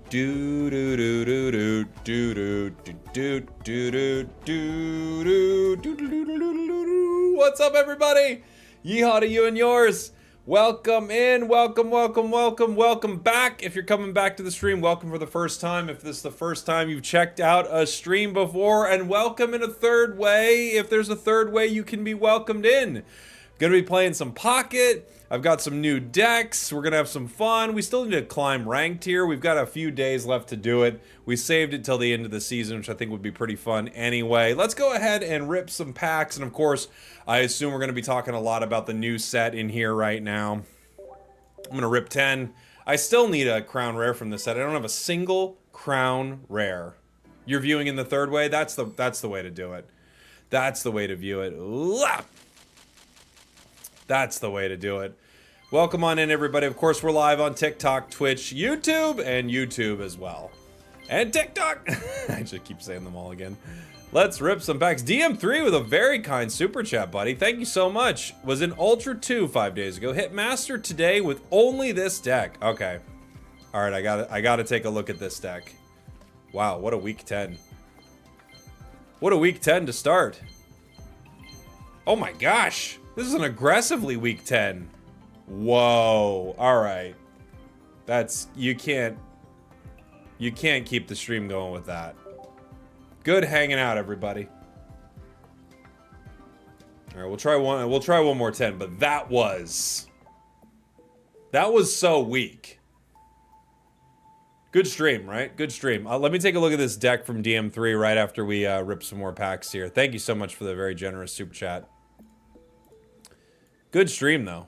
Do do do do do do do do do do do do do. What's up, everybody? Yeehaw to you and yours. Welcome in, welcome back. If you're coming back to the stream, welcome for the first time. If this is the first time you've checked out a stream before, and welcome in a third way. If there's a third way you can be welcomed in. Gonna be playing some Pocket. I've got some new decks. We're gonna have some fun. We still need to climb ranked here. We've got a few days left to do it. We saved it till the end of the season, which I think would be pretty fun anyway. Let's go ahead and rip some packs. And of course, I assume we're gonna be talking a lot about the new set in here right now. I'm gonna rip 10. I still need a crown rare from this set. I don't have a single crown rare. You're viewing in the third way? That's the way to do it. That's the way to view it. That's the way to do it. Welcome on in, everybody. Of course, we're live on TikTok, Twitch, YouTube, and YouTube as well. And TikTok. I just keep saying them all again. Let's rip some packs. DM3 with a very kind super chat, buddy. Thank you so much. Was in Ultra 2 5 days ago. Hit Master today with only this deck. Okay. All right, I gotta take a look at this deck. Wow, what a week 10. What a week 10 to start. Oh my gosh. This is an aggressively week 10. Whoa. All right. That's, you can't keep the stream going with that. Good hanging out, everybody. All right, we'll try one more 10, but that was so weak. Good stream, right? Good stream. Let me take a look at this deck from DM3 right after we rip some more packs here. Thank you so much for the very generous super chat. Good stream, though.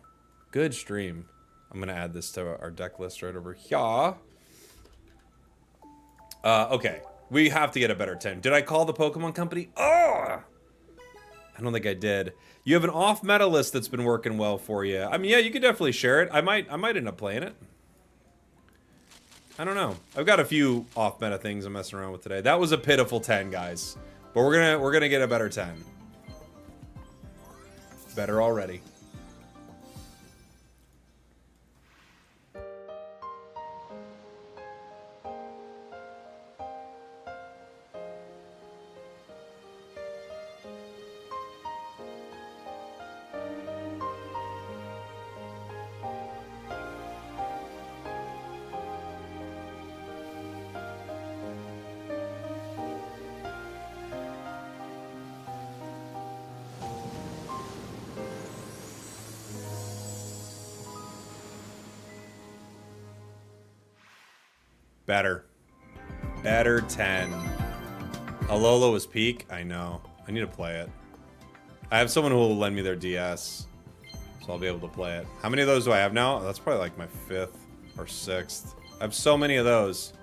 Good stream. I'm going to add this to our deck list right over here. Okay. We have to get a better 10. Did I call the Pokemon Company? Oh! I don't think I did. You have an off-meta list that's been working well for you. I mean, yeah, you could definitely share it. I might end up playing it. I don't know. I've got a few off-meta things I'm messing around with today. That was a pitiful 10, guys. But we're gonna get a better 10. Better already. Better. Better 10. Alola was peak? I know. I need to play it. I have someone who will lend me their DS, so I'll be able to play it. How many of those do I have now? That's probably like my 5th or 6th. I have so many of those.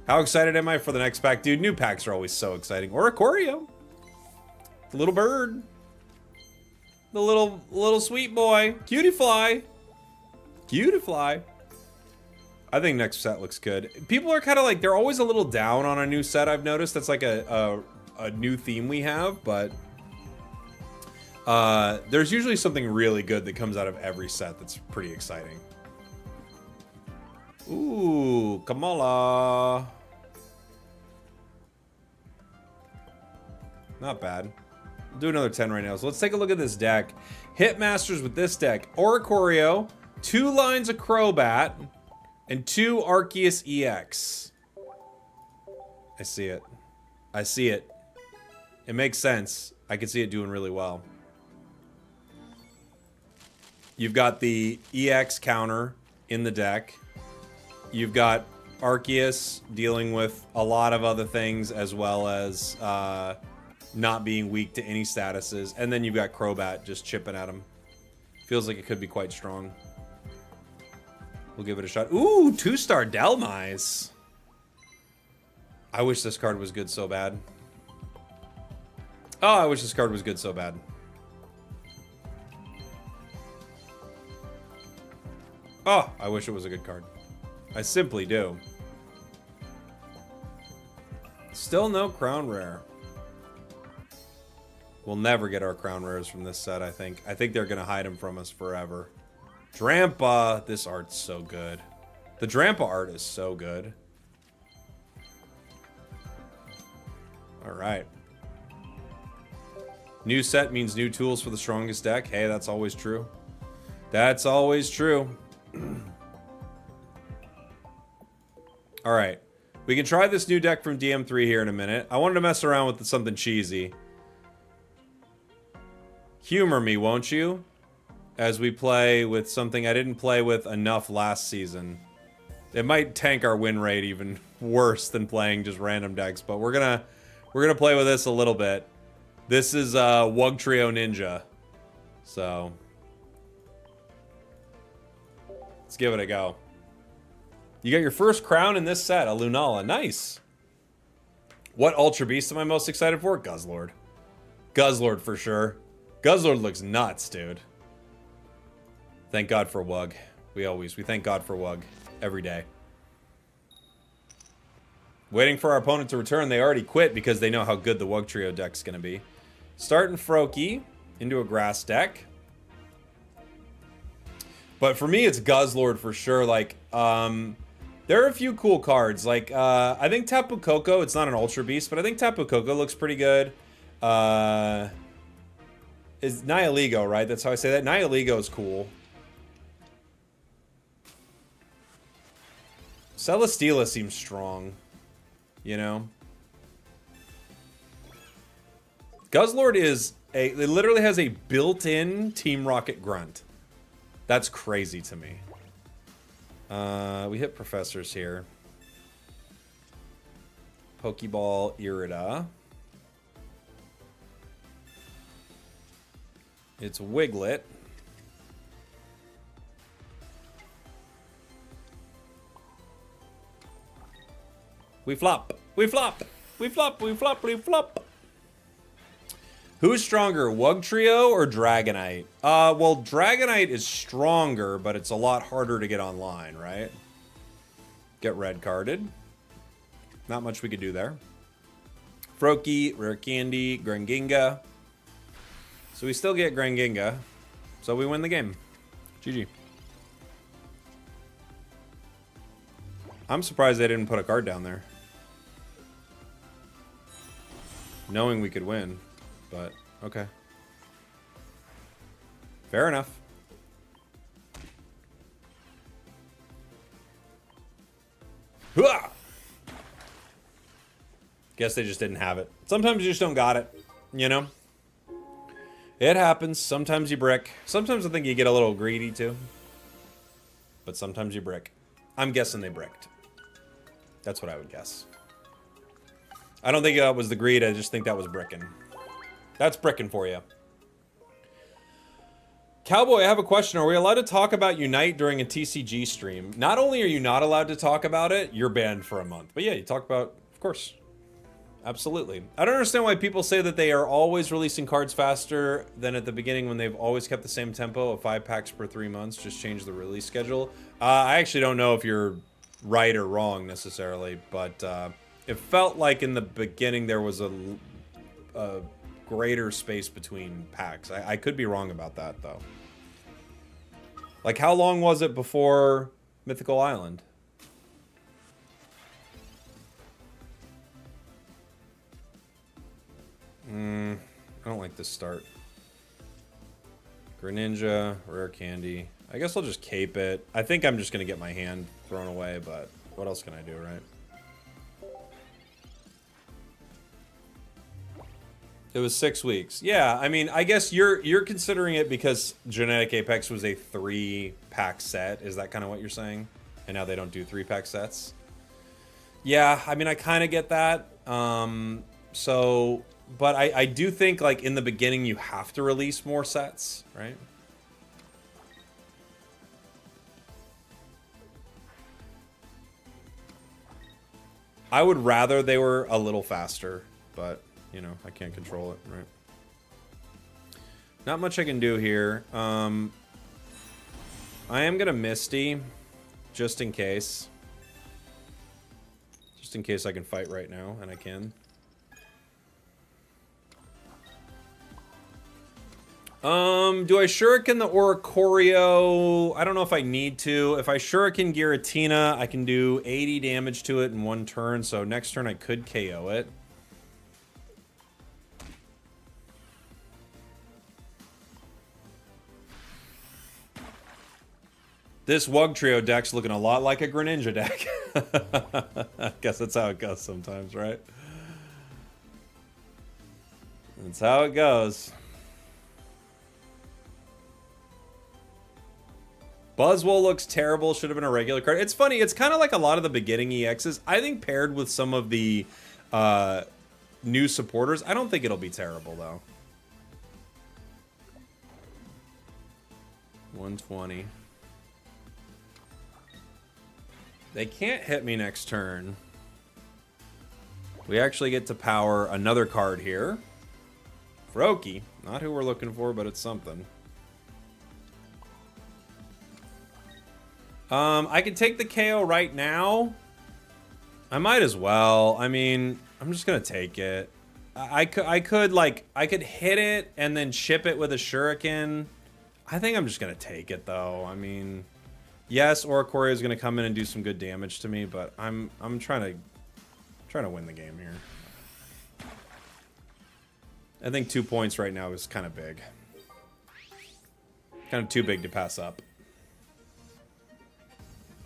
How excited am I for the next pack? Dude, new packs are always so exciting. Or Oricorio. The little bird. The little sweet boy. Cutie fly. Cutie fly. I think next set looks good. People are kind of like, they're always a little down on a new set, I've noticed. That's like a new theme we have, but there's usually something really good that comes out of every set that's pretty exciting. Ooh, Kamala. Not bad. I'll do another 10 right now. So let's take a look at this deck. Hitmasters with this deck. Oricorio, 2 lines of Crobat, and 2 Arceus EX. I see it. I see it. It makes sense. I can see it doing really well. You've got the EX counter in the deck. You've got Arceus dealing with a lot of other things, as well as not being weak to any statuses. And then you've got Crobat just chipping at him. Feels like it could be quite strong. We'll give it a shot. Ooh, 2-star Delmise. I wish this card was good so bad. Oh, I wish this card was good so bad. Oh, I wish it was a good card. I simply do. Still no crown rare. We'll never get our crown rares from this set, I think. I think they're going to hide them from us forever. Drampa. This art's so good. The Drampa art is so good. All right. New set means new tools for the strongest deck. Hey, that's always true. That's always true. All right. We can try this new deck from DM3 here in a minute. I wanted to mess around with something cheesy. Humor me, won't you? As we play with something I didn't play with enough last season. It might tank our win rate even worse than playing just random decks, but we're gonna play with this a little bit. This is Wug Trio Ninja. So let's give it a go. You got your first crown in this set, a Lunala. Nice. What Ultra Beast am I most excited for? Guzzlord. Guzzlord for sure. Guzzlord looks nuts, dude. Thank God for Wug. We thank God for Wug every day. Waiting for our opponent to return. They already quit because they know how good the Wug Trio deck's gonna be. Starting Froakie into a grass deck. But for me, it's Guzzlord for sure. Like, there are a few cool cards. Like, I think Tapu Koko, it's not an Ultra Beast, but I think Tapu Koko looks pretty good. Is Nihilego, right? That's how I say that. Nihilego is cool. Celesteela seems strong. You know? Guzzlord it literally has a built-in Team Rocket grunt. That's crazy to me. We hit professors here. Pokeball Irida. It's Wiglet. We flop. We flop. We flop. We flop. We flop. Who's stronger, Wug Trio or Dragonite? Well, Dragonite is stronger, but it's a lot harder to get online, right? Get red carded. Not much we could do there. Froakie, Rare Candy, Granginga. So we still get Granginga. So we win the game. GG. I'm surprised they didn't put a card down there. Knowing we could win. But, okay. Fair enough. Hooah! Guess they just didn't have it. Sometimes you just don't got it, you know? It happens. Sometimes you brick. Sometimes I think you get a little greedy, too. But sometimes you brick. I'm guessing they bricked. That's what I would guess. I don't think that was the greed. I just think that was bricking. That's bricking for you. Cowboy, I have a question. Are we allowed to talk about Unite during a TCG stream? Not only are you not allowed to talk about it, you're banned for a month. But yeah, you talk about, of course. Absolutely. I don't understand why people say that they are always releasing cards faster than at the beginning when they've always kept the same tempo of 5 packs per 3 months. Just change the release schedule. I actually don't know if you're right or wrong necessarily, but it felt like in the beginning there was a greater space between packs. I could be wrong about that, though. Like, how long was it before Mythical Island? I don't like this start. Greninja, Rare Candy. I guess I'll just cape it. I think I'm just going to get my hand thrown away, but what else can I do, right? It was 6 weeks. Yeah, I mean, I guess you're considering it because Genetic Apex was a 3-pack set. Is that kind of what you're saying? And now they don't do 3-pack sets? Yeah, I mean, I kind of get that. But I do think, like, in the beginning, you have to release more sets, right? I would rather they were a little faster, but... you know, I can't control it, right? Not much I can do here. I am gonna Misty, just in case. Just in case I can fight right now, and I can. Do I Shuriken the Oricorio? I don't know if I need to. If I Shuriken Giratina, I can do 80 damage to it in 1 turn, so next turn I could KO it. This Wug Trio deck's looking a lot like a Greninja deck. I guess that's how it goes sometimes, right? That's how it goes. Buzzwole looks terrible. Should have been a regular card. It's funny. It's kind of like a lot of the beginning EXs. I think paired with some of the new supporters, I don't think it'll be terrible, though. 120. They can't hit me next turn. We actually get to power another card here. Froakie. Not who we're looking for, but it's something. I could take the KO right now. I might as well. I mean, I'm just gonna take it. I could hit it and then chip it with a shuriken. I think I'm just gonna take it though. I mean, yes, Oricorio is gonna come in and do some good damage to me, but I'm trying to win the game here. I think 2 points right now is kind of big. Kind of too big to pass up.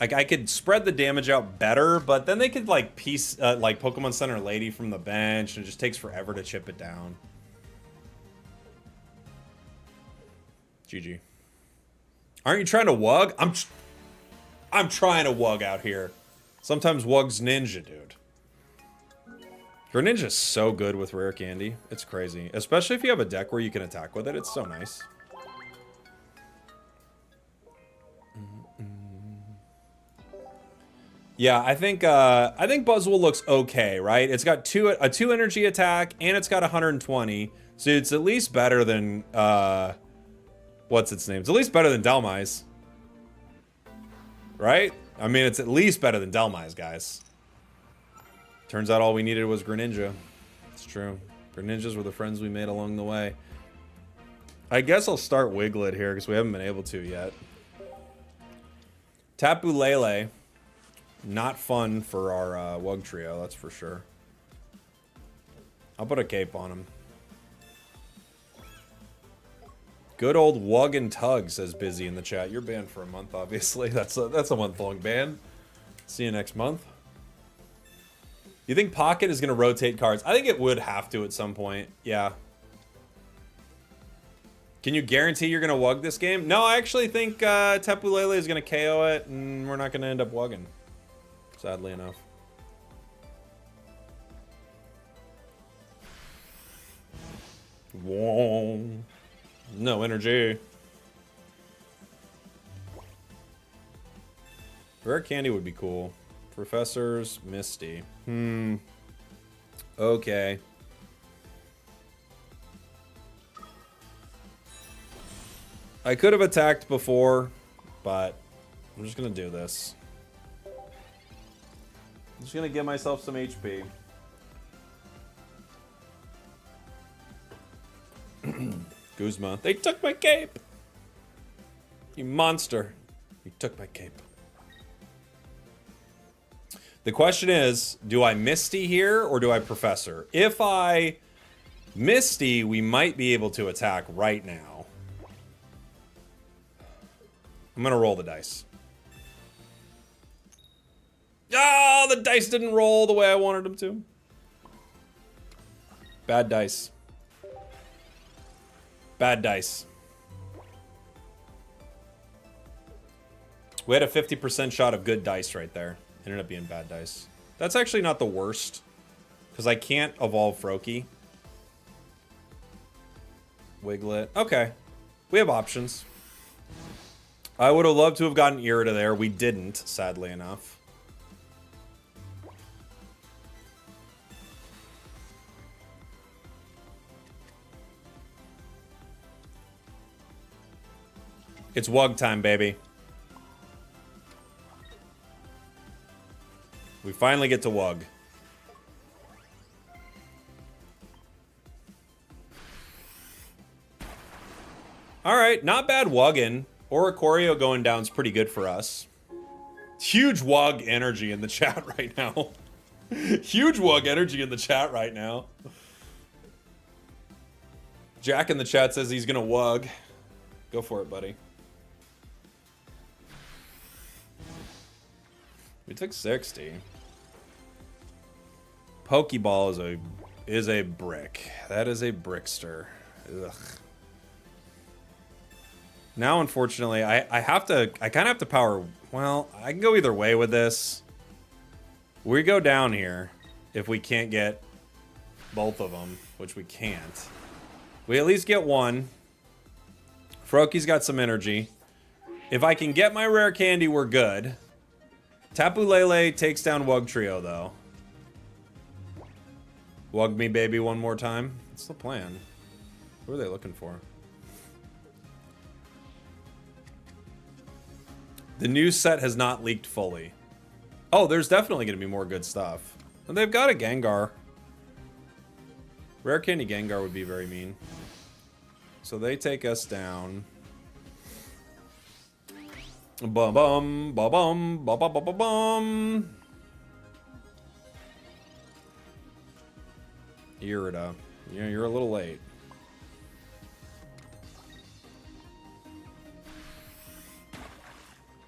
Like, I could spread the damage out better, but then they could, like, like, Pokemon Center Lady from the bench, and it just takes forever to chip it down. GG. Aren't you trying to Wug? I'm trying to Wug out here. Sometimes Wug's ninja, dude. Greninja's so good with rare candy. It's crazy. Especially if you have a deck where you can attack with it. It's so nice. Yeah, I think Buzzwole looks okay, right? It's got a 2 energy attack and it's got 120. So it's at least better than what's its name? It's at least better than Delmise. Right? I mean, it's at least better than Delmise, guys. Turns out all we needed was Greninja. It's true. Greninjas were the friends we made along the way. I guess I'll start Wiglet here because we haven't been able to yet. Tapu Lele. Not fun for our Wug Trio, that's for sure. I'll put a cape on him. Good old Wug and Tug, says Busy in the chat. You're banned for a month, obviously. That's a month-long ban. See you next month. You think Pocket is going to rotate cards? I think it would have to at some point. Yeah. Can you guarantee you're going to Wug this game? No, I actually think Tapu Lele is going to KO it, and we're not going to end up Wugging. Sadly enough. Whoa. No energy. Rare candy would be cool. Professors, Misty. Okay. I could have attacked before, but I'm just gonna do this. I'm just gonna give myself some HP. Guzma. They took my cape! You monster. You took my cape. The question is, do I Misty here or do I Professor? If I Misty, we might be able to attack right now. I'm gonna roll the dice. Oh, the dice didn't roll the way I wanted them to. Bad dice. Bad dice. We had a 50% shot of good dice right there. Ended up being bad dice. That's actually not the worst, because I can't evolve Froakie. Wiglet. Okay. We have options. I would have loved to have gotten Irida there. We didn't, sadly enough. It's Wug time, baby. We finally get to Wug. Alright, not bad Wuggin'. Oricorio going down is pretty good for us. Huge Wug energy in the chat right now. Huge Wug energy in the chat right now. Jack in the chat says he's gonna Wug. Go for it, buddy. We took 60. Pokeball is a brick. That is a brickster. Ugh. Now, unfortunately, I kind of have to power. Well, I can go either way with this. We go down here if we can't get both of them, which we can't. We at least get one. Froakies got some energy. If I can get my rare candy, we're good. Tapu Lele takes down Wug Trio, though. Wug me, baby, one more time. That's the plan. What are they looking for? The new set has not leaked fully. Oh, there's definitely going to be more good stuff. And they've got a Gengar. Rare Candy Gengar would be very mean. So they take us down. Bum bum bum bum bum bum bum bum. Irida. Yeah, you're a little late.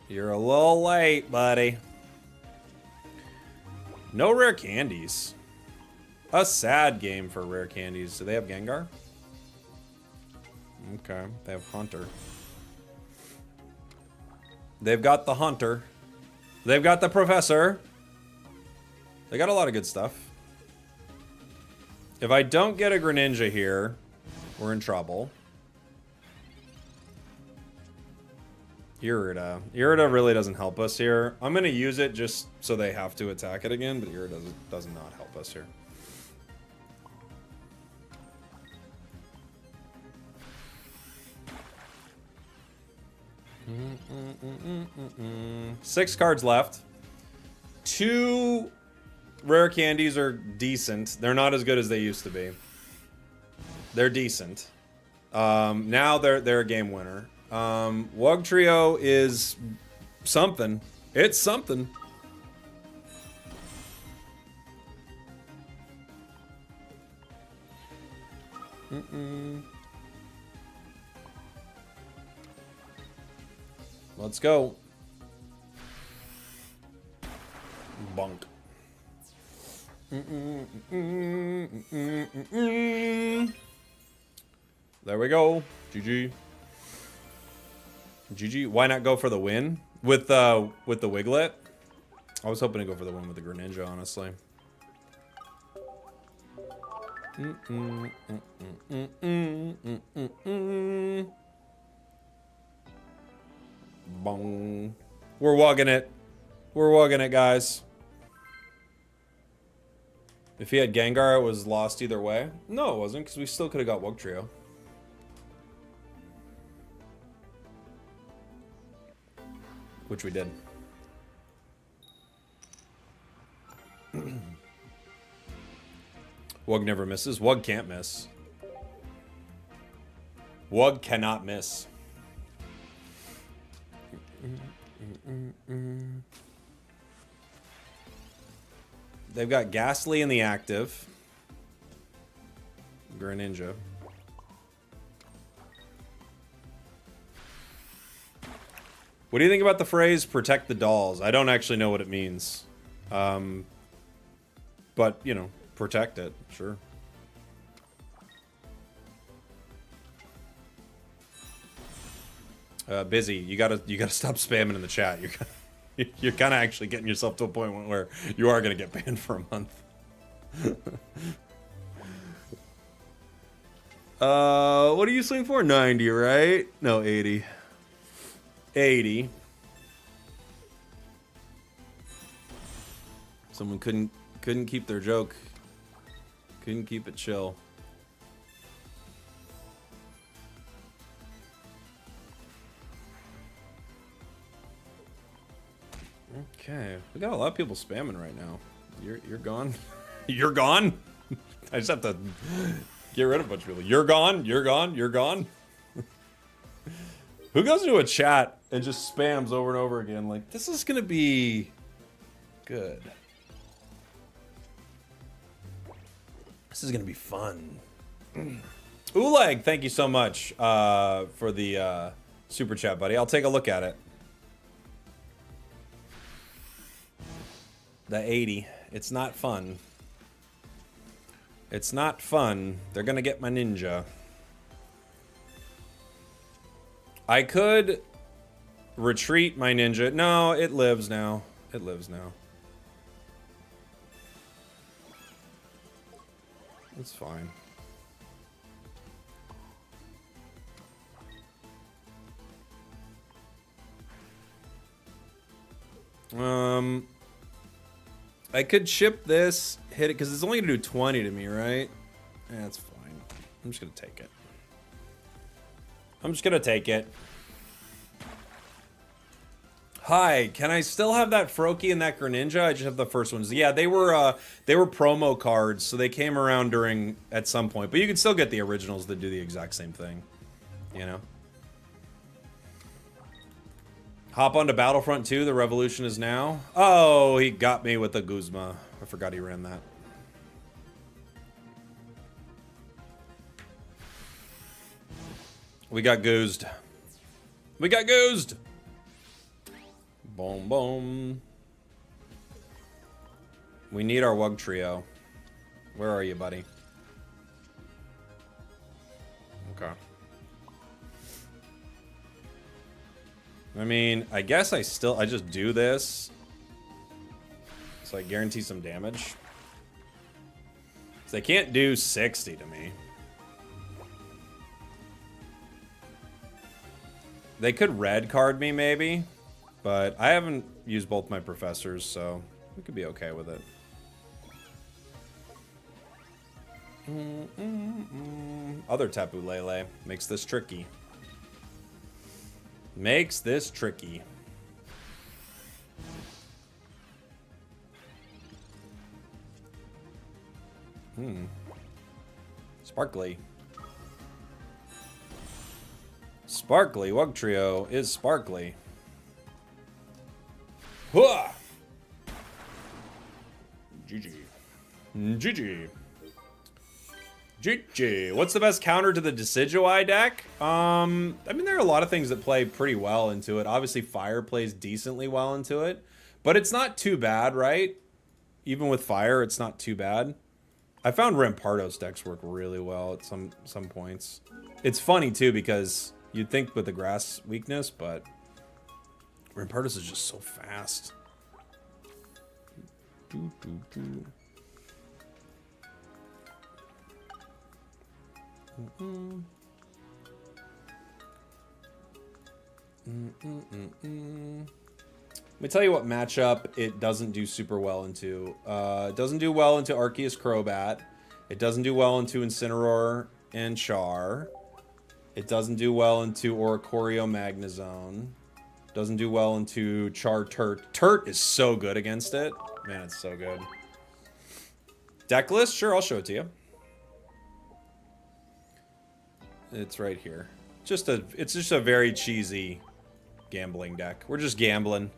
You're a little late, buddy. No rare candies. A sad game for rare candies. Do they have Gengar? Okay, they have Hunter. They've got the Hunter. They've got the Professor. They got a lot of good stuff. If I don't get a Greninja here, we're in trouble. Irida. Irida really doesn't help us here. I'm going to use it just so they have to attack it again, but Irida does not help us here. Six cards left. Two rare candies are decent. They're not as good as they used to be. They're decent. Now they're a game winner. Wug Trio is something. It's something. Let's go. Bonk. There we go. GG. GG. Why not go for the win with the Wiglet? I was hoping to go for the win with the Greninja, honestly. Bong. We're wugging it. We're wugging it, guys. If he had Gengar, it was lost either way. No, it wasn't, because we still could have got Wug Trio. Which we did. Wug never misses. Wug can't miss. Wug cannot miss. They've got Ghastly in the active. Greninja. What do you think about the phrase "protect the dolls"? I don't actually know what it means. But, you know, protect it, sure. Busy. You gotta stop spamming in the chat. You're kind of actually getting yourself to a point where you are gonna get banned for a month. What do you swing for? 90, right? No, 80. 80. Someone couldn't keep their joke. Couldn't keep it chill. Okay, we got a lot of people spamming right now. You're gone. You're gone. I just have to get rid of a bunch of people. You're gone. You're gone. You're gone. Who goes into a chat and just spams over and over again like, this is gonna be good. This is gonna be fun. Oleg, thank you so much for the super chat, buddy. I'll take a look at it. The 80. It's not fun. It's not fun. They're gonna get my ninja. I could retreat my ninja. No, it lives now. It lives now. It's fine. I could ship this, hit it, because it's only gonna do 20 to me, right? Yeah, that's fine. I'm just gonna take it. I'm just gonna take it. Hi, can I still have that Froakie and that Greninja? I just have the first ones. Yeah, they were promo cards, so they came around at some point. But you can still get the originals that do the exact same thing. You know? Hop onto Battlefront 2, the revolution is now. Oh, he got me with the Guzma. I forgot he ran that. We got goozed. We got goozed! Boom, boom. We need our Wug Trio. Where are you, buddy? Okay. I mean, I guess I just do this. So I guarantee some damage. So they can't do 60 to me. They could red card me, maybe. But I haven't used both my professors, so we could be okay with it. Other Tapu Lele makes this tricky. Makes this tricky. Sparkly. Sparkly. Wug Trio is sparkly. Hooah! GG. GG. GG. What's the best counter to the Decidueye deck? I mean, there are a lot of things that play pretty well into it. Obviously, Fire plays decently well into it. But it's not too bad, right? Even with Fire, it's not too bad. I found Rampardos decks work really well at some points. It's funny, too, because you'd think with the grass weakness, but Rampardos is just so fast. Let me tell you what matchup it doesn't do super well into. It doesn't do well into Arceus Crobat. It doesn't do well into Incineroar and Char. It doesn't do well into Oricorio Magnezone. Doesn't do well into Char Turt. Turt is so good against it. Man, it's so good. Deck list? Sure, I'll show it to you. It's right here. It's just a very cheesy gambling deck. We're just gambling.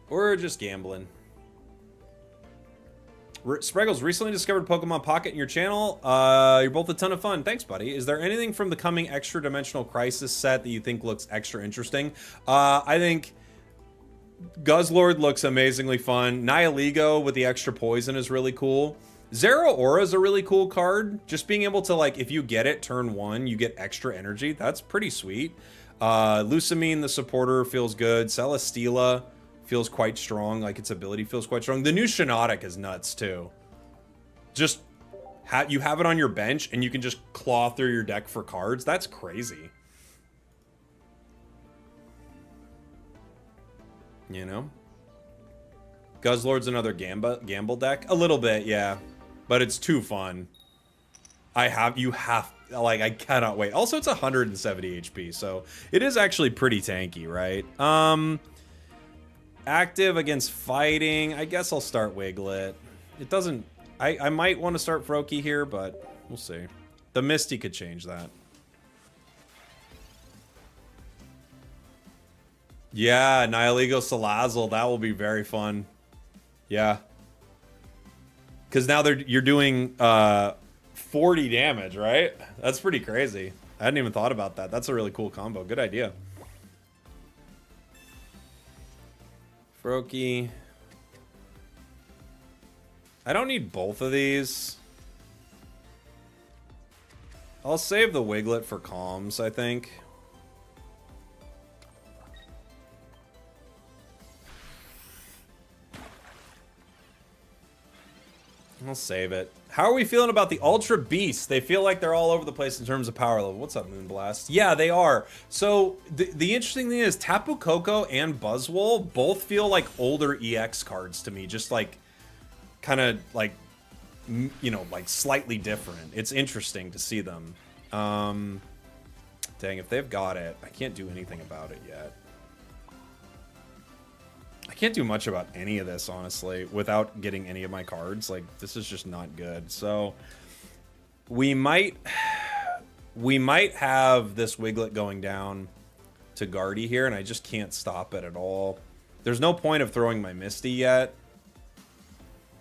We're just gambling. Spragels, recently discovered Pokemon Pocket in your channel. You're both a ton of fun. Thanks, buddy. Is there anything from the coming Extra Dimensional Crisis set that you think looks extra interesting? I think Guzzlord looks amazingly fun. Nihilego with the extra poison is really cool. Zeraora is a really cool card. Just being able to, like, if you get it turn 1, you get extra energy. That's pretty sweet. Lusamine, the supporter, feels good. Celesteela feels quite strong. Like, its ability feels quite strong. The new Shiinotic is nuts, too. Just, you have it on your bench, and you can just claw through your deck for cards. That's crazy. You know? Guzzlord's another gamble deck. A little bit, yeah. But it's too fun. I cannot wait. Also, it's 170 HP, so it is actually pretty tanky, right? Active against fighting. I guess I'll start Wiglet. It doesn't... I might want to start Froakie here, but we'll see. The Misty could change that. Yeah, Nihilego Salazzle. That will be very fun. Yeah. Because now you're doing 40 damage, right? That's pretty crazy. I hadn't even thought about that. That's a really cool combo. Good idea. Froakie. I don't need both of these. I'll save the Wiglet for comms, I think. I'll save it. How are we feeling about the Ultra Beasts? They feel like they're all over the place in terms of power level. What's up, Moonblast? Yeah, they are. So, the interesting thing is Tapu Koko and Buzzwole both feel like older EX cards to me. Just like, kind of like, you know, like slightly different. It's interesting to see them. Dang, if they've got it, I can't do anything about it yet. I can't do much about any of this, honestly, without getting any of my cards. Like, this is just not good. So, we might have this Wiglet going down to Guardy here, and I just can't stop it at all. There's no point of throwing my Misty yet.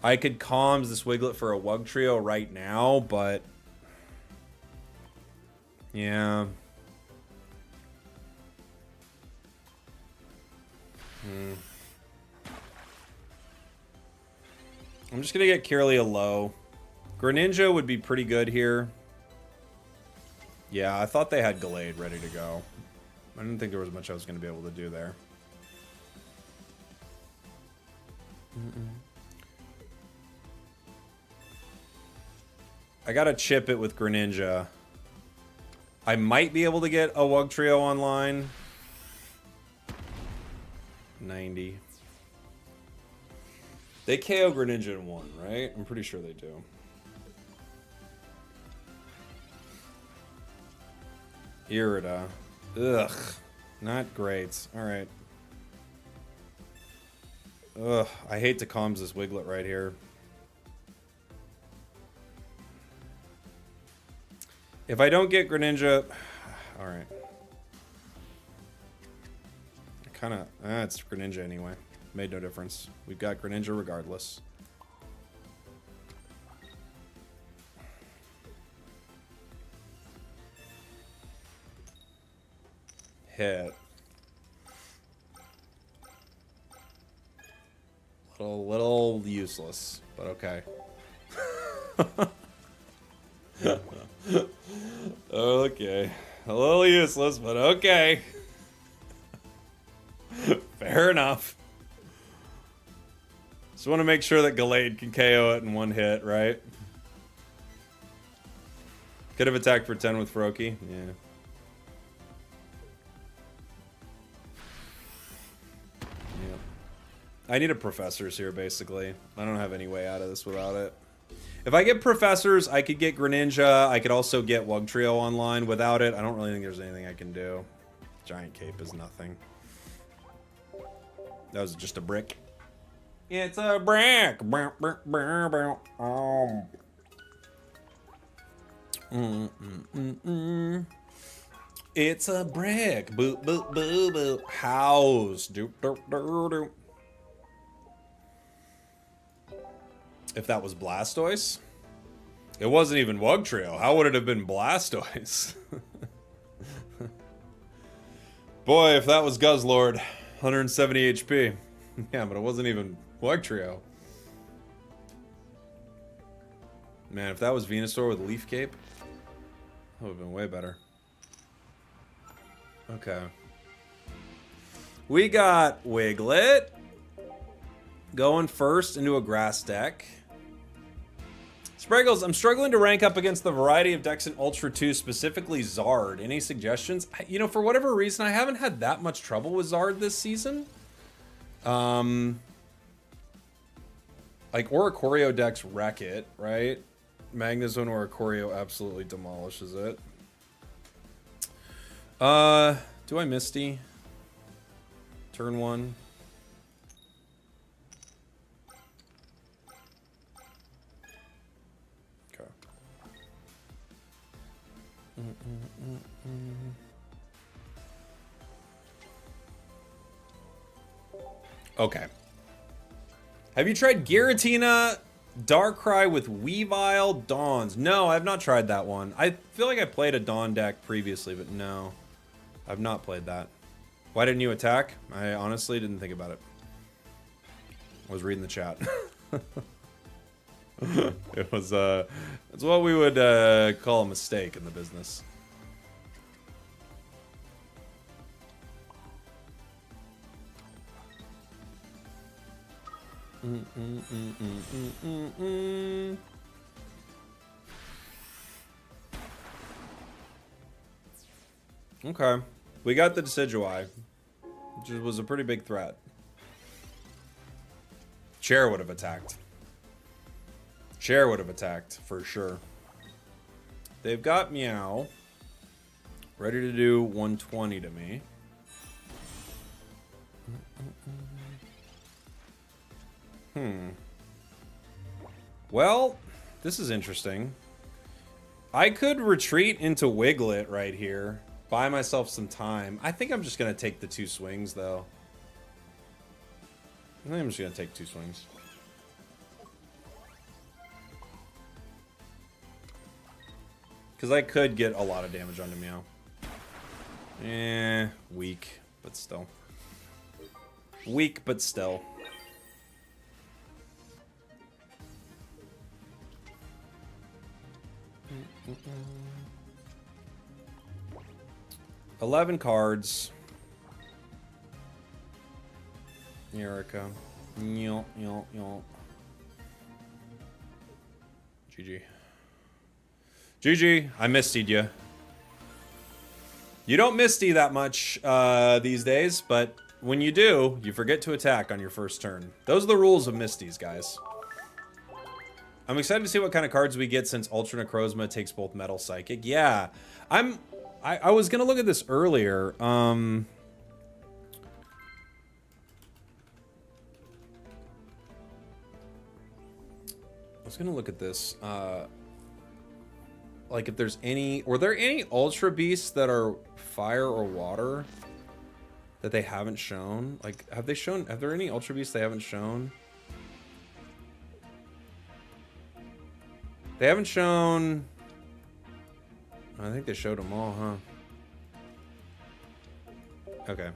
I could comms this Wiglet for a Wugtrio right now, but... yeah. I'm just gonna get Kirlia low. Greninja would be pretty good here. Yeah, I thought they had Gallade ready to go. I didn't think there was much I was gonna be able to do there. I gotta chip it with Greninja. I might be able to get a Wugtrio online. 90. They KO Greninja in one, right? I'm pretty sure they do. Irida. Ugh. Not great. Alright. Ugh. I hate to comms this Wiglet right here. If I don't get Greninja... Alright. Kinda... it's Greninja anyway. Made no difference. We've got Greninja regardless. Hit. Little useless, but okay. Okay. A little useless, but okay. Fair enough. Just want to make sure that Gallade can KO it in one hit, right? Could have attacked for 10 with Froakie. Yeah. Yeah. I need a Professors here, basically. I don't have any way out of this without it. If I get Professors, I could get Greninja. I could also get Wugtrio online. Without it, I don't really think there's anything I can do. Giant Cape is nothing. That was just a brick. It's a brick. It's a brick. Boop, boop, boop, boop. House. Doop, doop, doop, doop. If that was Blastoise, it wasn't even Wugtrio. How would it have been Blastoise? Boy, if that was Guzzlord, 170 HP. Yeah, but it wasn't even Wugtrio. Man, if that was Venusaur with Leaf Cape, that would have been way better. Okay. We got Wiglet going first into a grass deck. Spragels, I'm struggling to rank up against the variety of decks in Ultra 2, specifically Zard. Any suggestions? You know, for whatever reason, I haven't had that much trouble with Zard this season. Like, Oricorio decks wreck it, right? Magnezone Oricorio absolutely demolishes it. Do I Misty? Turn 1. Okay. Okay. Have you tried Giratina Darkrai with Weavile Dawns? No, I've not tried that one. I feel like I played a Dawn deck previously, but no. I've not played that. Why didn't you attack? I honestly didn't think about it. I was reading the chat. It was, it's what we would call a mistake in the business. Okay. We got the Decidueye, which was a pretty big threat. Chair would have attacked. Chair would have attacked, for sure. They've got Meow. Ready to do 120 to me. Well, this is interesting. I could retreat into Wiglet right here. Buy myself some time. I think I'm just going to take the 2 swings, though. I think I'm just going to take 2 swings. Because I could get a lot of damage onto Meow. Weak, but still. Weak, but still. Mm-mm-mm. 11 cards. Erica. GG. GG. I mistied you. You don't misty that much these days, but when you do, you forget to attack on your first turn. Those are the rules of misties, guys. I'm excited to see what kind of cards we get since Ultra Necrozma takes both Metal Psychic. Yeah, I was gonna look at this earlier. I was gonna look at this. Like if there's any, were there any Ultra Beasts that are fire or water that they haven't shown? Like, have there any Ultra Beasts they haven't shown? They haven't shown... I think they showed them all, huh? Okay.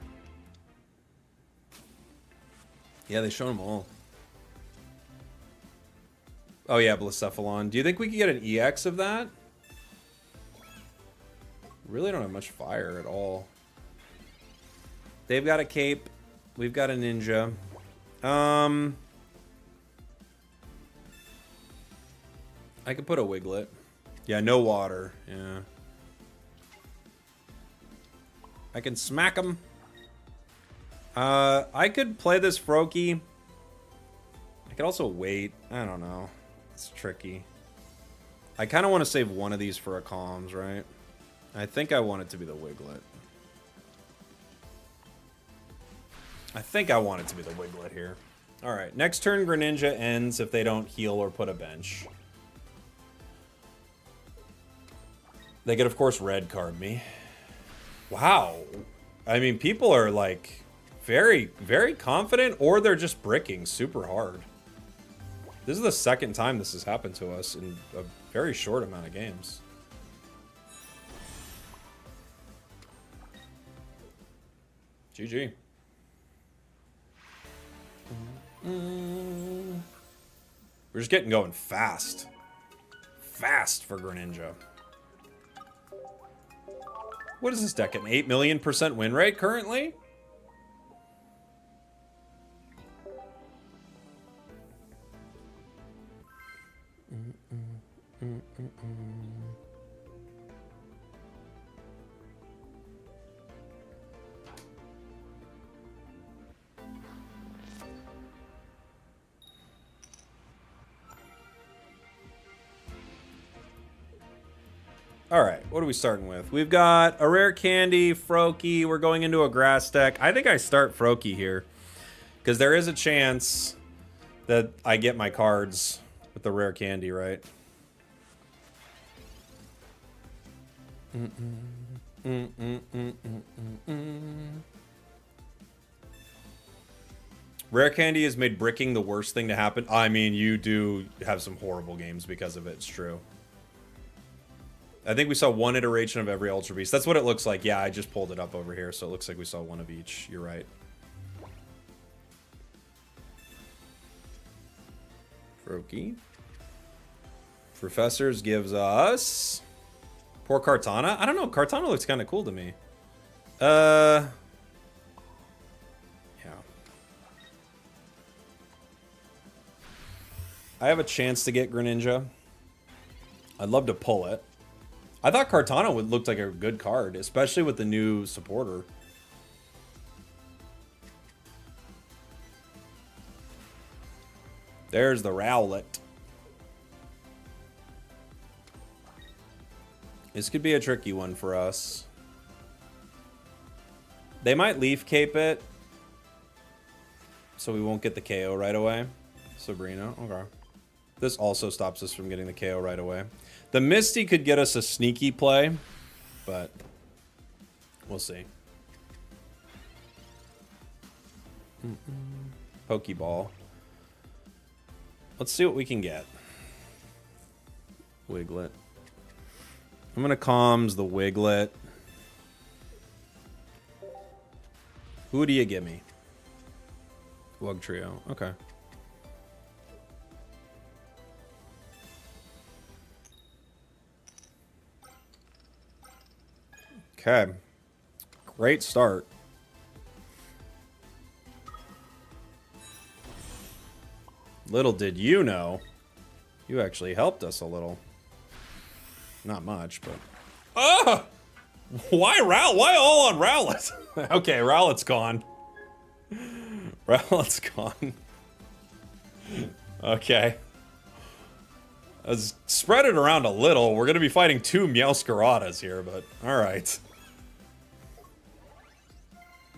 Yeah, they showed them all. Oh yeah, Blacephalon. Do you think we could get an EX of that? Really don't have much fire at all. They've got a cape. We've got a ninja. I could put a Wiglet. Yeah, no water. Yeah. I can smack him. I could play this Froakie. I could also wait. I don't know. It's tricky. I kind of want to save one of these for a comms, right? I think I want it to be the Wiglet. I think I want it to be the Wiglet here. Alright, next turn Greninja ends if they don't heal or put a bench. They could, of course, red card me. Wow. I mean, people are, like, very, very confident, or they're just bricking super hard. This is the second time this has happened to us in a very short amount of games. GG. We're just getting going fast. Fast for Greninja. What is this deck? An 8 million% win rate currently? All right, what are we starting with? We've got a rare candy, Froakie. We're going into a grass deck. I think I start Froakie here because there is a chance that I get my cards with the rare candy, right? Rare candy has made bricking the worst thing to happen. I mean, you do have some horrible games because of it. It's true. I think we saw one iteration of every Ultra Beast. That's what it looks like. Yeah, I just pulled it up over here, so it looks like we saw one of each. You're right. Brokey. Professors gives us... Poor Kartana? I don't know. Kartana looks kind of cool to me. Yeah. I have a chance to get Greninja. I'd love to pull it. I thought Kartana would look like a good card, especially with the new supporter. There's the Rowlet. This could be a tricky one for us. They might Leaf Cape it, so we won't get the KO right away. Sabrina, okay. This also stops us from getting the KO right away. The Misty could get us a sneaky play, but we'll see. Pokeball. Let's see what we can get. Wiglet. I'm gonna comms the Wiglet. Who do you give me? Wug Trio. Okay. Okay. Great start. Little did you know, you actually helped us a little. Not much, but... Ah! Why all on Rowlet? Okay, Rowlet's gone. Rowlet's gone. Okay. Let's spread it around a little. We're going to be fighting 2 Meowscaradas here, but alright.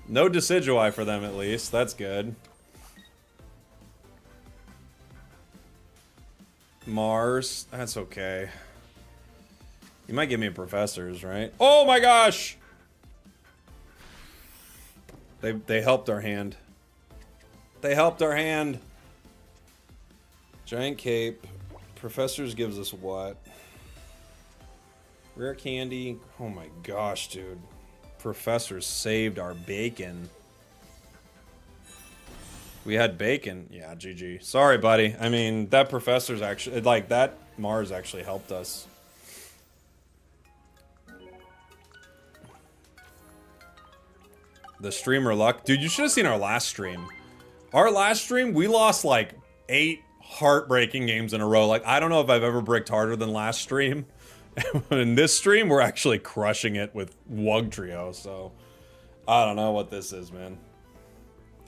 No Decidueye for them, at least. That's good. Mars. That's okay. You might give me a Professor's, right? Oh my gosh! They helped our hand. They helped our hand. Giant Cape. Professor's gives us what? Rare Candy. Oh my gosh, dude. Professors saved our bacon. We had bacon. Yeah, GG. Sorry, buddy. I mean, that Professor's actually... Like, that Mars actually helped us. The streamer luck. Dude, you should have seen our last stream. Our last stream, we lost like 8 heartbreaking games in a row. Like, I don't know if I've ever bricked harder than last stream. In this stream, we're actually crushing it with Wug Trio, so... I don't know what this is, man.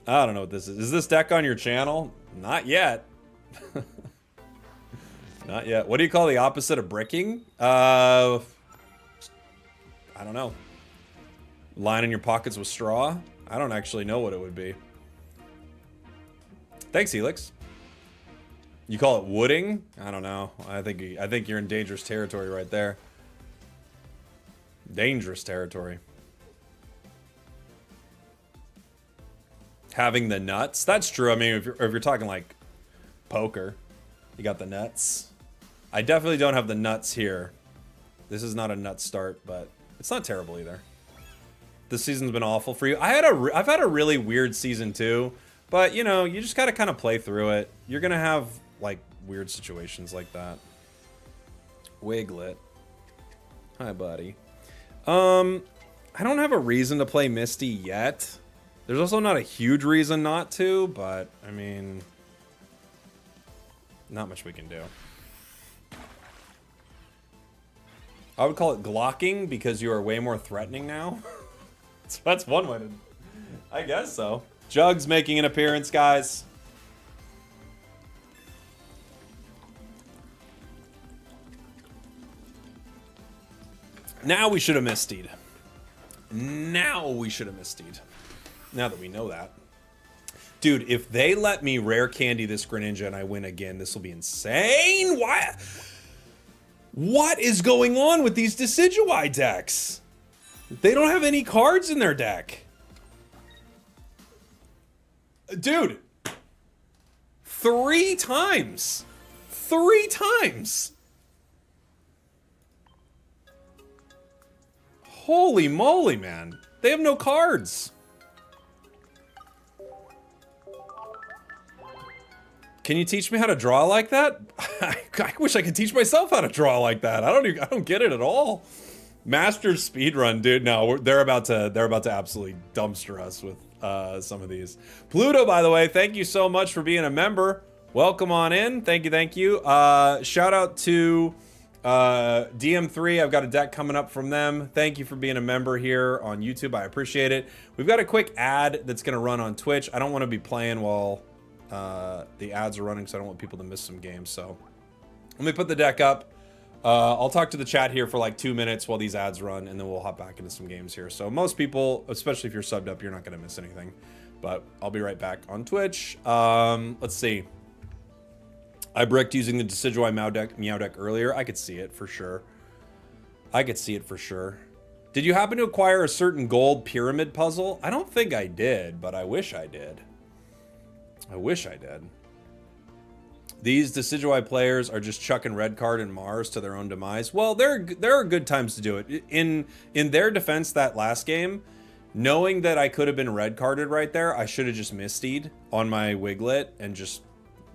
I don't know what this is. Is this deck on your channel? Not yet. Not yet. What do you call the opposite of bricking? I don't know. Lining your pockets with straw? I don't actually know what it would be. Thanks, Helix. You call it wooding? I don't know. I think you're in dangerous territory right there. Dangerous territory. Having the nuts? That's true. I mean, if you're talking like poker, you got the nuts. I definitely don't have the nuts here. This is not a nut start, but it's not terrible either. This season's been awful for you. I've had a really weird season too, but you know, you just gotta kind of play through it. You're gonna have like weird situations like that. Wiglet. Hi, buddy. I don't have a reason to play Misty yet. There's also not a huge reason not to, but I mean, not much we can do. I would call it glocking because you are way more threatening now. So that's one way to... I guess so. Jug's making an appearance, guys. Now we should have Mistied. Now we should have Mistied. Now that we know that. Dude, if they let me rare candy this Greninja and I win again, this will be insane. Why? What is going on with these Decidueye decks? They don't have any cards in their deck. Dude. 3 times. 3 times. Holy moly, man. They have no cards. Can you teach me how to draw like that? I wish I could teach myself how to draw like that. I don't get it at all. Master speedrun, dude. No, they're about to absolutely dumpster us with some of these. Pluto, by the way, thank you so much for being a member. Welcome on in. Thank you. Shout out to DM3. I've got a deck coming up from them. Thank you for being a member here on YouTube. I appreciate it. We've got a quick ad that's going to run on Twitch. I don't want to be playing while the ads are running because I don't want people to miss some games. So let me put the deck up. I'll talk to the chat here for like 2 minutes while these ads run, and then we'll hop back into some games here. So most people, especially if you're subbed up, you're not going to miss anything. But I'll be right back on Twitch. Let's see. I bricked using the Decidueye Meow deck earlier. I could see it for sure. Did you happen to acquire a certain gold pyramid puzzle? I don't think I did, but I wish I did. These Decidueye players are just chucking red card and Mars to their own demise. Well, there are good times to do it. In their defense, that last game, knowing that I could have been red carded right there, I should have just mistied on my Wiglet and just,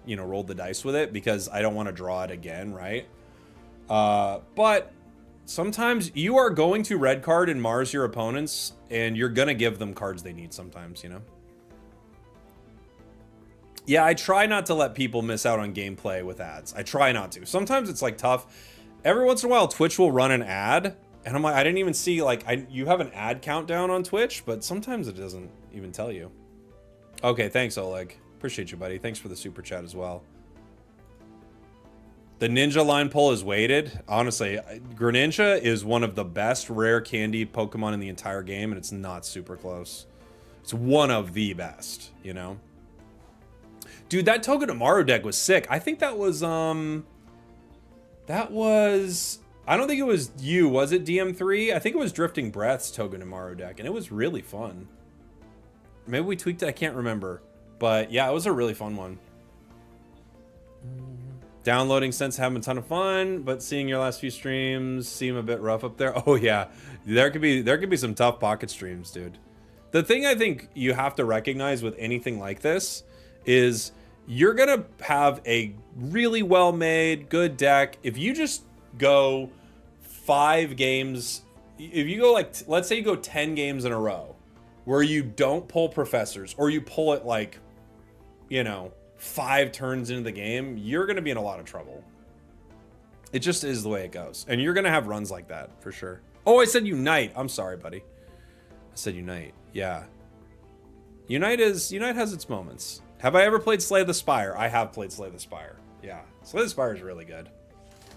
you know, rolled the dice with it because I don't want to draw it again, right? But sometimes you are going to red card and Mars your opponents, and you're gonna give them cards they need sometimes, you know? Yeah, I try not to let people miss out on gameplay with ads. I try not to. Sometimes it's like tough. Every once in a while, Twitch will run an ad, and I'm like, I didn't even see, like, you have an ad countdown on Twitch, but sometimes it doesn't even tell you. Okay, thanks, Oleg. Appreciate you, buddy. Thanks for the super chat as well. The Ninja line pull is weighted. Honestly, Greninja is one of the best rare candy Pokemon in the entire game, and it's not super close. It's one of the best, you know? Dude, that Togedemaru deck was sick. I think that was, I don't think it was you. Was it DM3? I think it was Drifting Breath's Togedemaru deck, and it was really fun. Maybe we tweaked it. I can't remember. But yeah, it was a really fun one. Downloading since having a ton of fun, but seeing your last few streams seem a bit rough up there. Oh yeah, there could be some tough pocket streams, dude. The thing I think you have to recognize with anything like this is you're gonna have a really well-made, good deck. If you just go 5 games, if you go like, let's say you go 10 games in a row where you don't pull professors, or you pull it like, you know, 5 turns into the game, you're gonna be in a lot of trouble. It just is the way it goes. And you're gonna have runs like that, for sure. Oh, I said Unite. I'm sorry, buddy. I said Unite. Yeah. Unite has its moments. Have I ever played Slay the Spire? I have played Slay the Spire. Yeah. Slay the Spire is really good.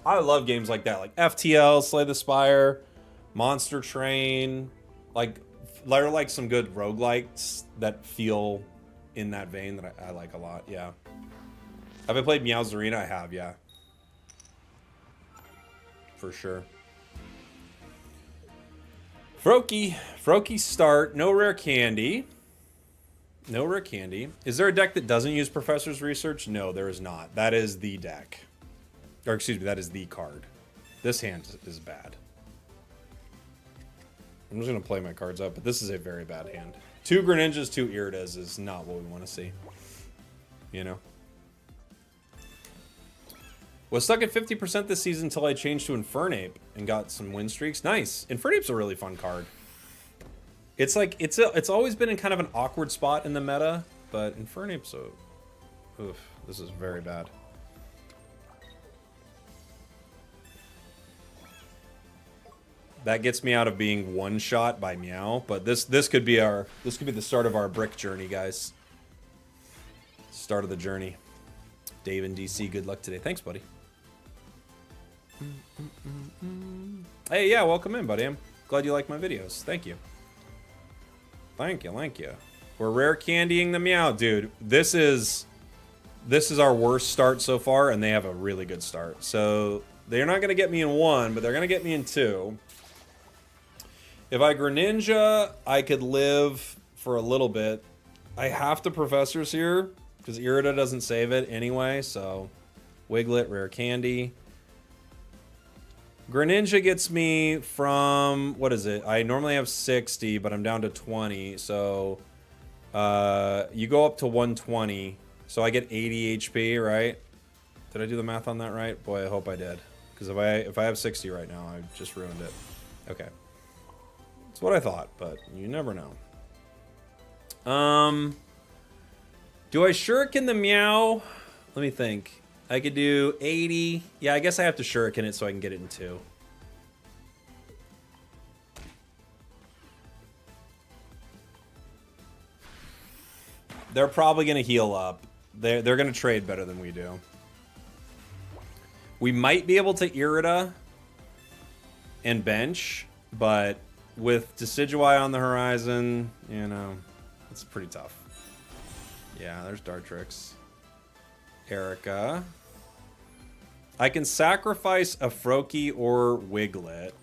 I love games like that, like FTL, Slay the Spire, Monster Train. Like, they're like some good roguelikes that feel in that vein that I like a lot. Yeah. Have I played Meow's Arena? I have, yeah. For sure. Froakie start. No rare candy. No rare candy. Is there a deck that doesn't use Professor's Research? No, there is not. That is the deck. Or excuse me, that is the card. This hand is bad. I'm just going to play my cards up, but this is a very bad hand. 2 Greninjas, 2 Iridas is not what we want to see. You know? Was stuck at 50% this season until I changed to Infernape and got some win streaks. Nice. Infernape's a really fun card. It's like, it's always been in kind of an awkward spot in the meta, but Infernape's oof, this is very bad. That gets me out of being one shot by Meow, but this could be the start of our brick journey, guys. Start of the journey. Dave and DC, good luck today. Thanks, buddy. Hey, yeah, welcome in, buddy. I'm glad you like my videos. Thank you. Thank you. We're rare candying the Meow, dude. This is our worst start so far, and they have a really good start. So they're not gonna get me in 1, but they're gonna get me in 2. If I Greninja, I could live for a little bit. I have to Professors here because Irida doesn't save it anyway. So Wiglet, rare candy. Greninja gets me from, what is it? I normally have 60, but I'm down to 20. So you go up to 120. So I get 80 HP, right? Did I do the math on that right? Boy, I hope I did. Because if I have 60 right now, I just ruined it. Okay. That's what I thought, but you never know. Do I shuriken the meow? Let me think. I could do 80. Yeah, I guess I have to shuriken it so I can get it in 2. They're probably going to heal up. They're going to trade better than we do. We might be able to Irida and bench, but with Decidueye on the horizon, you know, it's pretty tough. Yeah, there's Dartrix. Erica. I can sacrifice a Froakie or Wiglet.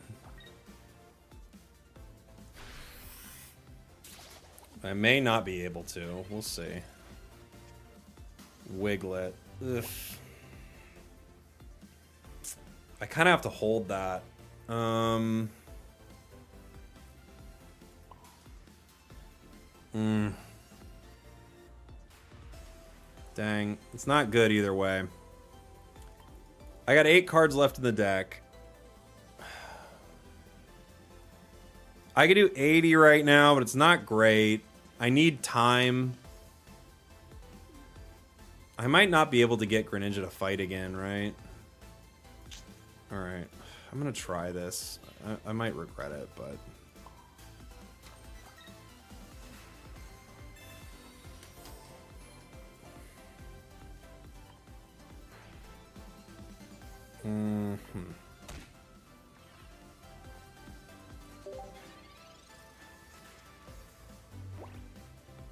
I may not be able to. We'll see. Wiglet. Ugh. I kind of have to hold that. Dang. It's not good either way. I got 8 cards left in the deck. I could do 80 right now, but it's not great. I need time. I might not be able to get Greninja to fight again, right? Alright. I'm gonna try this. I might regret it, but...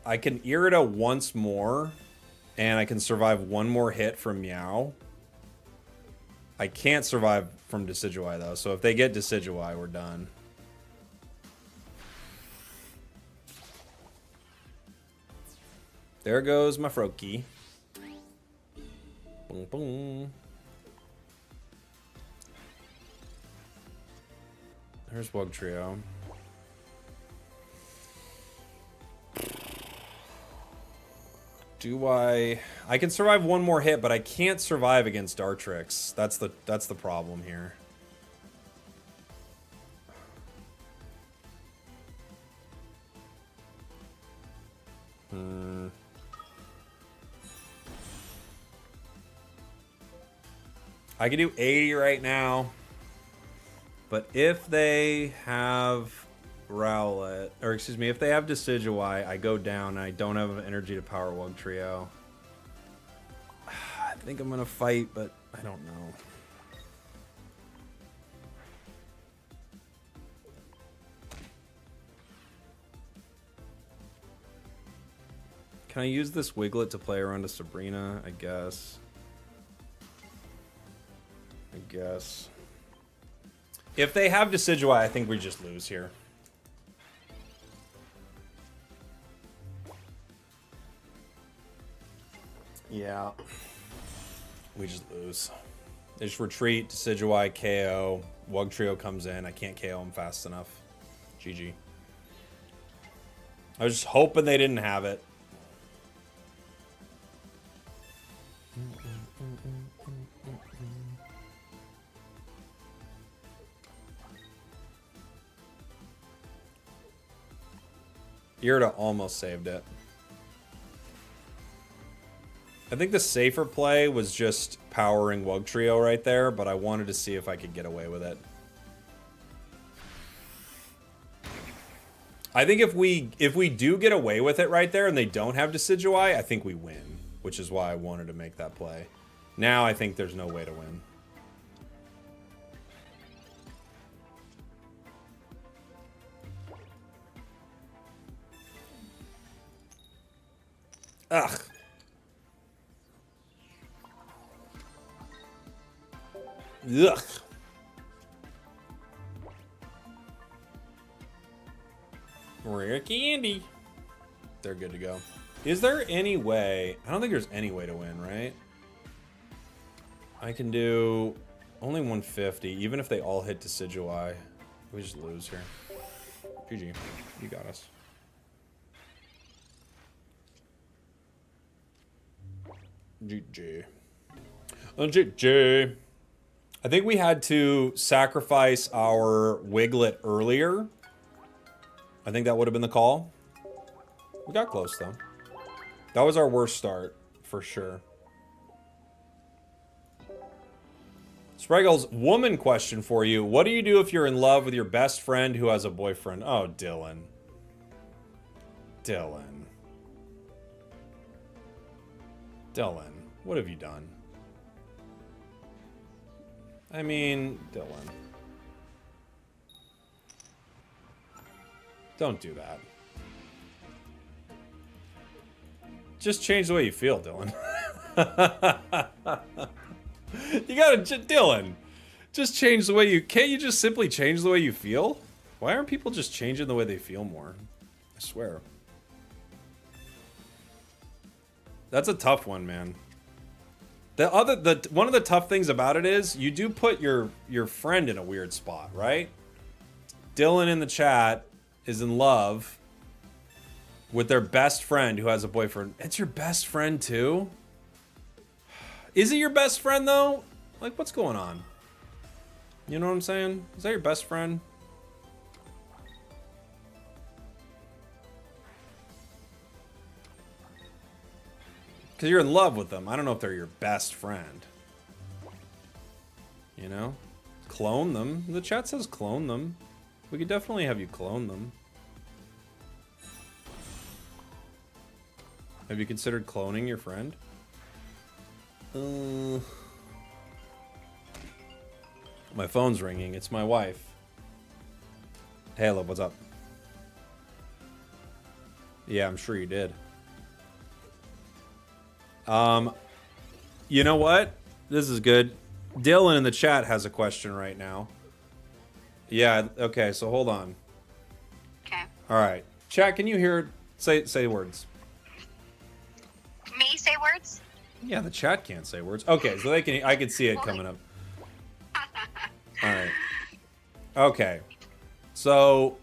I can Irida once more, and I can survive one more hit from Meow. I can't survive from Decidueye, though, so if they get Decidueye, we're done. There goes my Froakie. Boom, boom. There's Wugtrio. Do I can survive one more hit, but I can't survive against Dartrix. That's the problem here. I can do 80 right now. But if they have Rowlet, or excuse me, if they have Decidueye, I go down and I don't have energy to power Wugtrio. I think I'm gonna fight, but I don't know. Can I use this Wiglet to play around to Sabrina? I guess. If they have Decidueye, I think we just lose here. Yeah. We just lose. They just retreat, Decidueye, KO. Wugtrio comes in. I can't KO him fast enough. GG. I was just hoping they didn't have it. Irida almost saved it. I think the safer play was just powering Wugtrio right there, but I wanted to see if I could get away with it. I think if we do get away with it right there and they don't have Decidueye, I think we win, which is why I wanted to make that play. Now I think there's no way to win. Ugh. Ugh. Rare candy. They're good to go. Is there any way? I don't think there's any way to win, right? I can do only 150, even if they all hit Decidueye. We just lose here. GG. You got us. GG. GG. I think we had to sacrifice our Wiglet earlier. I think that would have been the call. We got close, though. That was our worst start, for sure. Spragels, woman question for you. What do you do if you're in love with your best friend who has a boyfriend? Oh, Dylan. Dylan. Dylan, what have you done? I mean, Dylan. Don't do that. Just change the way you feel, Dylan. You gotta, Dylan. Just change the way you, can't you just simply change the way you feel? Why aren't people just changing the way they feel more? I swear. That's a tough one, man. One of the tough things about it is you do put your friend in a weird spot, right? Dylan in the chat is in love with their best friend who has a boyfriend. It's your best friend too? Is it your best friend though? Like, what's going on? You know what I'm saying? Is that your best friend? Because you're in love with them. I don't know if they're your best friend. You know? Clone them. The chat says clone them. We could definitely have you clone them. Have you considered cloning your friend? My phone's ringing. It's my wife. Hey, love, what's up? Yeah, I'm sure you did. You know what? This is good. Dylan in the chat has a question right now. Yeah, okay, so hold on. Okay. Alright. Chat, can you hear, say words? Me say words? Yeah, the chat can't say words. Okay, so I can see it coming up. Alright. Okay. So,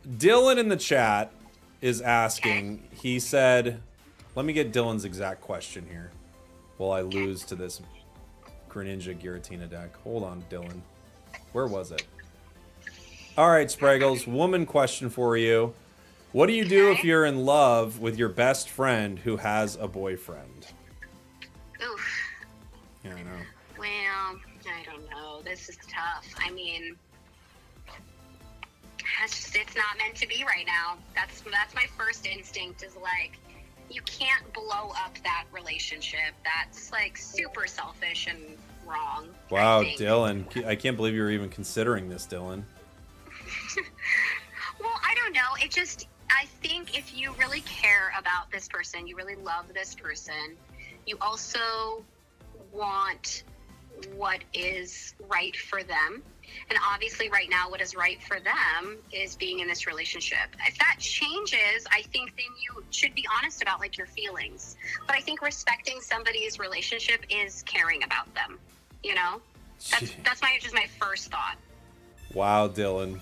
Dylan in the chat is asking, he said, let me get Dylan's exact question here while I lose to this Greninja Giratina deck. Hold on, Dylan. Where was it? Alright, Spragels, woman question for you. What do you do if you're in love with your best friend who has a boyfriend? Oof. Yeah, I know. Well, I don't know. This is tough. I mean, it's not meant to be right now. That's my first instinct is like, you can't blow up that relationship. That's like super selfish and wrong. Wow, Dylan. I can't believe you were even considering this, Dylan. Well, I don't know. I think if you really care about this person, you really love this person, you also want what is right for them. And obviously right now what is right for them is being in this relationship. If that changes, I think then you should be honest about like your feelings. But I think respecting somebody's relationship is caring about them. You know? That's just my first thought. Wow, Dylan.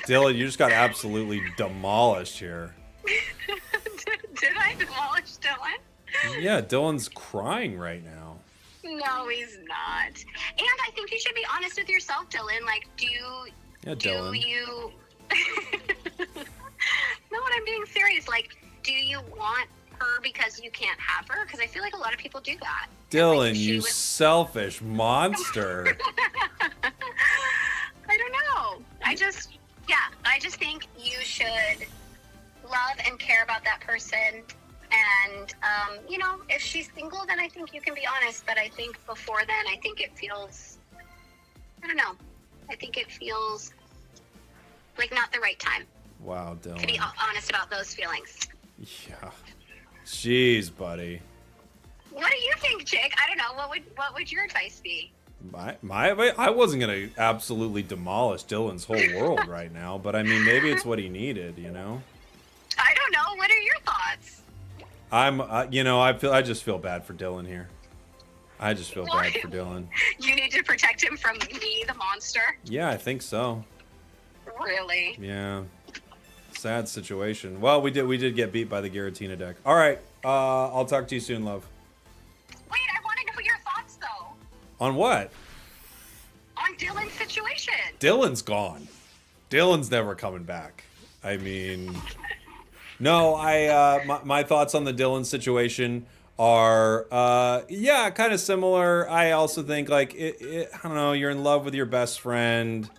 Dylan, you just got absolutely demolished here. Did I demolish Dylan? Yeah, Dylan's crying right now. No, he's not. And I think you should be honest with yourself, Dylan. Like, do you... No, I'm being serious. Like, do you want her because you can't have her? Because I feel like a lot of people do that. Dylan, like, you selfish monster. I don't know. I just think you should love and care about that person. And, you know, if she's single, then I think you can be honest. But I think before then, I think it feels, I don't know. I think it feels like not the right time. Wow, Dylan. To be honest about those feelings. Yeah. Jeez, buddy. What do you think, Jake? I don't know. What would your advice be? I wasn't going to absolutely demolish Dylan's whole world right now. But, I mean, maybe it's what he needed, you know? I don't know. What are your thoughts? I just feel bad for Dylan here. I just feel bad for Dylan. You need to protect him from me, the monster? Yeah, I think so. Really? Yeah. Sad situation. Well, we did get beat by the Giratina deck. All right. I'll talk to you soon, love. Wait, I want to know your thoughts though. On what? On Dylan's situation. Dylan's gone. Dylan's never coming back. I mean, no. My thoughts on the Dylan situation are yeah, kind of similar. I also think like I don't know. You're in love with your best friend.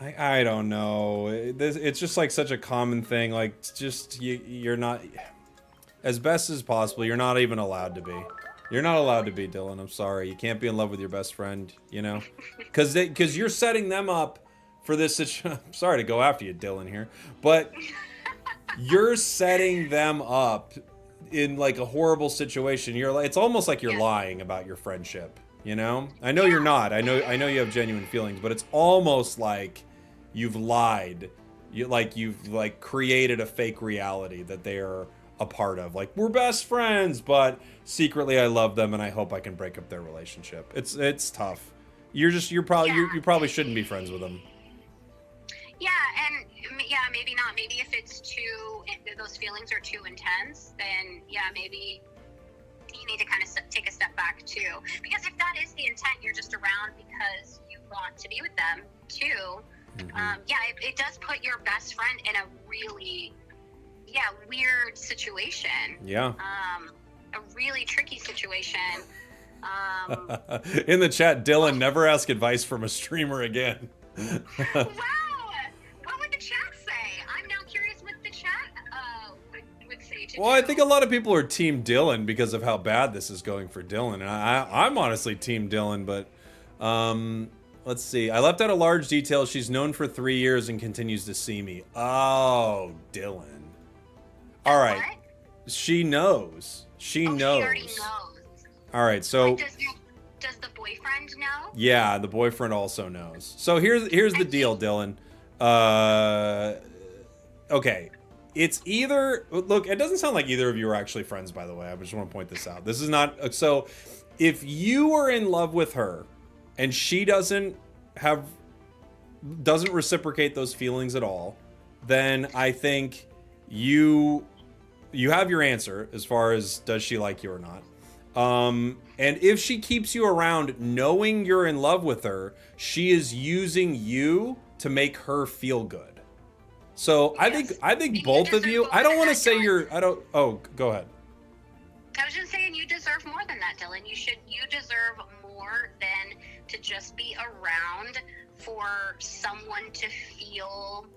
I don't know. It's just like such a common thing. Like, just you're not, as best as possible, you're not even allowed to be. You're not allowed to be, Dylan. I'm sorry. You can't be in love with your best friend, you know? Because you're setting them up for this situation. I'm sorry to go after you, Dylan, here. But you're setting them up in like a horrible situation. You're like, it's almost like you're lying about your friendship, you know? I know you're not. I know you have genuine feelings, but it's almost like you've lied. You've created a fake reality that they are a part of. Like, we're best friends, but secretly I love them and I hope I can break up their relationship. It's tough. You probably shouldn't be friends with them. Yeah, and yeah, maybe not. Maybe if those feelings are too intense, then yeah, maybe you need to kind of take a step back too. Because if that is the intent, you're just around because you want to be with them too. Mm-hmm. Yeah, it does put your best friend in a really, weird situation. Yeah. A really tricky situation. In the chat, Dylan, never ask advice from a streamer again. Wow! What would the chat say? I'm now curious what the chat would say to Well, I think a lot of people are Team Dylan because of how bad this is going for Dylan. And I'm honestly Team Dylan, but let's see. I left out a large detail. She's known for 3 years and continues to see me. Oh, Dylan. All right. What? She knows. She knows. She already knows. All right, so does the boyfriend know? Yeah, the boyfriend also knows. So here's the deal, Dylan. Okay. It's either, look, it doesn't sound like either of you are actually friends, by the way. I just want to point this out. This is not, so if you are in love with her and she doesn't reciprocate those feelings at all, then I think you have your answer as far as does she like you or not. And if she keeps you around knowing you're in love with her, she is using you to make her feel good. So yes. I think both of you, I don't want to say go ahead. I was just saying you deserve more than that, Dylan. You deserve more than to just be around for someone to feel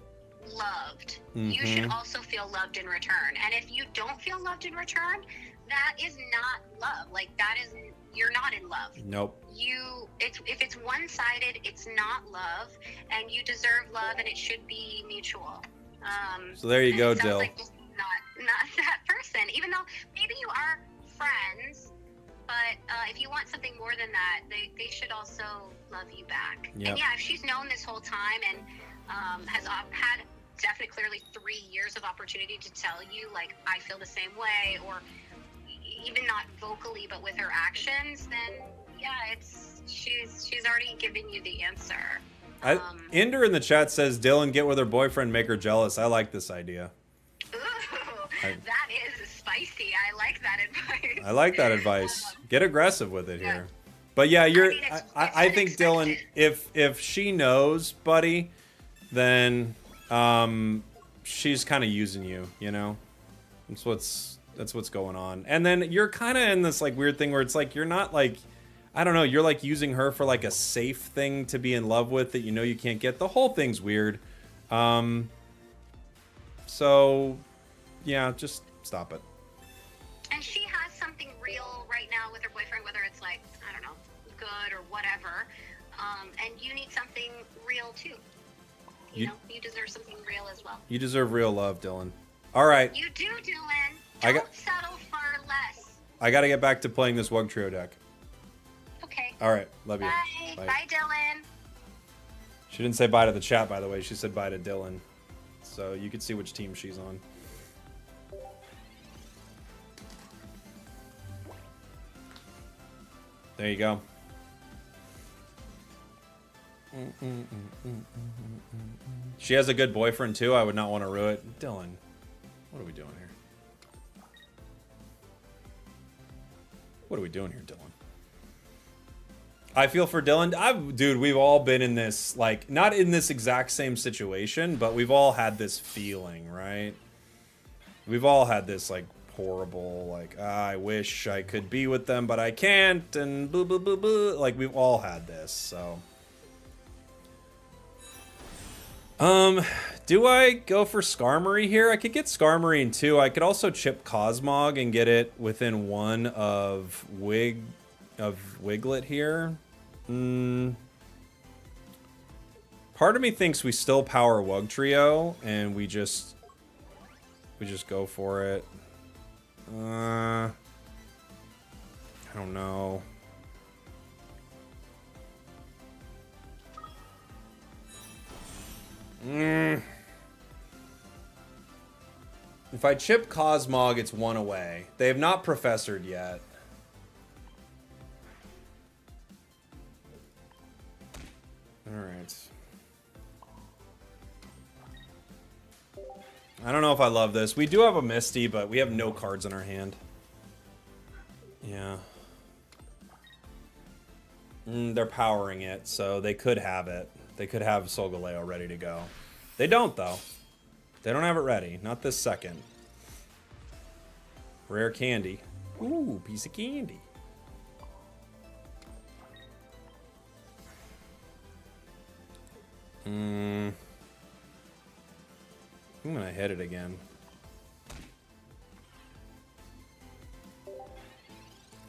loved. Mm-hmm. You should also feel loved in return. And if you don't feel loved in return, that is not love. Like, that is, you're not in love. Nope. If it's one-sided, it's not love, and you deserve love, and it should be mutual. So there you go, Dill. Like not that person, even though maybe you are friends, but if you want something more than that, they should also love you back. Yep. And yeah, if she's known this whole time and has had definitely clearly 3 years of opportunity to tell you, like, I feel the same way, or even not vocally but with her actions, then yeah, she's already given you the answer. Ender in the chat says, Dylan, get with her boyfriend, make her jealous. I like this idea. Ooh, that is spicy. I like that advice. I like that advice. Get aggressive with it here. But yeah, I think Dylan, if she knows, buddy, then she's kind of using you, you know? That's what's going on. And then you're kind of in this like weird thing where it's like you're not like, I don't know, you're like using her for like a safe thing to be in love with that you know you can't get. The whole thing's weird. So yeah, just stop it. And she has something real right now with her boyfriend, whether it's like, I don't know, good or whatever. And you need something real too. You know, you deserve something real as well. You deserve real love, Dylan. All right. You do, Dylan. Don't settle for less. I got to get back to playing this Wug Trio deck. Okay. All right. Love you. Bye. Bye, Dylan. She didn't say bye to the chat, by the way. She said bye to Dylan. So you can see which team she's on. There you go. She has a good boyfriend too. I would not want to ruin it. Dylan, what are we doing here? What are we doing here, Dylan? I feel for Dylan. Dude, we've all been in this, like, not in this exact same situation, but we've all had this feeling, right? We've all had this, like, horrible, like, I wish I could be with them, but I can't, and blah, blah, blah, blah. Like, we've all had this, so. Do I go for Skarmory here? I could get Skarmory in 2. I could also chip Cosmog and get it within 1 of Wiglet here. Part of me thinks we still power Wugtrio and we just go for it. I don't know. If I chip Cosmog, it's 1 away. They have not professored yet. Alright. I don't know if I love this. We do have a Misty, but we have no cards in our hand. Yeah. They're powering it, so they could have it. They could have Solgaleo ready to go. They don't, though. They don't have it ready. Not this second. Rare candy. Ooh, piece of candy. I'm gonna hit it again.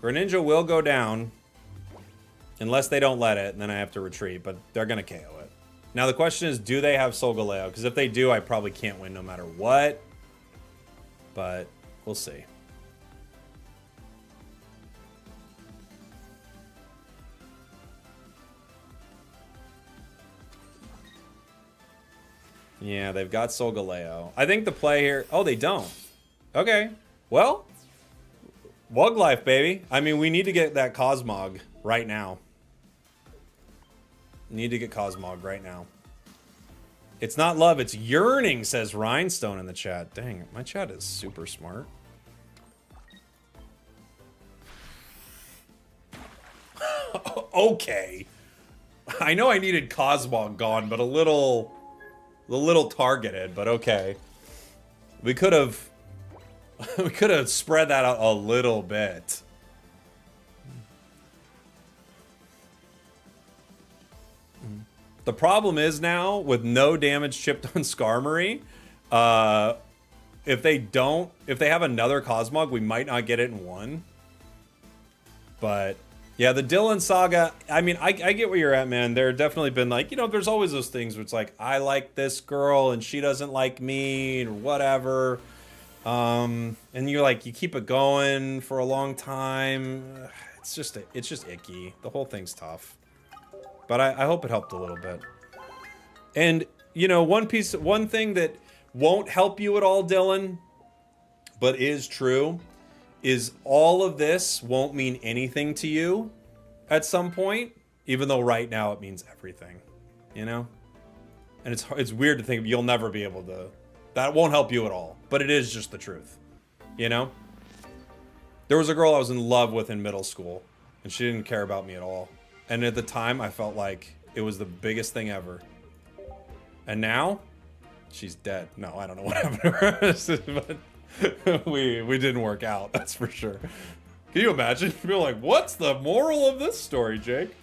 Greninja will go down. Unless they don't let it, and then I have to retreat, but they're gonna KO it. Now the question is, do they have Solgaleo? Because if they do, I probably can't win no matter what. But we'll see. Yeah, they've got Solgaleo. I think the play here... Oh, they don't. Okay. Well, Wug life, baby. I mean, we need to get that Cosmog right now. Need to get Cosmog right now. It's not love, it's yearning, says Rhinestone in the chat. Dang, my chat is super smart. Okay. I know I needed Cosmog gone, but a little targeted, but okay. We could have spread that out a little bit. The problem is now, with no damage chipped on Skarmory, if they have another Cosmog, we might not get it in 1. But, yeah, the Dylan saga, I mean, I get where you're at, man. There have definitely been, like, you know, there's always those things where it's like, I like this girl and she doesn't like me, or whatever. And you're like, you keep it going for a long time. It's just icky. The whole thing's tough. But I hope it helped a little bit. And, you know, one thing that won't help you at all, Dylan, but is true, is all of this won't mean anything to you at some point, even though right now it means everything, you know? And it's weird to think you'll never be able to... That won't help you at all, but it is just the truth, you know? There was a girl I was in love with in middle school, and she didn't care about me at all. And at the time, I felt like it was the biggest thing ever. And now, she's dead. No, I don't know what happened to her. But we didn't work out, that's for sure. Can you imagine? You'd be like, what's the moral of this story, Jake?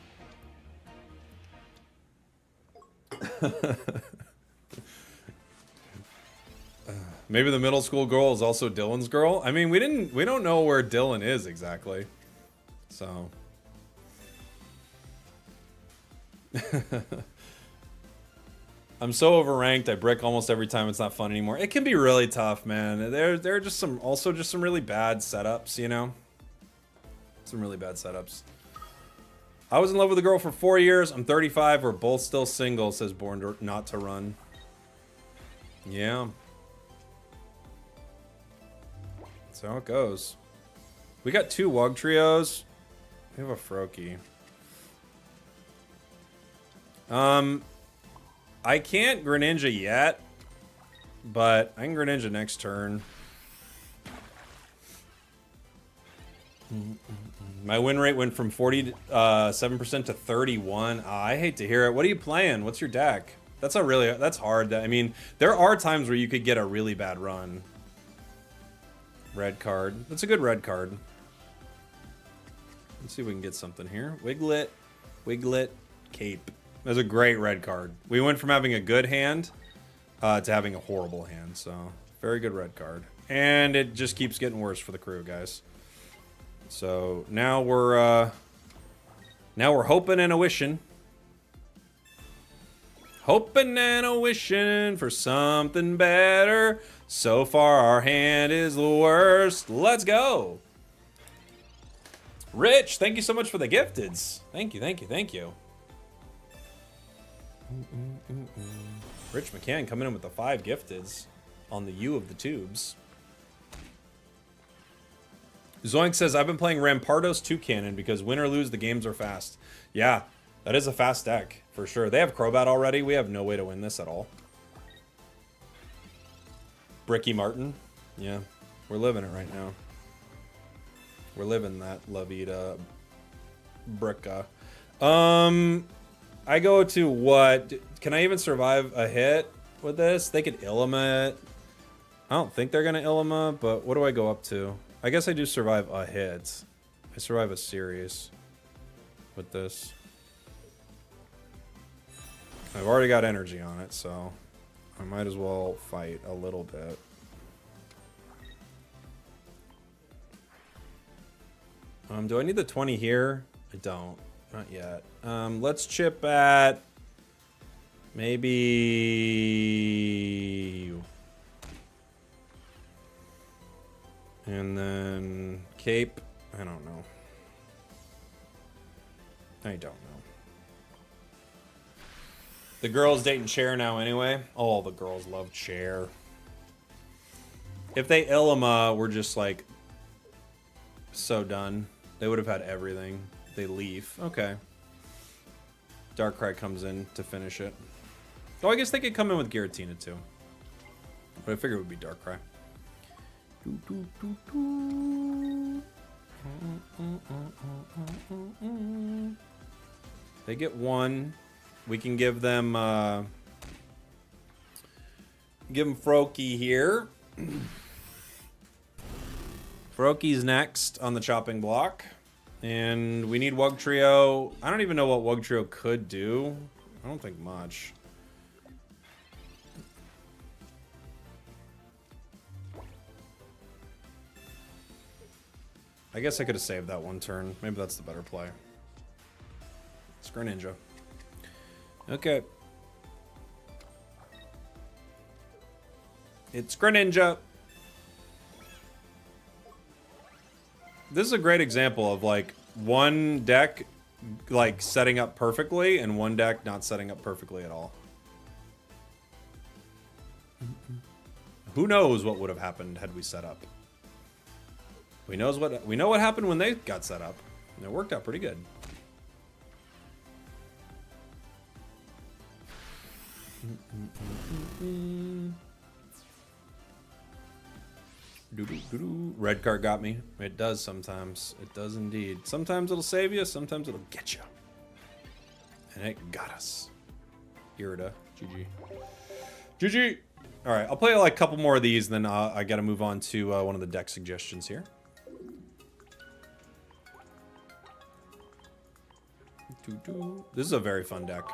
Maybe the middle school girl is also Dylan's girl. I mean, we don't know where Dylan is exactly. So... I'm so overranked. I brick almost every time. It's not fun anymore. It can be really tough, man. There are just some really bad setups, you know? Some really bad setups. I was in love with a girl for 4 years. I'm 35. We're both still single, says Born Not to Run. Yeah. That's how it goes. We got 2 Wug trios. We have a Froakie. I can't Greninja yet, but I can Greninja next turn. My win rate went from 47% to 31. I hate to hear it. What are you playing? What's your deck? That's hard. I mean, there are times where you could get a really bad run. Red card. That's a good red card. Let's see if we can get something here. Wiglet, Cape. That's a great red card. We went from having a good hand to having a horrible hand. So, very good red card. And it just keeps getting worse for the crew, guys. So now we're hoping and a wishing. Hoping and a wishing for something better. So far our hand is the worst. Let's go. Rich, thank you so much for the gifteds. Thank you, thank you, thank you. Rich McCann coming in with the 5 gifteds on the U of the tubes. Zoink says, I've been playing Rampardos 2 Cannon because win or lose, the games are fast. Yeah, that is a fast deck, for sure. They have Crobat already. We have no way to win this at all. Bricky Martin. Yeah, we're living it right now. We're living that La Vida Bricka. I go to what? Can I even survive a hit with this? They could Illima it. I don't think they're going to Illima, but what do I go up to? I guess I do survive a hit. I survive a series with this. I've already got energy on it, so I might as well fight a little bit. Do I need the 20 here? I don't. Not yet. Let's chip at maybe... And then Cape. I don't know. I don't know. The girls dating Cher now anyway. Oh, the girls love Cher. If they Illima, we're just like so done. They would have had everything. They leave. Okay. Darkrai comes in to finish it. Oh, I guess they could come in with Giratina too. But I figured it would be Darkrai. They get 1. We can give them Froakie here. Froakie's next on the chopping block. And we need Wugtrio. I don't even know what Wugtrio could do. I don't think much. I guess I could have saved that one turn. Maybe that's the better play. It's Greninja. Okay. It's Greninja. This is a great example of like one deck like setting up perfectly and one deck not setting up perfectly at all. Who knows what would have happened had we set up? We know what happened when they got set up. And it worked out pretty good. Red card got me. It does sometimes. It does indeed. Sometimes it'll save you, sometimes it'll get you. And it got us. Irida. GG. GG! Alright, I'll play like a couple more of these, then I gotta move on to one of the deck suggestions here. This is a very fun deck.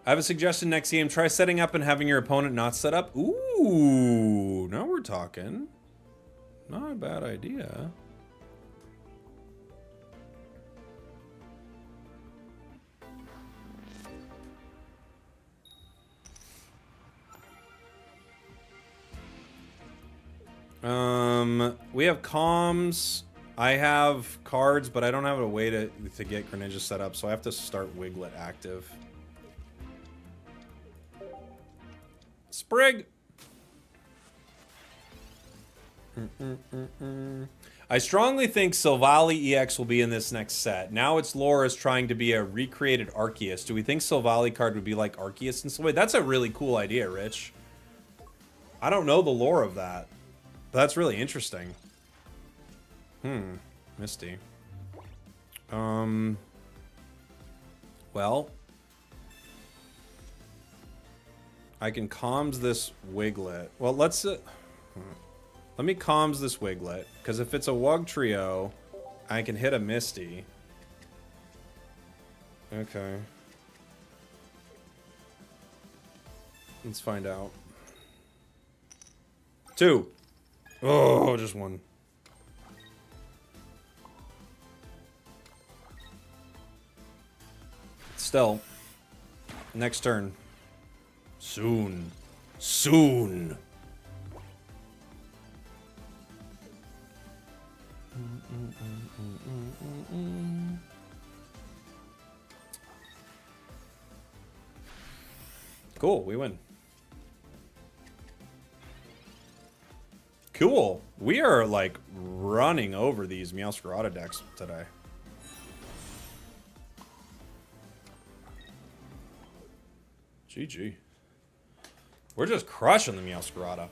I have a suggestion next game. Try setting up and having your opponent not set up. Ooh, now we're talking. Not a bad idea. We have comms. I have cards, but I don't have a way to get Greninja set up, so I have to start Wiglet active. Sprig! I strongly think Silvally EX will be in this next set. Now it's Laura's trying to be a recreated Arceus. Do we think Silvally card would be like Arceus in some way? That's a really cool idea, Rich. I don't know the lore of that. But that's really interesting. Misty. Well, I can comms this Wiglet. Well, let me comms this Wiglet, because if it's a Wug Trio, I can hit a Misty. Okay. Let's find out. 2. Oh, just 1. Still. Next turn. Soon. Soon. Cool, we win. Cool. We are like running over these Meowscarada decks today. GG. We're just crushing the Meowscarada.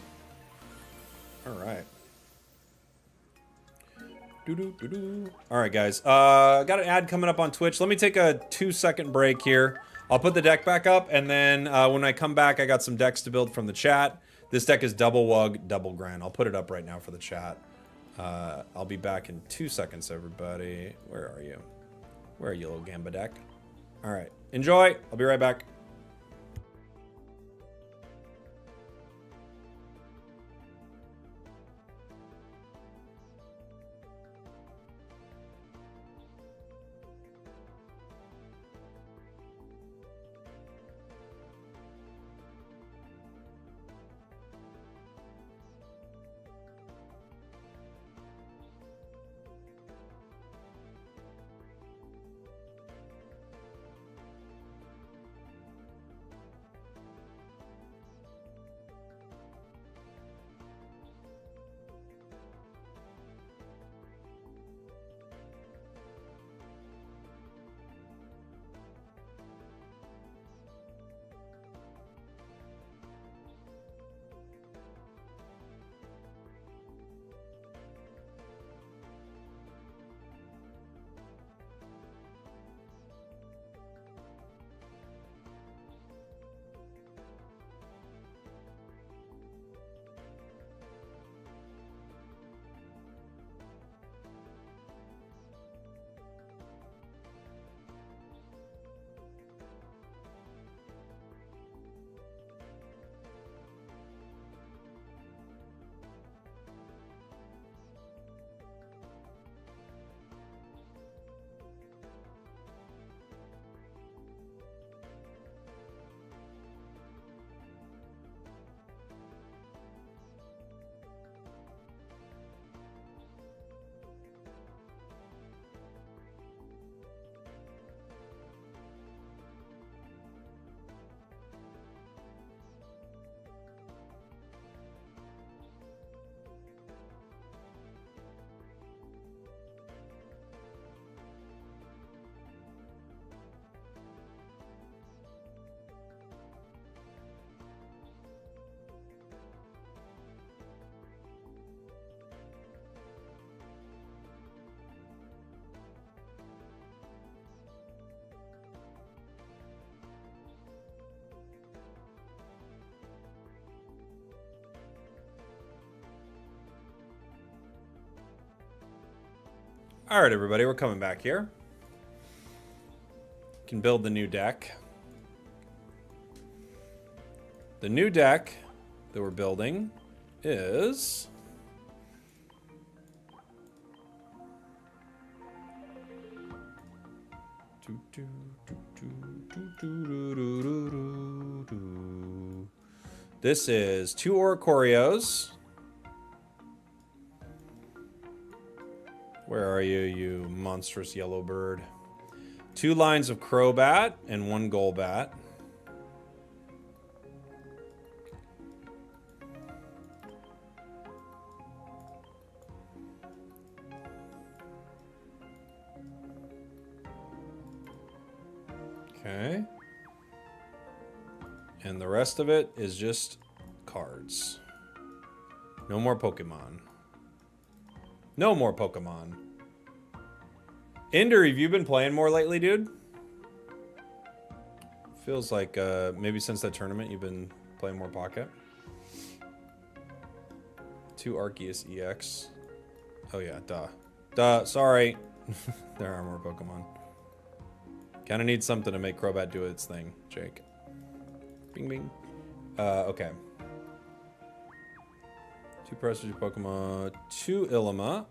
Alright. Alright, guys. Got an ad coming up on Twitch. Let me take a 2-second break here. I'll put the deck back up, and then when I come back, I got some decks to build from the chat. This deck is double Wug, double Gran. I'll put it up right now for the chat. I'll be back in 2 seconds, everybody. Where are you? Where are you, little Gamba deck? Alright. Enjoy. I'll be right back. All right, everybody, we're coming back here. Can build the new deck. The new deck that we're building is this is 2 Oricorios. Where are you, you monstrous yellow bird? 2 lines of Crobat and 1 Golbat. Okay. And the rest of it is just cards. No more Pokemon. No more Pokemon. Ender, have you been playing more lately, dude? Feels like maybe since that tournament you've been playing more Pocket. 2 Arceus EX. Oh yeah, duh. Duh, sorry. There are more Pokemon. Kinda need something to make Crobat do its thing, Jake. Bing bing. Okay. 2 Prestige Pokemon, 2 Ilima.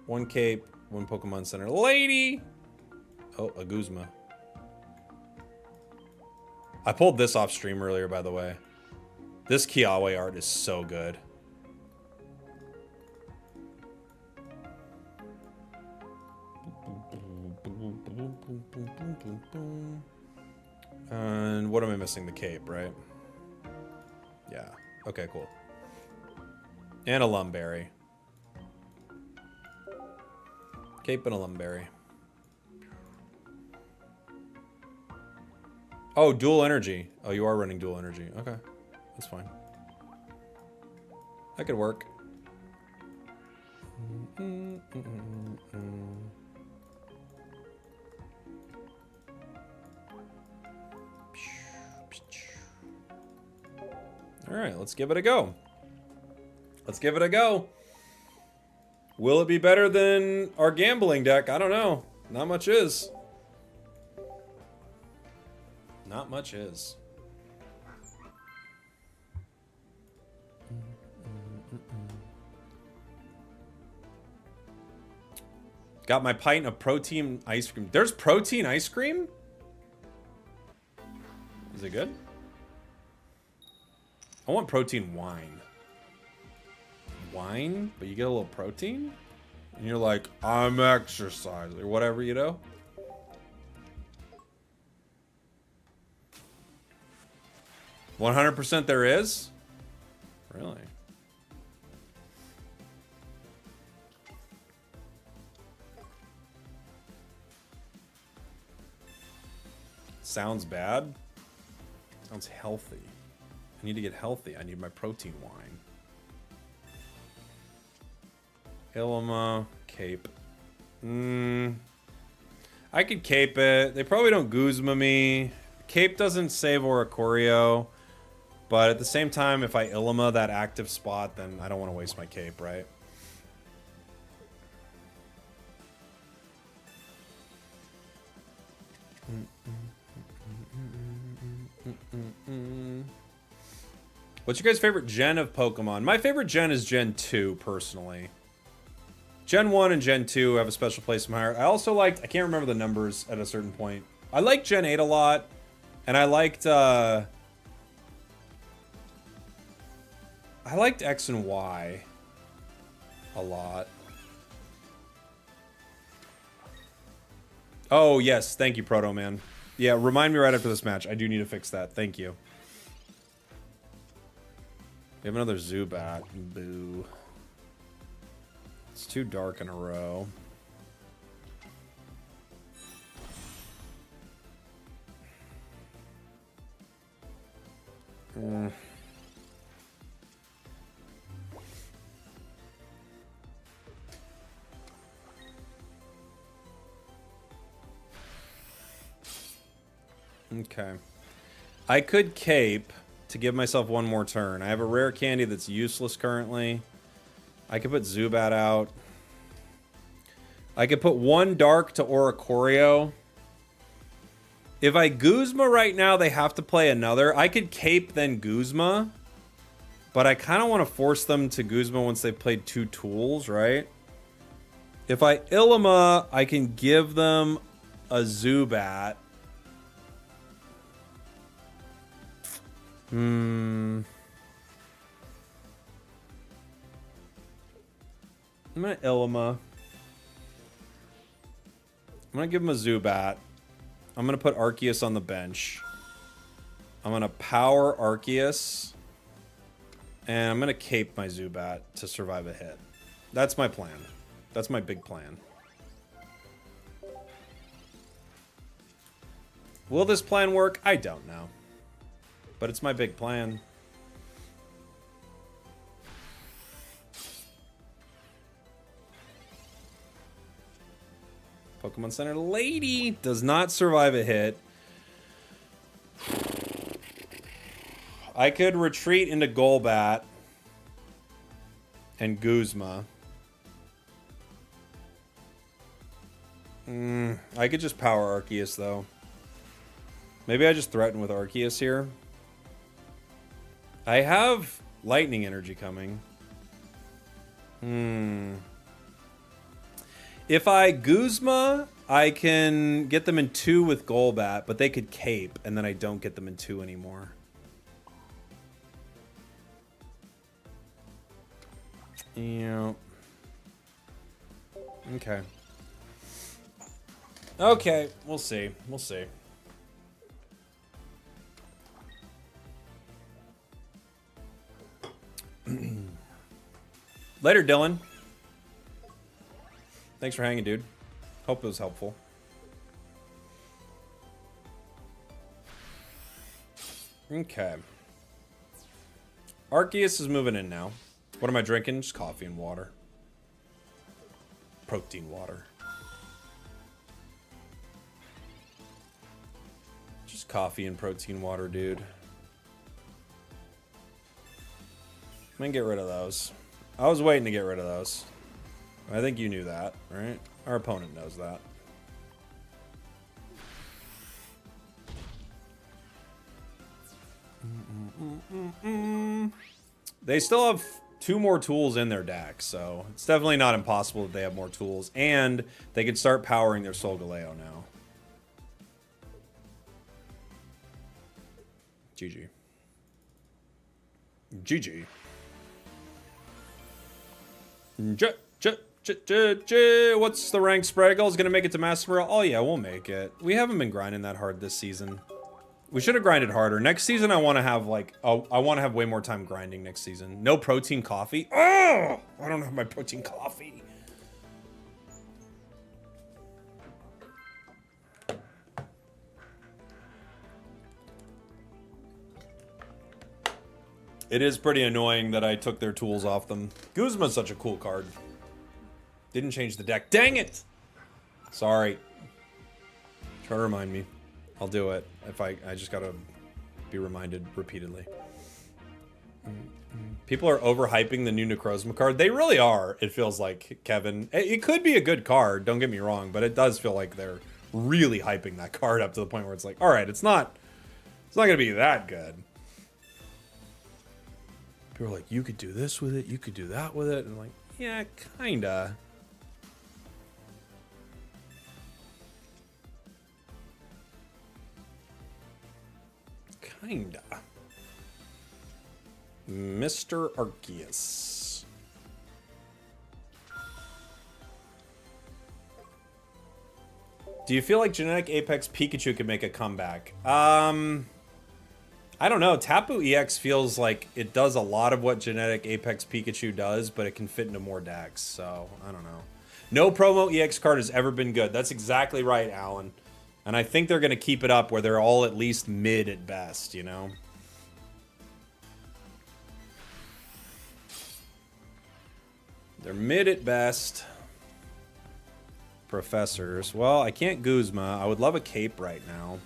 One Cape, 1 Pokemon Center. Lady! Oh, a Guzma. I pulled this off stream earlier, by the way. This Kiawe art is so good. And what am I missing? The cape, right? Yeah. Okay, cool. And a Lumberry. Cape and a Lumberry. Oh, dual energy. Oh, you are running dual energy. Okay. That's fine. That could work. All right, let's give it a go. Let's give it a go. Will it be better than our gambling deck? I don't know. Not much is. Not much is. Got my pint of protein ice cream. There's protein ice cream? Is it good? I want protein wine. Wine? But you get a little protein? And you're like, I'm exercising. Or whatever, you know? 100% there is? Really? Sounds bad. Sounds healthy. I need to get healthy. I need my protein wine. Ilima, cape. I could cape it. They probably don't Guzma me. Cape doesn't save Oricorio. But at the same time, if I Ilima that active spot, then I don't want to waste my cape, right? What's your guys' favorite gen of Pokemon? My favorite gen is Gen 2, personally. Gen 1 and Gen 2 have a special place in my heart. I also liked, I can't remember the numbers at a certain point. I liked Gen 8 a lot. And I liked X and Y a lot. Oh, yes. Thank you, Proto Man. Yeah, remind me right after this match. I do need to fix that. Thank you. We have another Zubat. Boo. It's too dark in a row. Okay. I could cape to give myself one more turn. I have a rare candy that's useless currently. I could put Zubat out. I could put one dark to Oricorio. If I Guzma right now, they have to play another. I could cape then Guzma. But I kind of want to force them to Guzma once they've played 2 tools, right? If I Ilima, I can give them a Zubat. I'm gonna Ilima. I'm gonna give him a Zubat. I'm gonna put Arceus on the bench. I'm gonna power Arceus. And I'm gonna cape my Zubat to survive a hit. That's my plan. That's my big plan. Will this plan work? I don't know. But it's my big plan. Pokemon Center Lady does not survive a hit. I could retreat into Golbat and Guzma. I could just power Arceus, though. Maybe I just threaten with Arceus here. I have Lightning Energy coming. If I Guzma, I can get them in 2 with Golbat, but they could Cape, and then I don't get them in 2 anymore. Yeah. Okay. Okay, we'll see. We'll see. Later, Dylan. Thanks for hanging, dude. Hope it was helpful. Okay. Arceus is moving in now. What am I drinking? Just coffee and water. Protein water. Just coffee and protein water, dude. I'm gonna get rid of those. I was waiting to get rid of those. I think you knew that, right? Our opponent knows that. They still have 2 more tools in their deck, so it's definitely not impossible that they have more tools. And they can start powering their Solgaleo now. GG. GG. What's the rank? Spragels gonna make it to Master Morale? Oh yeah, we'll make it. We haven't been grinding that hard this season. We should have grinded harder. Next season, I want to have like, I want to have way more time grinding next season. No protein coffee. Oh, I don't have my protein coffee. It is pretty annoying that I took their tools off them. Guzma's such a cool card. Didn't change the deck. Dang it! Sorry. Try to remind me. I'll do it. If I just gotta be reminded repeatedly. People are overhyping the new Necrozma card. They really are, it feels like, Kevin. It could be a good card, don't get me wrong, but it does feel like they're really hyping that card up to the point where it's like, alright, it's not gonna be that good. People are like, you could do this with it, you could do that with it, and I'm like, yeah, kinda. Kinda. Mr. Arceus. Do you feel like Genetic Apex Pikachu could make a comeback? I don't know. Tapu EX feels like it does a lot of what Genetic Apex Pikachu does, but it can fit into more decks, so I don't know. No promo EX card has ever been good. That's exactly right, Alan. And I think they're going to keep it up where they're all at least mid at best, you know? They're mid at best. Professors. Well, I can't Guzma. I would love a Cape right now.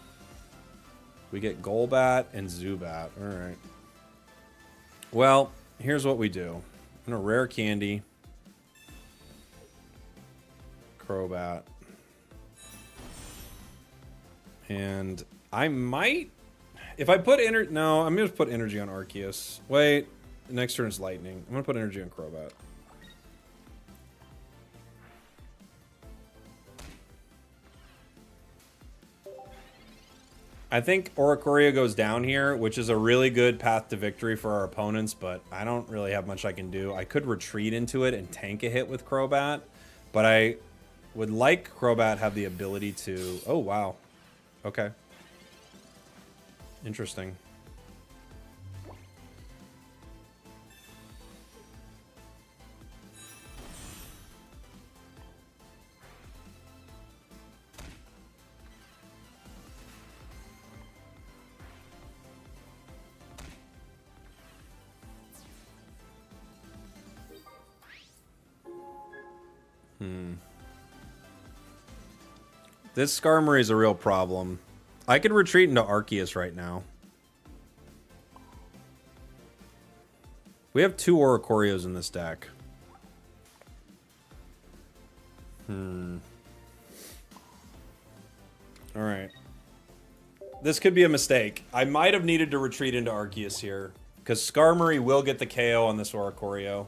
We get Golbat and Zubat. Alright. Well, here's what we do. I'm going to rare candy. Crobat. And I might... If I put no, I'm going to put energy on Arceus. Wait. Next turn is Lightning. I'm going to put energy on Crobat. I think Oricorio goes down here, which is a really good path to victory for our opponents, but I don't really have much I can do. I could retreat into it and tank a hit with Crobat, but I would like Crobat have the ability to... Oh, wow. Okay. Interesting. This Skarmory is a real problem. I could retreat into Arceus right now. We have 2 Oricorios in this deck. Alright. This could be a mistake. I might have needed to retreat into Arceus here, because Skarmory will get the KO on this Oricorio.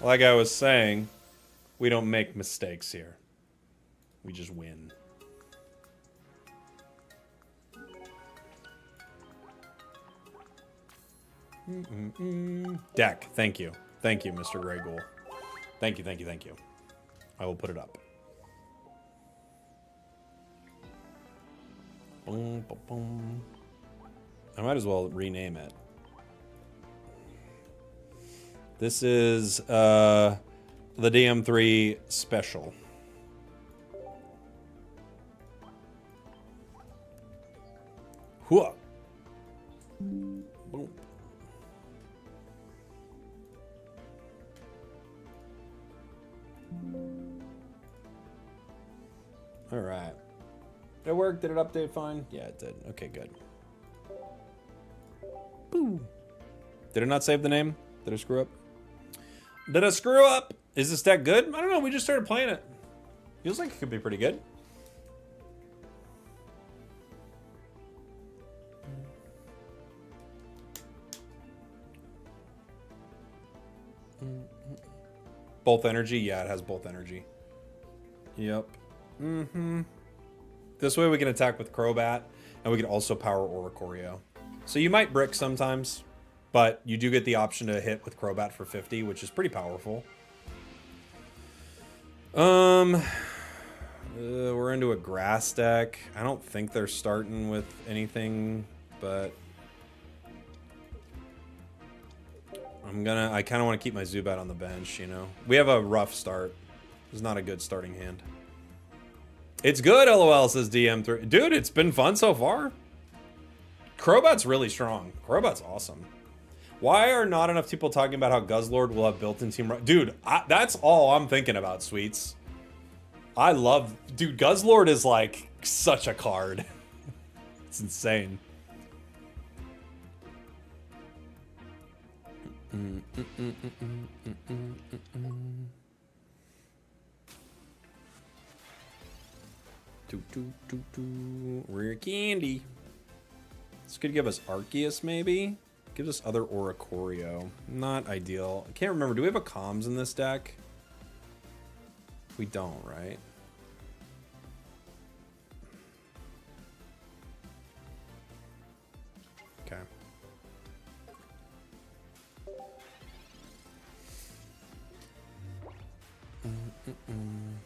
Like I was saying, we don't make mistakes here. We just win. Deck. Thank you. Thank you, Mr. Grey Ghoul. Thank you, thank you, thank you. I will put it up. Boom, boom, boom. I might as well rename it. This is the DM3 special. Hooah. Boom. All right. Did it work? Did it update fine? Yeah, it did. Okay, good. Boom. Did it not save the name? Did I screw up? Did I screw up? Is this deck good? I don't know. We just started playing it. Feels like it could be pretty good. Both energy? Yeah, it has both energy. Yep. This way we can attack with Crobat, and we can also power Oricorio. So you might brick sometimes, but you do get the option to hit with Crobat for 50, which is pretty powerful. We're into a grass deck. I don't think they're starting with anything, but I kind of want to keep my Zubat on the bench, you know? We have a rough start. It's not a good starting hand. It's good, LOL, says DM3. Dude, it's been fun so far. Crobat's really strong. Crobat's awesome. Why are not enough people talking about how Guzzlord will have built-in team... Dude, that's all I'm thinking about, Sweets. I love... Dude, Guzzlord is, like, such a card. It's insane. Rare candy. This could give us Arceus, maybe? Gives us other Oricorio. Not ideal. I can't remember. Do we have a comms in this deck? We don't, right? Okay.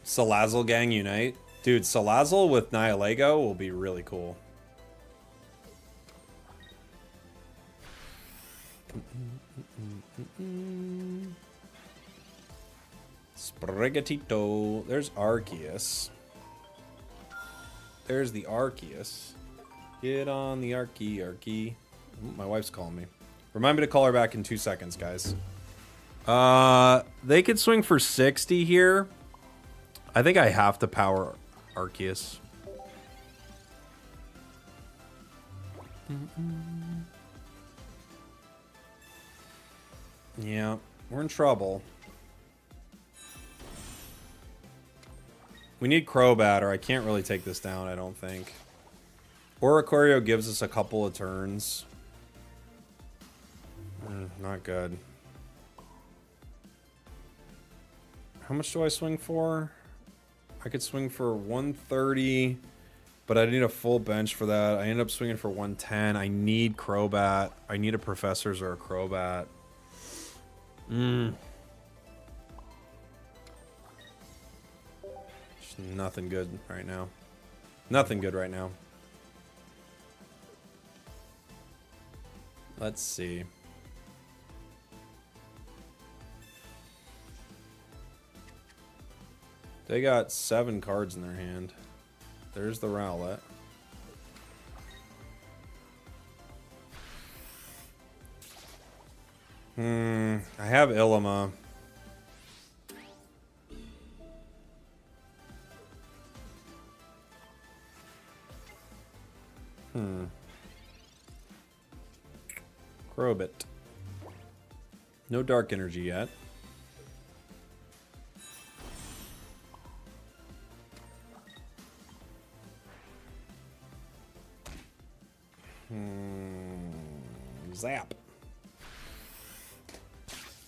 Salazzle Gang Unite. Dude, Salazzle with Nihilego will be really cool. Sprigatito. There's Arceus. There's the Arceus. Get on the Archie. My wife's calling me. Remind me to call her back in 2 seconds, guys. They could swing for 60 here. I think I have to power Arceus. Yeah, we're in trouble. We need Crobat, or I can't really take this down, I don't think. Oricorio gives us a couple of turns. Not good. How much do I swing for? I could swing for 130, but I need a full bench for that. I end up swinging for 110. I need Crobat. I need a Professor's or a Crobat. Just nothing good right now. Nothing good right now. Let's see. They got 7 cards in their hand. There's the Rowlet. I have Illima. Crobit. No dark energy yet. Zap.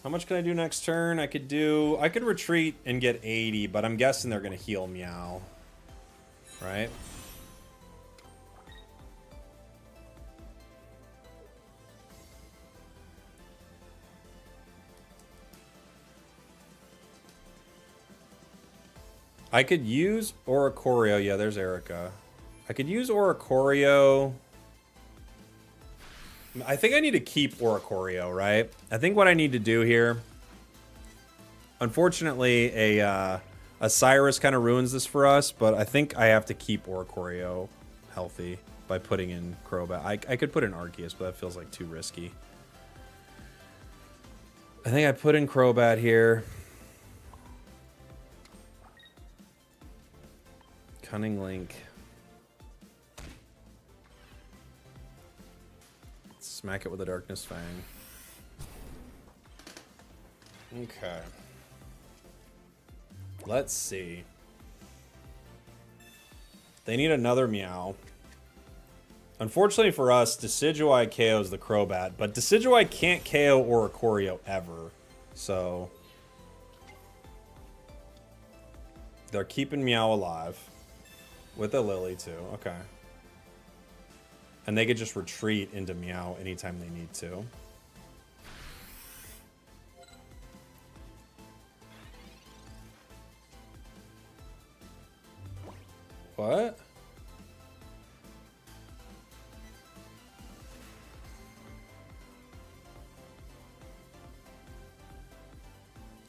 How much can I do next turn? I could retreat and get 80, but I'm guessing they're gonna heal Meow. Right? I could use Oricorio. Yeah, there's Erica. I could use Oricorio. I think I need to keep Oricorio, right? I think what I need to do here... Unfortunately, a Cyrus kind of ruins this for us, but I think I have to keep Oricorio healthy by putting in Crobat. I could put in Arceus, but that feels like too risky. I think I put in Crobat here. Cunning Link. Smack it with a Darkness Fang. Okay. Let's see. They need another Meow. Unfortunately for us, Decidueye KOs the Crobat, but Decidueye can't KO Oricorio ever. So... they're keeping Meow alive. With a Lily, too. Okay. And they could just retreat into Meow anytime they need to. What?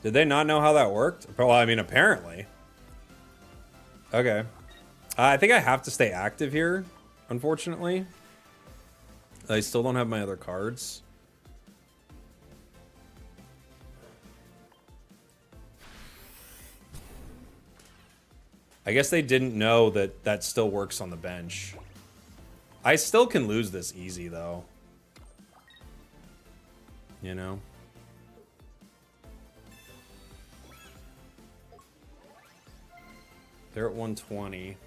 Did they not know how that worked? Well, I mean, apparently. Okay. I think I have to stay active here, unfortunately. I still don't have my other cards. I guess they didn't know that that still works on the bench. I still can lose this easy, though. You know? They're at 120.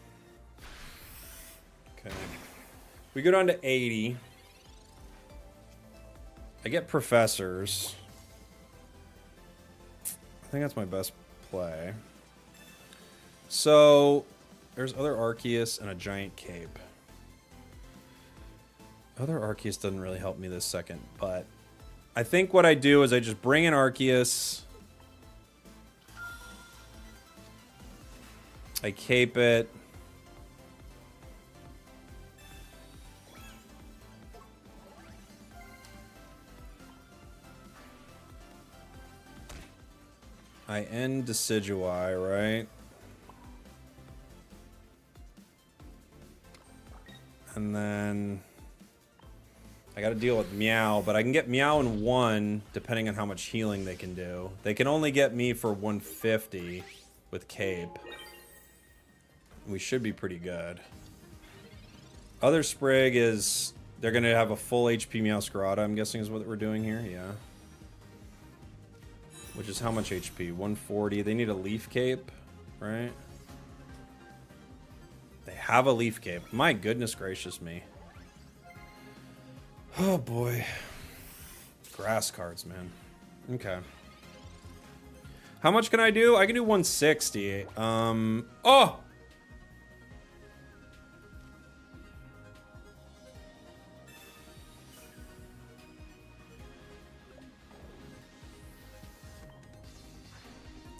Okay. We go down to 80. I get Professors. I think that's my best play. So, there's other Arceus and a Giant Cape. Other Arceus doesn't really help me this second, but I think what I do is I just bring in Arceus. I Cape it. I end Decidueye, right? And then I gotta deal with Meow, but I can get Meow in 1 depending on how much healing they can do. They can only get me for 150 with Cape. We should be pretty good. Other Sprig is... they're gonna have a full HP Meowscarada, I'm guessing is what we're doing here, yeah. Which is how much HP? 140. They need a Leaf Cape, right? They have a Leaf Cape. My goodness gracious me. Oh boy. Grass cards, man. Okay. How much can I do? I can do 160. Oh!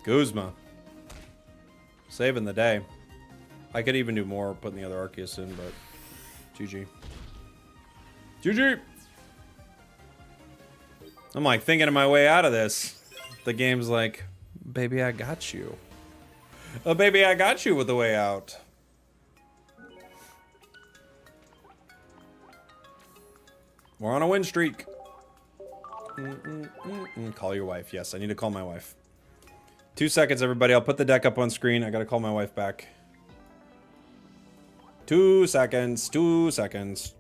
Guzma. Saving the day. I could even do more putting the other Arceus in, but GG. GG! I'm like thinking of my way out of this. The game's like, baby, I got you. Oh, baby, I got you with the way out. We're on a win streak. Call your wife. Yes, I need to call my wife. 2 seconds, everybody. I'll put the deck up on screen. I gotta call my wife back. 2 seconds. 2 seconds.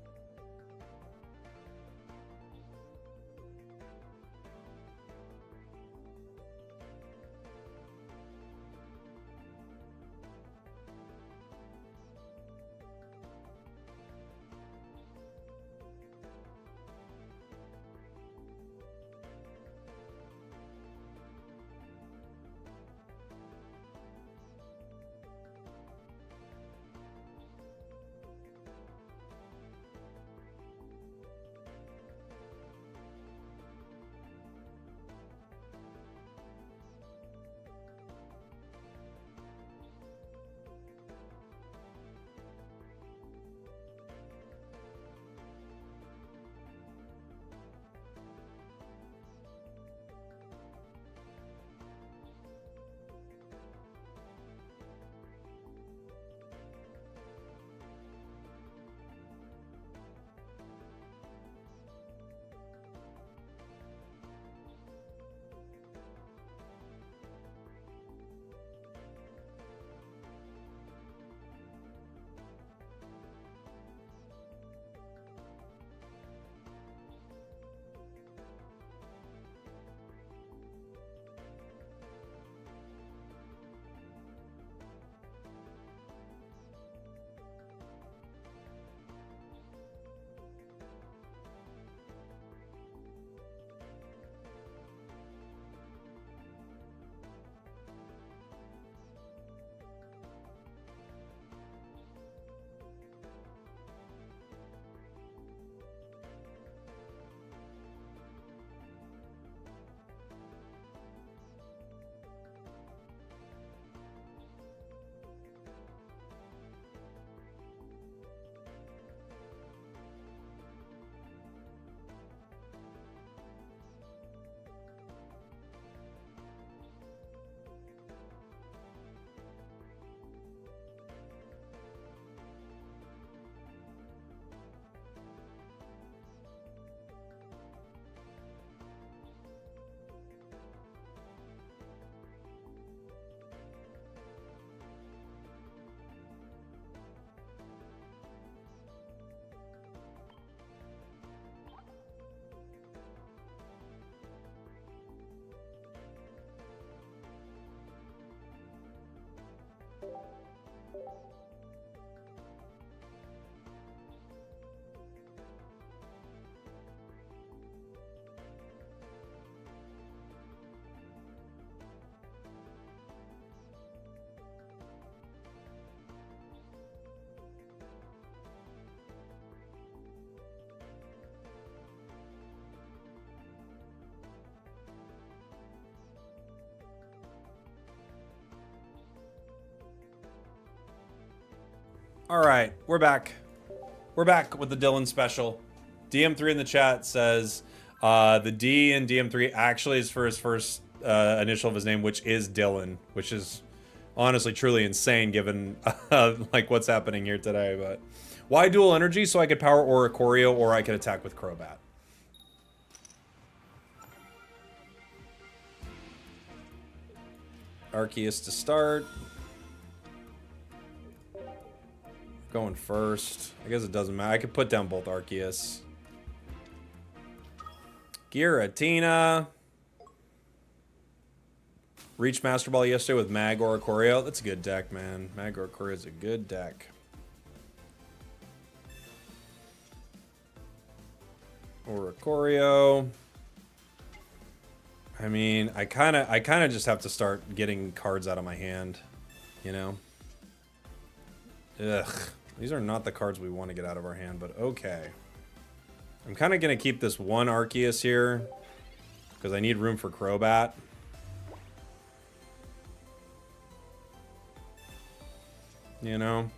All right, we're back. We're back with the Dylan special. DM3 in the chat says the D in DM3 actually is for his first initial of his name, which is Dylan, which is honestly truly insane given like what's happening here today. But why dual energy? So I could power Oricorio or I could attack with Crobat. Arceus to start. Going first. I guess it doesn't matter. I could put down both Arceus. Giratina. Reached Master Ball yesterday with Mag Oricorio. That's a good deck, man. Mag Oricorio is a good deck. Oricorio. I mean, I kind of just have to start getting cards out of my hand, you know? Ugh. These are not the cards we want to get out of our hand, but okay. I'm kind of going to keep this one Arceus here because I need room for Crobat. You know?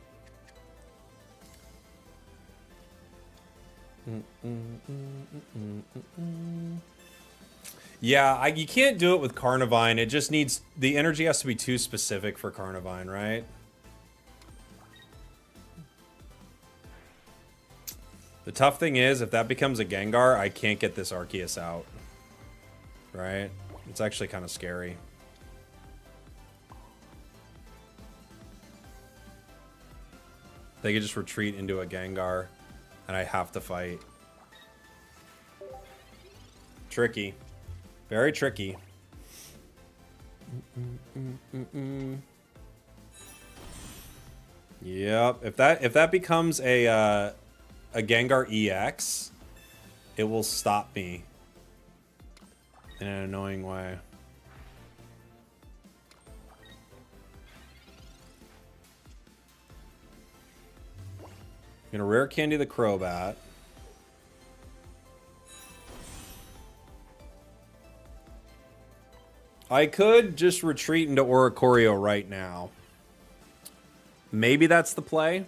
Yeah, you can't do it with Carnivine. It just needs... The energy has to be too specific for Carnivine, right? The tough thing is, if that becomes a Gengar, I can't get this Arceus out. right? It's actually kind of scary. They could just retreat into a Gengar, and I have to fight. Tricky. Very tricky. Yep. If that becomes a Gengar EX, it will stop me in an annoying way. I'm gonna rare candy the Crobat. I could just retreat into Oricorio right now. Maybe that's the play.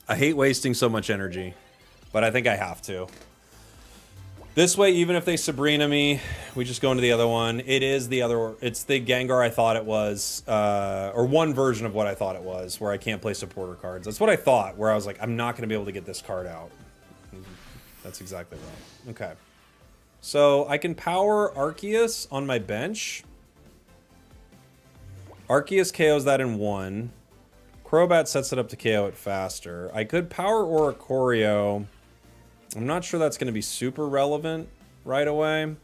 I hate wasting so much energy, but I think I have to. This way, even if they Sabrina me, we just go into the other one. It is the other... It's the Gengar I thought it was, or one version of what I thought it was, where I can't play supporter cards. That's what I thought, where I was like, I'm not going to be able to get this card out. That's exactly right. Okay. So, I can power Arceus on my bench. Arceus KOs that in 1. Crobat sets it up to KO it faster. I could power Oricorio... I'm not sure that's going to be super relevant right away.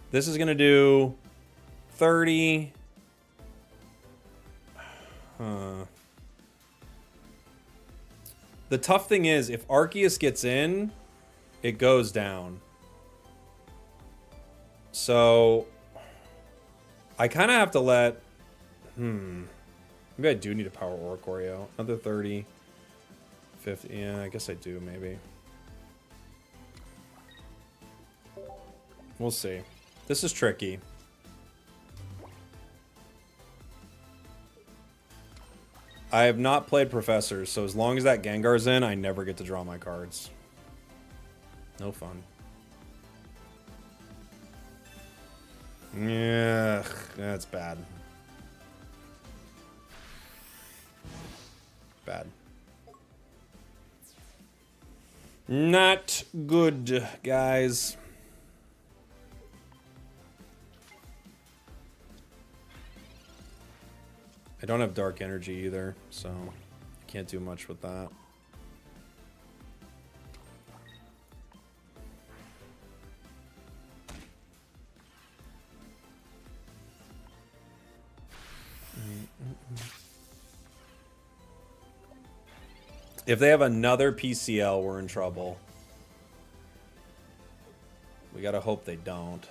This is going to do 30. The tough thing is, if Arceus gets in, it goes down. So, I kind of have to let... Maybe I do need to power Oricorio. Another 30. 50. Yeah, I guess I do, maybe. We'll see. This is tricky. I have not played Professors, so as long as that Gengar's in, I never get to draw my cards. No fun. Yeah, that's bad. Bad. Not good, guys. I don't have Dark Energy either, so can't do much with that. If they have another PCL, we're in trouble. We gotta hope they don't.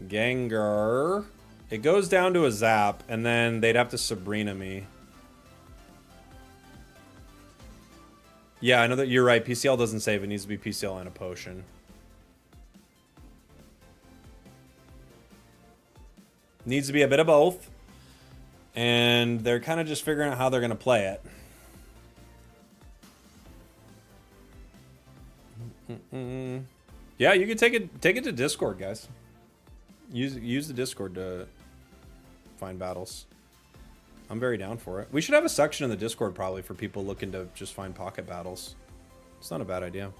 Gengar. It goes down to a Zap, and then they'd have to Sabrina me. Yeah, I know that you're right. PCL doesn't save. It needs to be PCL and a potion. Needs to be a bit of both. And they're kind of just figuring out how they're going to play it. Yeah, you can take it to Discord, guys. Use the Discord to find battles. I'm very down for it. We should have a section in the Discord probably for people looking to just find pocket battles. It's not a bad idea.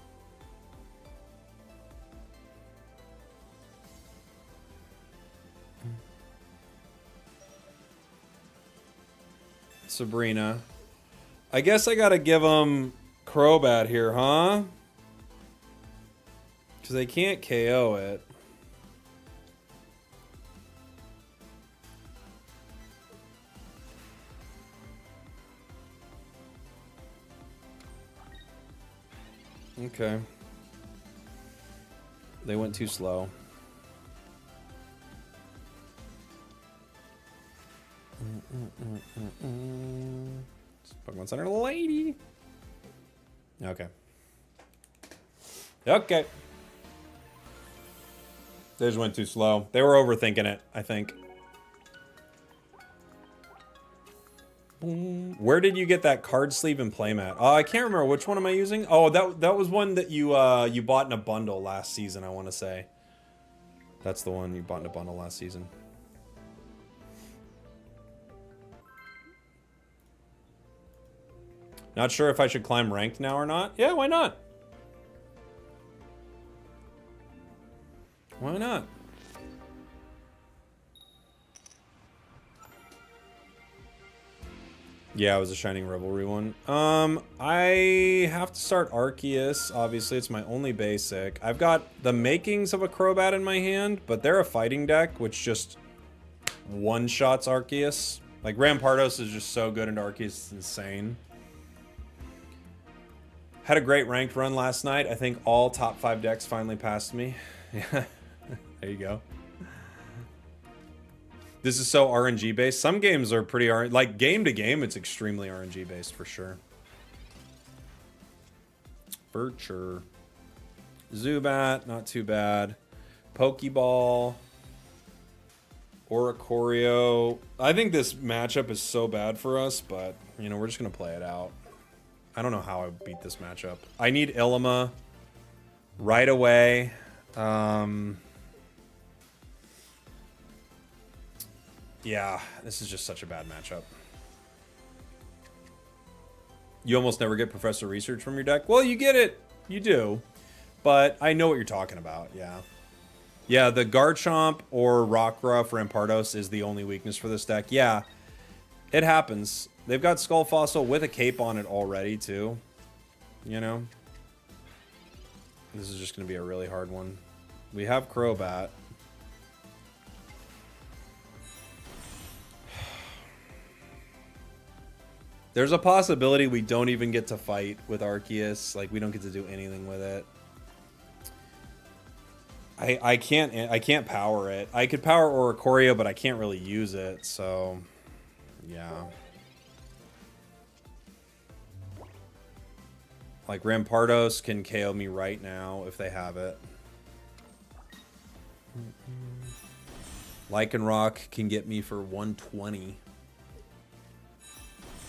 Sabrina. I guess I gotta give them Crobat here, huh? Because they can't KO it. Okay. They went too slow. Pokemon Center lady. Okay. Okay. They just went too slow. They were overthinking it, I think. Where did you get that card sleeve and playmat? I can't remember. Which one am I using? Oh, that was one that you you bought in a bundle last season, I want to say. That's the one you bought in a bundle last season. Not sure if I should climb ranked now or not. Yeah, why not? Why not? Yeah, it was a Shining Revelry one. I have to start Arceus. Obviously, it's my only basic. I've got the makings of a Crobat in my hand, but they're a fighting deck, which just one-shots Arceus. Like, Rampardos is just so good into Arceus, it's insane. Had a great ranked run last night. I think all top 5 decks finally passed me. Yeah, there you go. This is so RNG based. Some games are pretty like game to game, it's extremely RNG based for sure. For sure. Zubat, not too bad. Pokeball. Oricorio. I think this matchup is so bad for us, but you know, we're just gonna play it out. I don't know how I beat this matchup. I need Ilima right away. Yeah, this is just such a bad matchup. You almost never get Professor Research from your deck. Well, you get it. You do. But I know what you're talking about, yeah. Yeah, the Garchomp or Rockruff Rampardos is the only weakness for this deck. Yeah, it happens. They've got Skull Fossil with a cape on it already, too. You know? This is just going to be a really hard one. We have Crobat. There's a possibility we don't even get to fight with Arceus. Like, we don't get to do anything with it. I can't power it. I could power Oricorio, but I can't really use it, so yeah. Like, Rampardos can KO me right now if they have it. Lycanroc can get me for 120.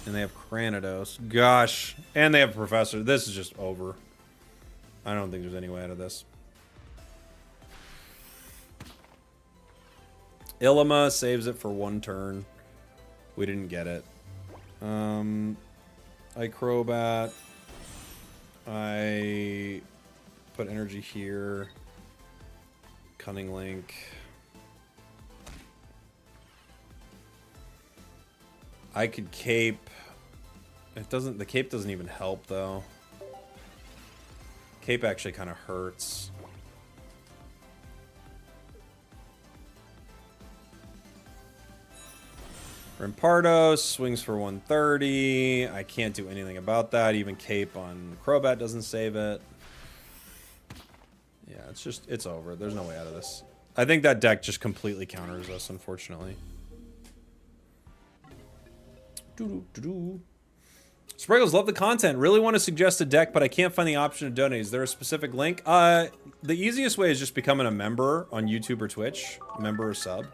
And they have Cranidos. Gosh. And they have Professor. This is just over. I don't think there's any way out of this. Ilima saves it for 1 turn. We didn't get it. I Crobat. I put energy here. Cunning Link. I could cape. It doesn't. The cape doesn't even help though. Cape actually kind of hurts. Rampardos swings for 130. I can't do anything about that. Even cape on Crobat doesn't save it. Yeah, it's over. There's no way out of this. I think that deck just completely counters us, unfortunately. Spragels, love the content. Really want to suggest a deck, but I can't find the option to donate. Is there a specific link? The easiest way is just becoming a member on YouTube or Twitch. Member or sub.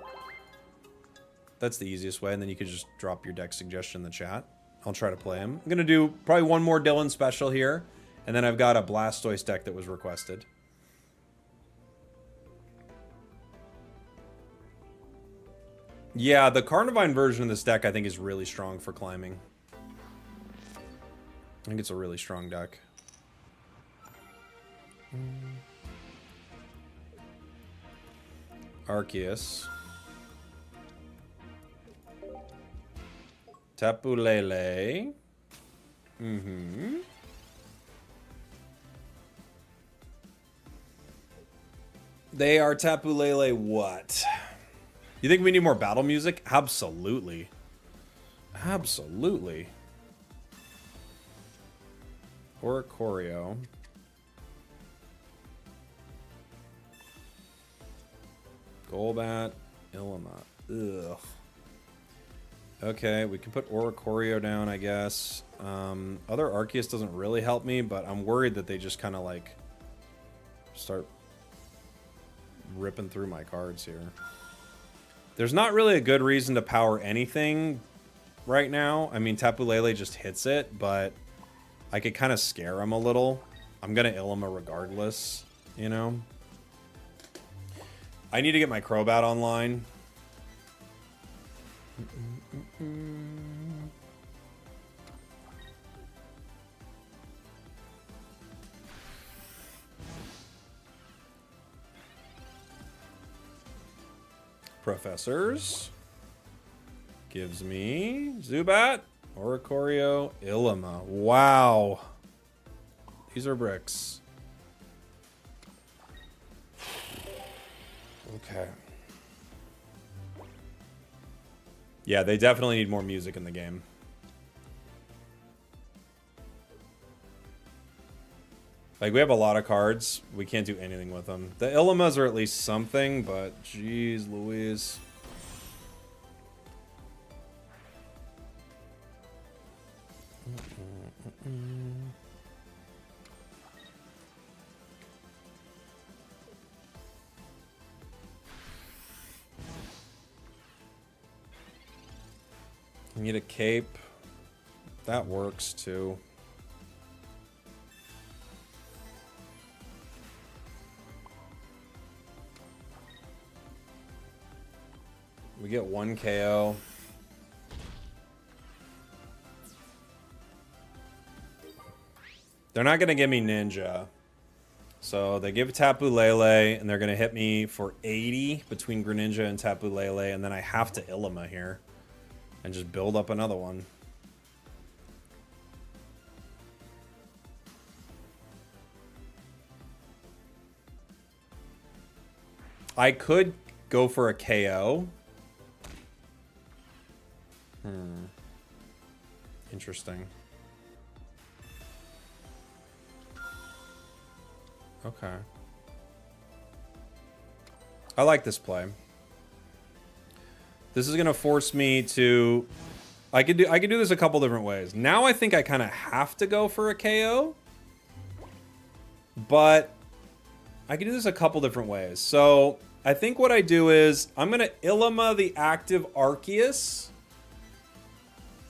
That's the easiest way, and then you can just drop your deck suggestion in the chat. I'll try to play him. I'm going to do probably one more Dylan special here, and then I've got a Blastoise deck that was requested. Yeah, the Carnivine version of this deck I think is really strong for climbing. I think it's a really strong deck. Arceus. Tapu Lele. They are Tapu Lele what? You think we need more battle music? Absolutely. Absolutely. Oricorio. Golbat. Ilima. Ugh. Okay, we can put Oricorio down, I guess. Other Arceus doesn't really help me, but I'm worried that they just kind of like start ripping through my cards here. There's not really a good reason to power anything right now. I mean, Tapu Lele just hits it, but I could kind of scare him a little. I'm going to Ilima regardless, you know? I need to get my Crobat online. Professors gives me Zubat, Oricorio, Ilima. Wow. These are bricks. Okay. Yeah, they definitely need more music in the game. Like, we have a lot of cards. We can't do anything with them. The Ilimas are at least something, but geez Louise. I need a cape. That works too. We get 1 KO. They're not going to give me Ninja. So they give Tapu Lele, and they're going to hit me for 80 between Greninja and Tapu Lele, and then I have to Ilima here. And just build up another one. I could go for a KO. Interesting. Okay. I like this play. This is gonna force me to. I could do this a couple different ways. Now I think I kind of have to go for a KO, but I can do this a couple different ways. So I think what I do is I'm gonna Ilima the active Arceus,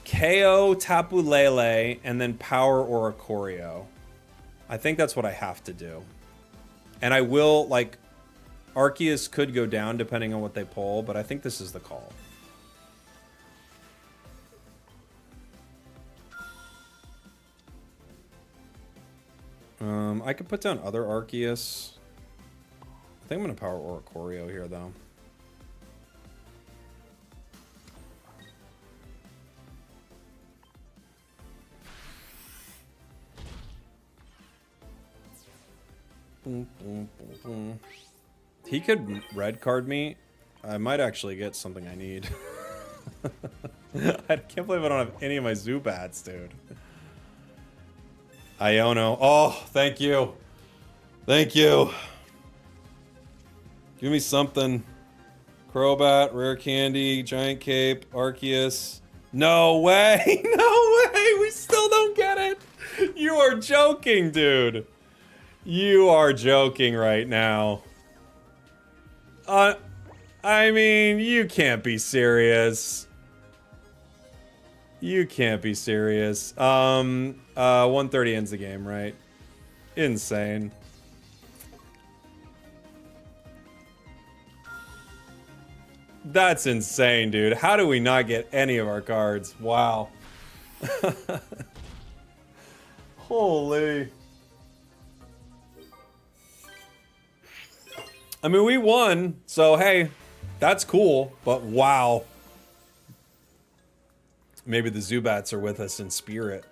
KO Tapu Lele, and then power Oricorio. I think that's what I have to do, and I will like. Arceus could go down depending on what they pull, but I think this is the call. I could put down other Arceus. I think I'm going to power Oricorio here, though. Boom, boom, boom, boom. He could red card me. I might actually get something I need. I can't believe I don't have any of my Zubats, dude. Iono. Oh, thank you. Thank you. Give me something. Crobat, Rare Candy, Giant Cape, Arceus. No way. No way. We still don't get it. You are joking, dude. You are joking right now. I mean, you can't be serious. You can't be serious. 130 ends the game, right? Insane. That's insane, dude. How do we not get any of our cards? Wow. Holy. I mean, we won, so hey, that's cool, but wow. Maybe the Zubats are with us in spirit.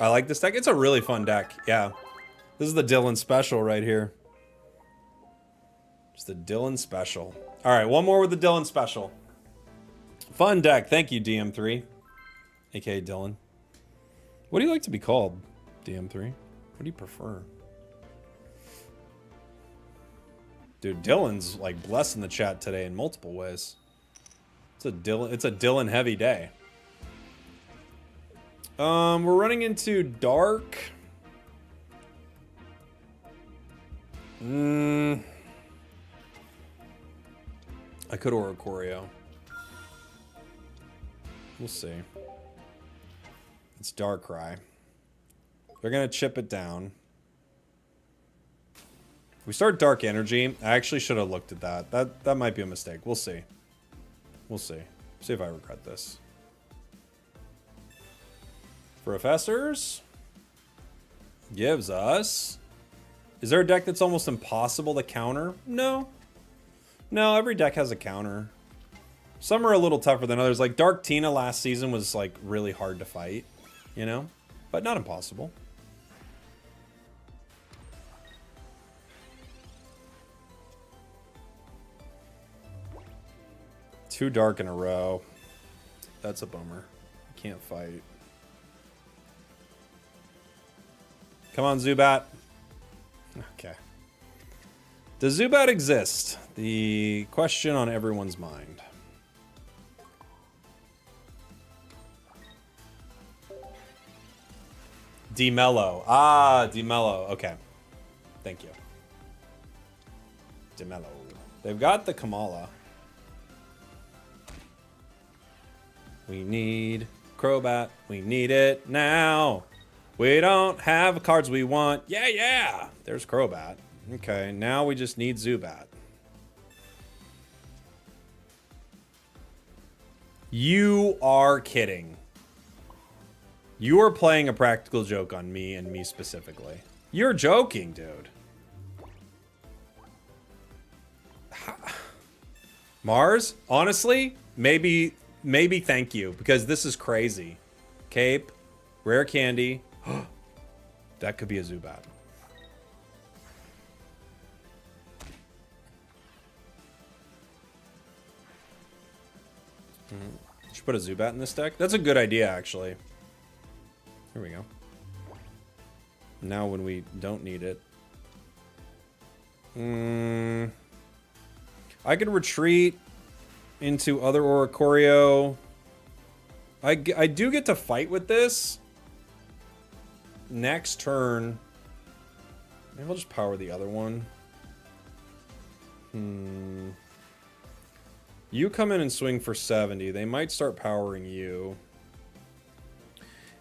I like this deck. It's a really fun deck, yeah. This is the Dylan Special right here. It's the Dylan Special. All right, one more with the Dylan Special. Fun deck. Thank you, DM3. AKA Dylan. What do you like to be called, DM3? What do you prefer? Dude, Dylan's like blessing the chat today in multiple ways. It's a Dylan heavy day. We're running into Dark. I could Oricorio. We'll see. It's Darkrai. They're gonna chip it down. We start Dark Energy. I actually should have looked at that. That might be a mistake. We'll see. We'll see. See if I regret this. Professors gives us... Is there a deck that's almost impossible to counter? No. No, every deck has a counter. Some are a little tougher than others. Like Dark Tina last season was like really hard to fight, you know? But not impossible. Too dark in a row. That's a bummer. Can't fight. Come on, Zubat. Okay. Does Zubat exist? The question on everyone's mind. DeMello. Ah, DeMello. Okay. Thank you. DeMello. They've got the Kamala. We need Crobat. We need it now. We don't have cards we want. Yeah, yeah. There's Crobat. Okay, now we just need Zubat. You are kidding. You are playing a practical joke on me and me specifically. You're joking, dude. Mars, honestly, maybe thank you, because this is crazy. Cape, rare candy. That could be a Zubat. Should put a Zubat in this deck. That's a good idea, actually. Here we go. Now when we don't need it. I could retreat into other Oricorio. I do get to fight with this. Next turn. Maybe I'll just power the other one. You come in and swing for 70. They might start powering you.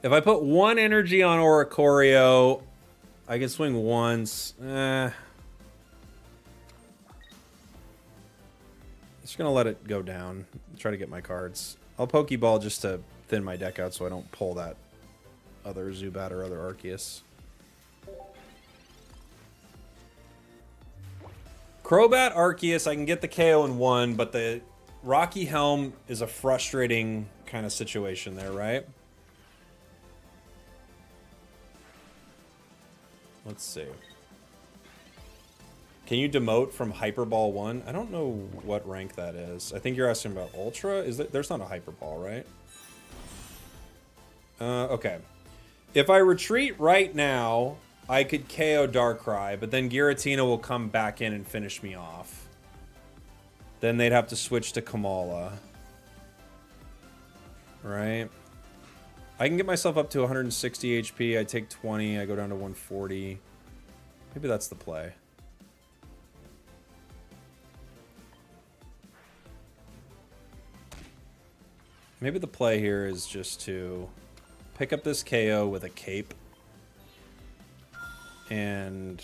If I put one energy on Oricorio, I can swing once. Just gonna let it go down. Try to get my cards. I'll Pokeball just to thin my deck out so I don't pull that other Zubat or other Arceus. Crobat, Arceus, I can get the KO in one, but the Rocky Helm is a frustrating kind of situation there, right? Let's see. Can you demote from Hyper Ball 1? I don't know what rank that is. I think you're asking about Ultra. Is that, there's not a Hyper Ball, right? Okay. If I retreat right now, I could KO Darkrai, but then Giratina will come back in and finish me off. Then they'd have to switch to Kamala. Right? I can get myself up to 160 HP. I take 20. I go down to 140. Maybe that's the play. Maybe the play here is just to pick up this KO with a cape. And,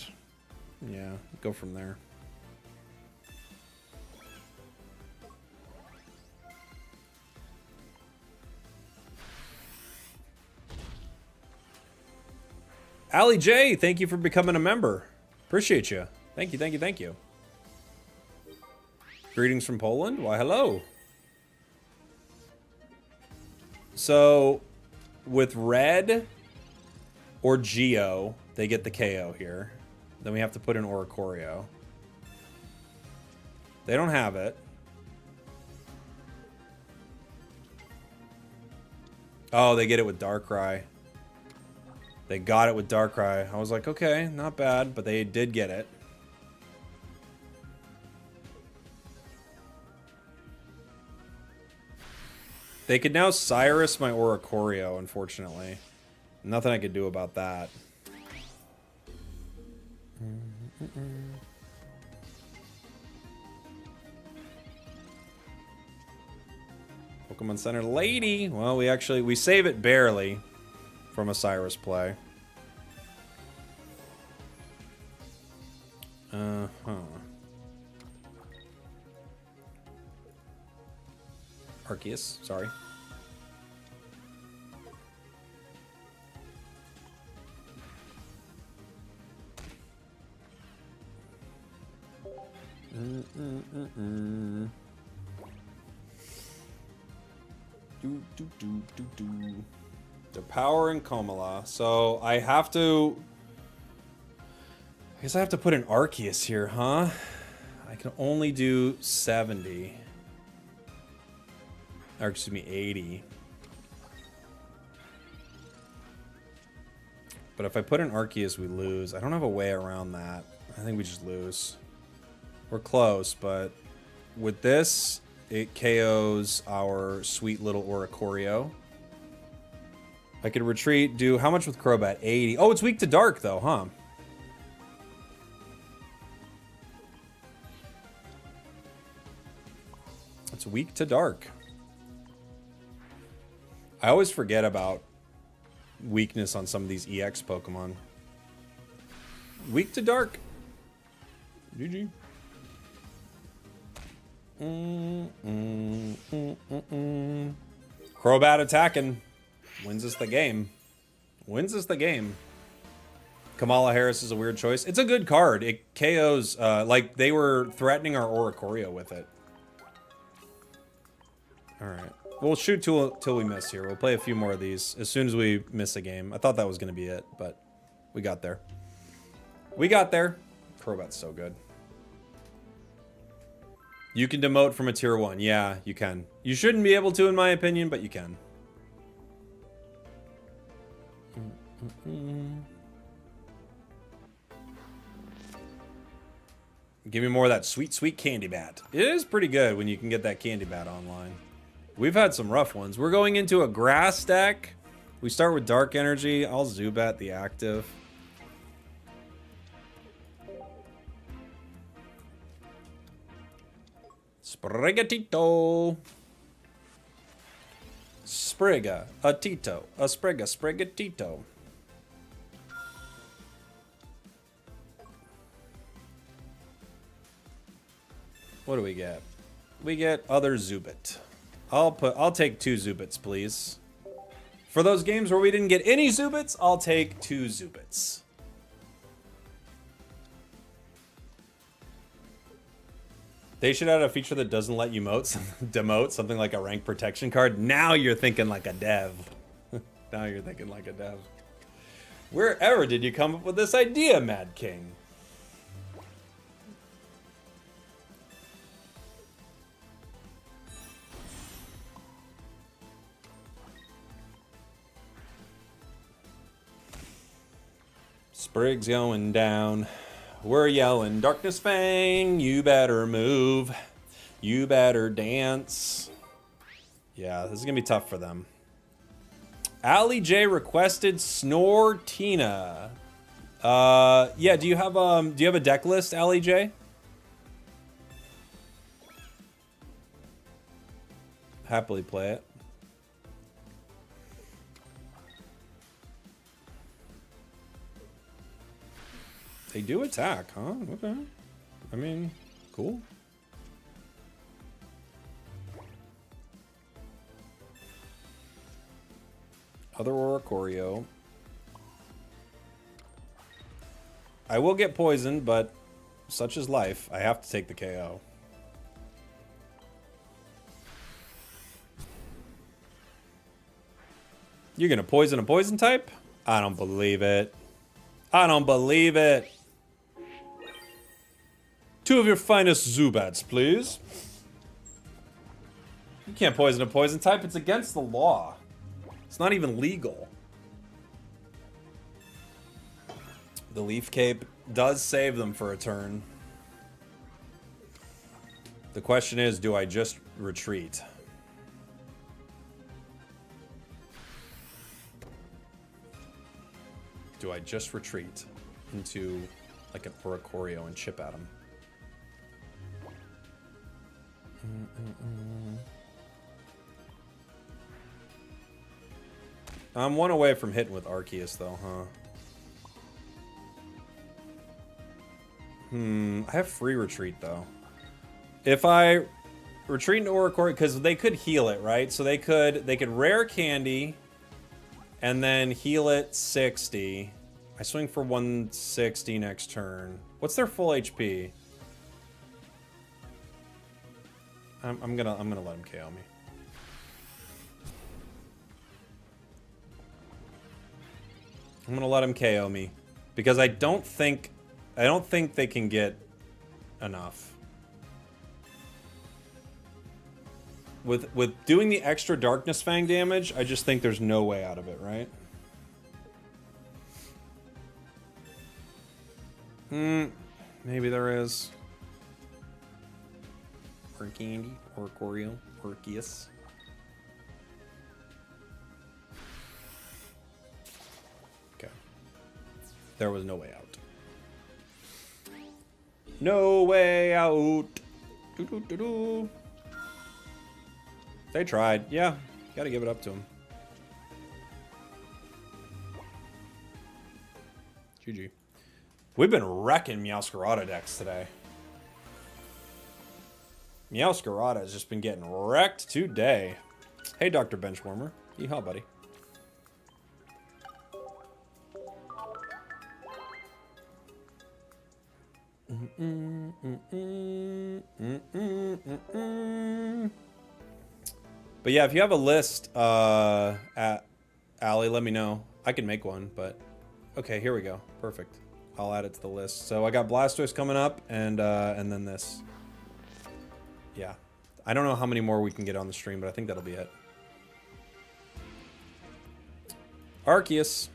yeah, go from there. Ali J, thank you for becoming a member. Appreciate you. Thank you, thank you, thank you. Greetings from Poland. Why, hello. So, with red or Geo, they get the KO here. Then we have to put in Oricorio. They don't have it. Oh, they get it with Darkrai. They got it with Darkrai. I was like, okay, not bad, but they did get it. They could now Cyrus my Oricorio, unfortunately. Nothing I could do about that. Pokemon Center Lady. Well, we save it barely from a Cyrus play. Arceus, sorry. The power in Komala. So I have to. I guess I have to put an Arceus here, huh? I can only do 70. Or excuse me, 80. But if I put an Arceus, we lose. I don't have a way around that. I think we just lose. We're close, but with this, it KOs our sweet little Oricorio. I could retreat, do how much with Crobat? 80. Oh, it's weak to dark though, huh? It's weak to dark. I always forget about weakness on some of these EX Pokemon. Weak to dark. GG. Crobat attacking. Wins us the game. Wins us the game. Kamala Harris is a weird choice. It's a good card. It KOs, like they were threatening our Oricorio with it. Alright. We'll shoot till we miss here. We'll play a few more of these as soon as we miss a game. I thought that was going to be it, but we got there. We got there. Crobat's so good. You can demote from a tier 1. Yeah, you can. You shouldn't be able to, in my opinion, but you can. Give me more of that sweet, sweet Candy Bat. It is pretty good when you can get that Candy Bat online. We've had some rough ones. We're going into a grass deck. We start with Dark Energy. I'll Zubat the active. Sprigatito. Spriga, a Tito, a Spriga, Sprigatito. What do we get? We get other Zubat. I'll take 2 Zubats, please. For those games where we didn't get any Zubats, I'll take 2 Zubats. They should add a feature that doesn't let you demote something like a rank protection card. Now you're thinking like a dev. Now you're thinking like a dev. Wherever did you come up with this idea, Mad King? Sprig's going down. We're yelling, Darkness Fang, you better move. You better dance. Yeah, this is gonna be tough for them. Ali J requested Snortina. Yeah, do you have a deck list, Ali J? Happily play it. They do attack, huh? Okay. I mean, cool. Other Oricorio. I will get poisoned, but such is life. I have to take the KO. You're gonna poison a poison type? I don't believe it. I don't believe it. 2 of your finest Zubats, please. You can't poison a poison type. It's against the law. It's not even legal. The Leaf Cape does save them for a turn. The question is, do I just retreat? Do I just retreat into like an Oricorio and chip at him. I'm one away from hitting with Arceus, though, huh? I have free retreat, though. If I retreat into Oricorio, because they could heal it, right? So they could rare candy and then heal it 60. I swing for 160 next turn. What's their full HP? I'm gonna let him KO me. I'm gonna let him KO me because I don't think they can get enough. With doing the extra Darkness Fang damage, I just think there's no way out of it, right? Maybe there is. Or candy, Oricorio, Arceus. Okay. There was no way out. No way out. Doo-doo-doo-doo. They tried. Yeah, gotta give it up to them. GG. We've been wrecking Meowscarada decks today. Meowscarada has just been getting wrecked today. Hey, Dr. Benchwarmer. Yeehaw, buddy. But yeah, if you have a list at Allie, let me know. I can make one, but okay, here we go. Perfect. I'll add it to the list. So I got Blastoise coming up, and then this. Yeah. I don't know how many more we can get on the stream, but I think that'll be it. Arceus.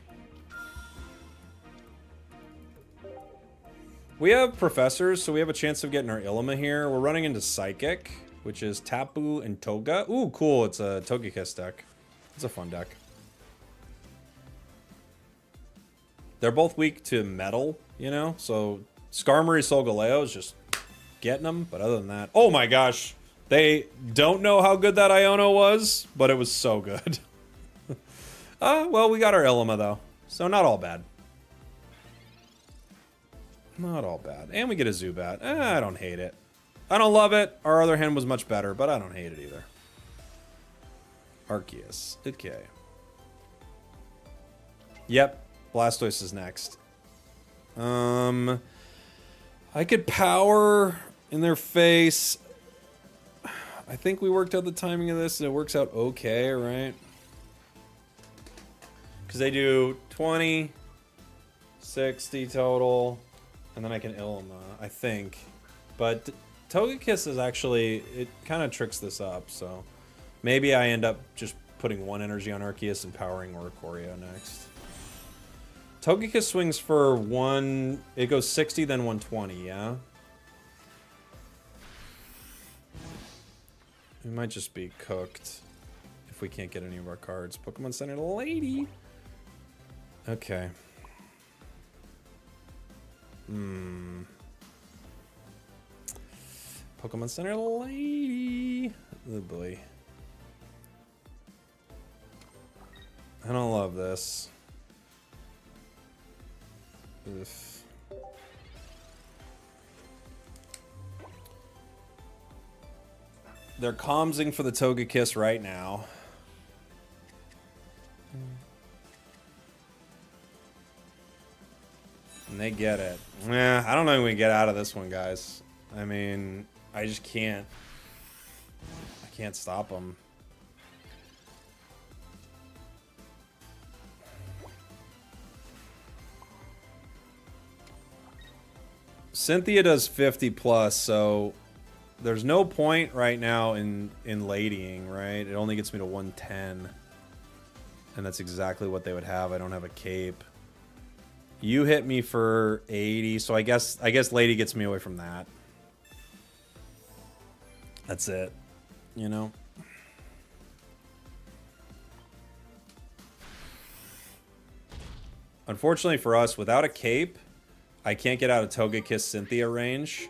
We have professors, so we have a chance of getting our Ilima here. We're running into Psychic, which is Tapu and Toga. Ooh, cool. It's a Togekiss deck. It's a fun deck. They're both weak to metal, you know? So Skarmory Solgaleo is just getting them. But other than that... Oh my gosh! They don't know how good that Iono was, but it was so good. Well, we got our Ilima, though. So not all bad. Not all bad. And we get a Zubat. I don't hate it. I don't love it. Our other hand was much better, but I don't hate it either. Arceus. Okay. Yep. Blastoise is next. I could power in their face. I think we worked out the timing of this and it works out okay, right? Because they do 20, 60 total, and then I can Ilima, I think. But Togekiss is actually, it kind of tricks this up, so maybe I end up just putting one energy on Arceus and powering Oricorio next. Togekiss swings for one, it goes 60, then 120, yeah? We might just be cooked if we can't get any of our cards. Pokemon Center Lady! Okay. Pokemon Center Lady! Oh boy. I don't love this. Oof. They're comsing for the Togekiss right now. And they get it. I don't know if we can get out of this one, guys. I mean, I just can't. I can't stop them. Cynthia does 50 plus, so there's no point right now in ladying, right? It only gets me to 110. And that's exactly what they would have. I don't have a cape. You hit me for 80, so I guess lady gets me away from that. That's it. You know? Unfortunately for us, without a cape, I can't get out of Togekiss Cynthia range.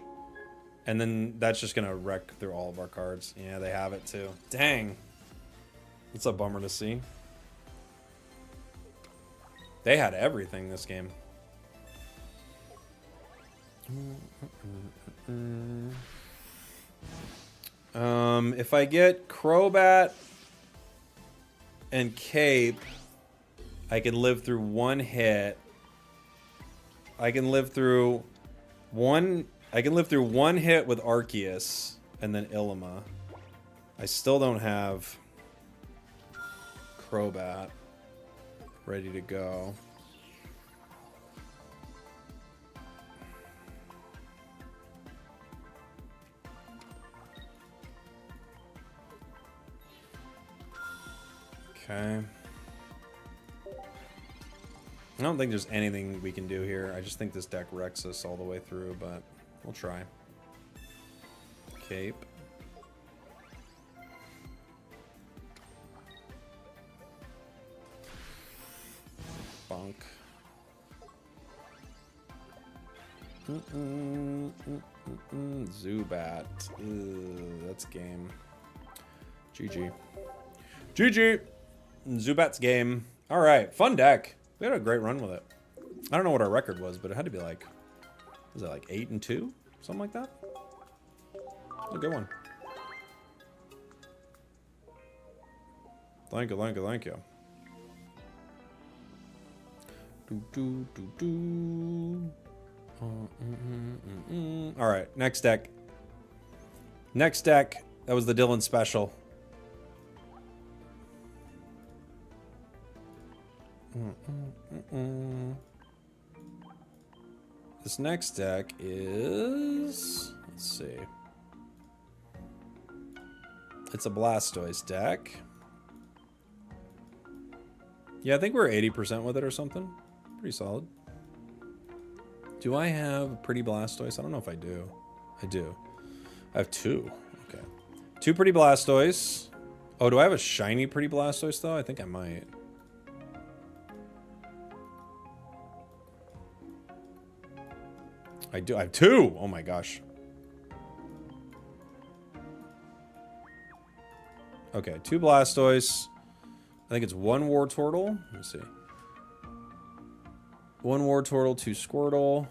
And then that's just going to wreck through all of our cards. Yeah, they have it too. Dang. It's a bummer to see. They had everything this game. If I get Crobat and Cape, I can live through one hit. I can live through one hit with Arceus and then Ilima. I still don't have Crobat ready to go. Okay. I don't think there's anything we can do here. I just think this deck wrecks us all the way through, but we'll try. Cape. Bunk. Zubat. That's game. GG. GG! Zubat's game. Alright, fun deck. We had a great run with it. I don't know what our record was, but it had to be like... Was it like 8-2? Something like that? A good one. Thank you, thank you, thank you. Alright, next deck. Next deck. That was the Dylan special. This next deck is... Let's see. It's a Blastoise deck. Yeah, I think we're 80% with it or something. Pretty solid. Do I have a pretty Blastoise? I don't know if I do. I do. I have two. Okay. Two pretty Blastoise. Oh, do I have a shiny pretty Blastoise, though? I think I might. I do. I have two! Oh my gosh. Okay, two Blastoise. I think it's one Wartortle. Let me see. One Wartortle, two Squirtle.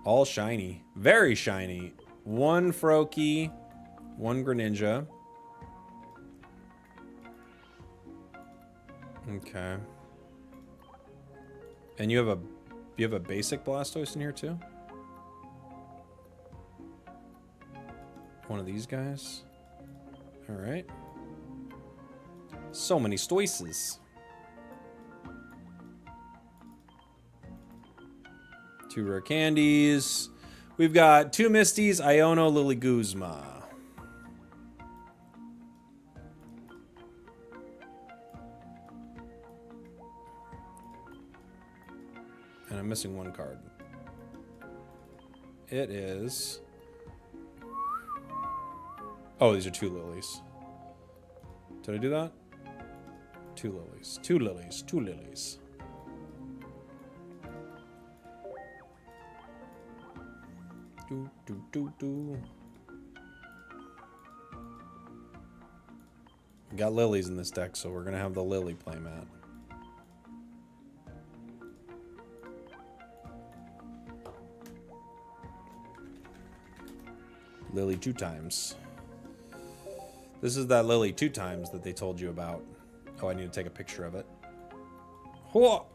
All shiny. Very shiny. One Froakie. One Greninja. Okay. And you have a basic Blastoise in here too? One of these guys. Alright. So many Stoices. Two rare candies. We've got two Misties, Iono, Lily Guzma. And I'm missing one card. It is... Oh, these are two lilies. Did I do that? Two lilies. Two lilies. Two lilies. Do, do, do, do. We got lilies in this deck, so we're going to have the lily playmat. Lily two times. This is that lily two times that they told you about. Oh, I need to take a picture of it. Whoa!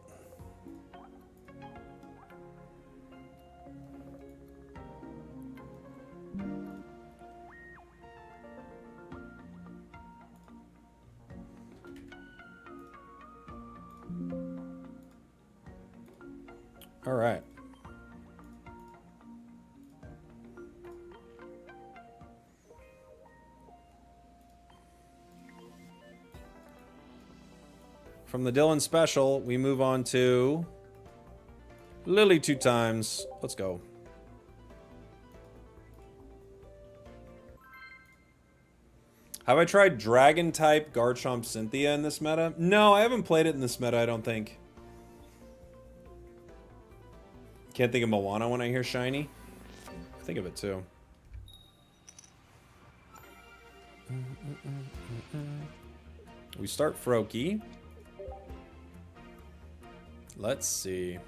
All right. From the Dylan special, we move on to Lily two times. Let's go. Have I tried Dragon type Garchomp Cynthia in this meta? No, I haven't played it in this meta, I don't think. Can't think of Moana when I hear shiny. I think of it too. We start Froakie. Let's see.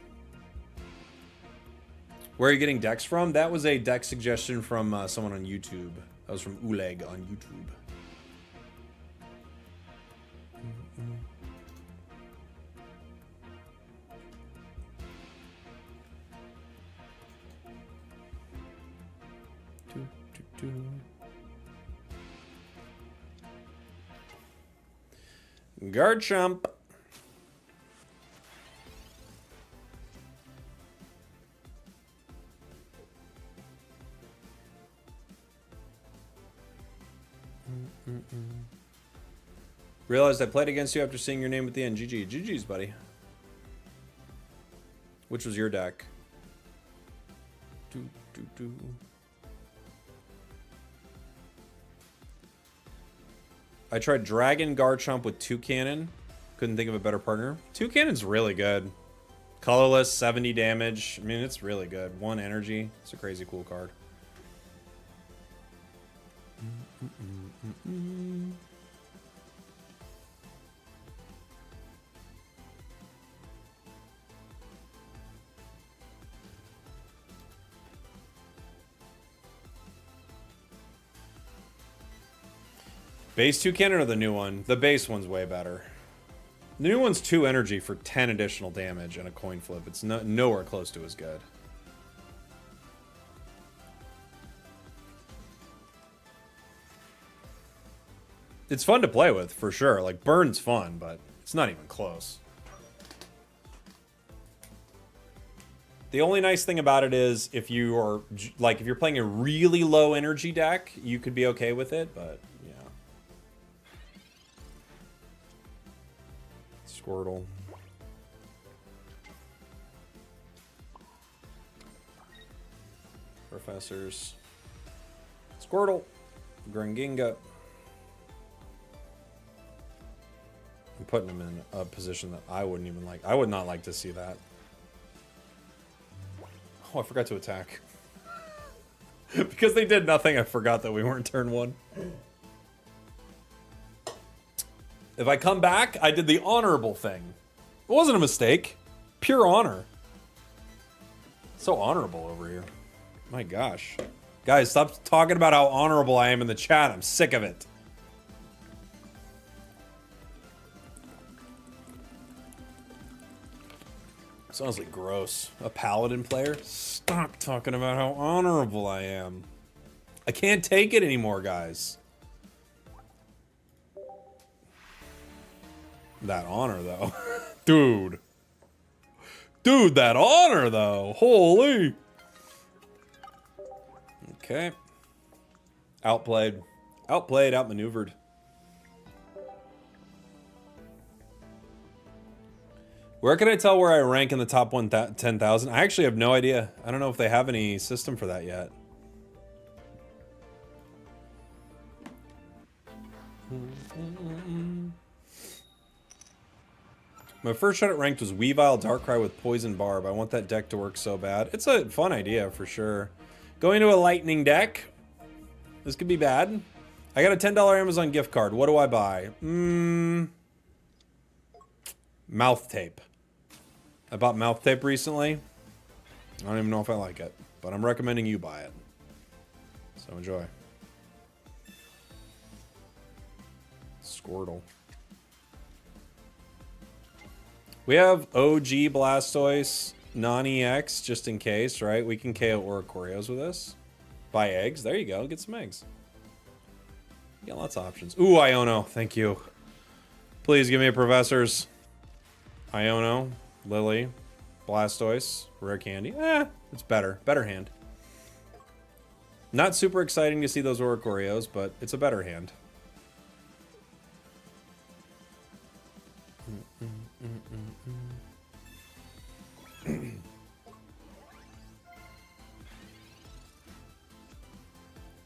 Where are you getting decks from? That was a deck suggestion from someone on YouTube. That was from Oleg on YouTube. Garchomp. Realized I played against you after seeing your name at the end. GG. GG's, buddy. Which was your deck? I tried Dragon Garchomp with Toucannon. Couldn't think of a better partner. Toucannon's really good. Colorless, 70 damage. I mean, it's really good. 1 energy. It's a crazy cool card. Base Toucannon or the new one? The base one's way better. The new one's 2 energy for 10 additional damage and a coin flip. It's nowhere close to as good. It's fun to play with, for sure. Like, Burn's fun, but it's not even close. The only nice thing about it is if you are, like, if you're playing a really low energy deck, you could be okay with it, but yeah. Squirtle. Professors. Squirtle. Granginga. I'm putting him in a position that I wouldn't even like. I would not like to see that. Oh, I forgot to attack. Because they did nothing, I forgot that we weren't turn 1. If I come back, I did the honorable thing. It wasn't a mistake. Pure honor. So honorable over here. My gosh. Guys, stop talking about how honorable I am in the chat. I'm sick of it. Sounds like gross. A paladin player? Stop talking about how honorable I am. I can't take it anymore, guys. That honor, though. Dude. Dude, that honor, though. Holy. Okay. Outplayed. Outplayed, outmaneuvered. Where can I tell where I rank in the top 10,000? I actually have no idea. I don't know if they have any system for that yet. My first shot at ranked was Weavile Darkrai with Poison Barb. I want that deck to work so bad. It's a fun idea for sure. Going to a lightning deck. This could be bad. I got a $10 Amazon gift card. What do I buy? Mouth tape. I bought mouth tape recently. I don't even know if I like it, but I'm recommending you buy it. So enjoy. Squirtle. We have OG Blastoise, non-EX, just in case, right? We can KO Oricorios with this. Buy eggs. There you go. Get some eggs. You got lots of options. Ooh, Iono. Thank you. Please give me a Professors. Iono, Lily, Blastoise, Rare Candy. It's better. Better hand. Not super exciting to see those Oricorios, but it's a better hand.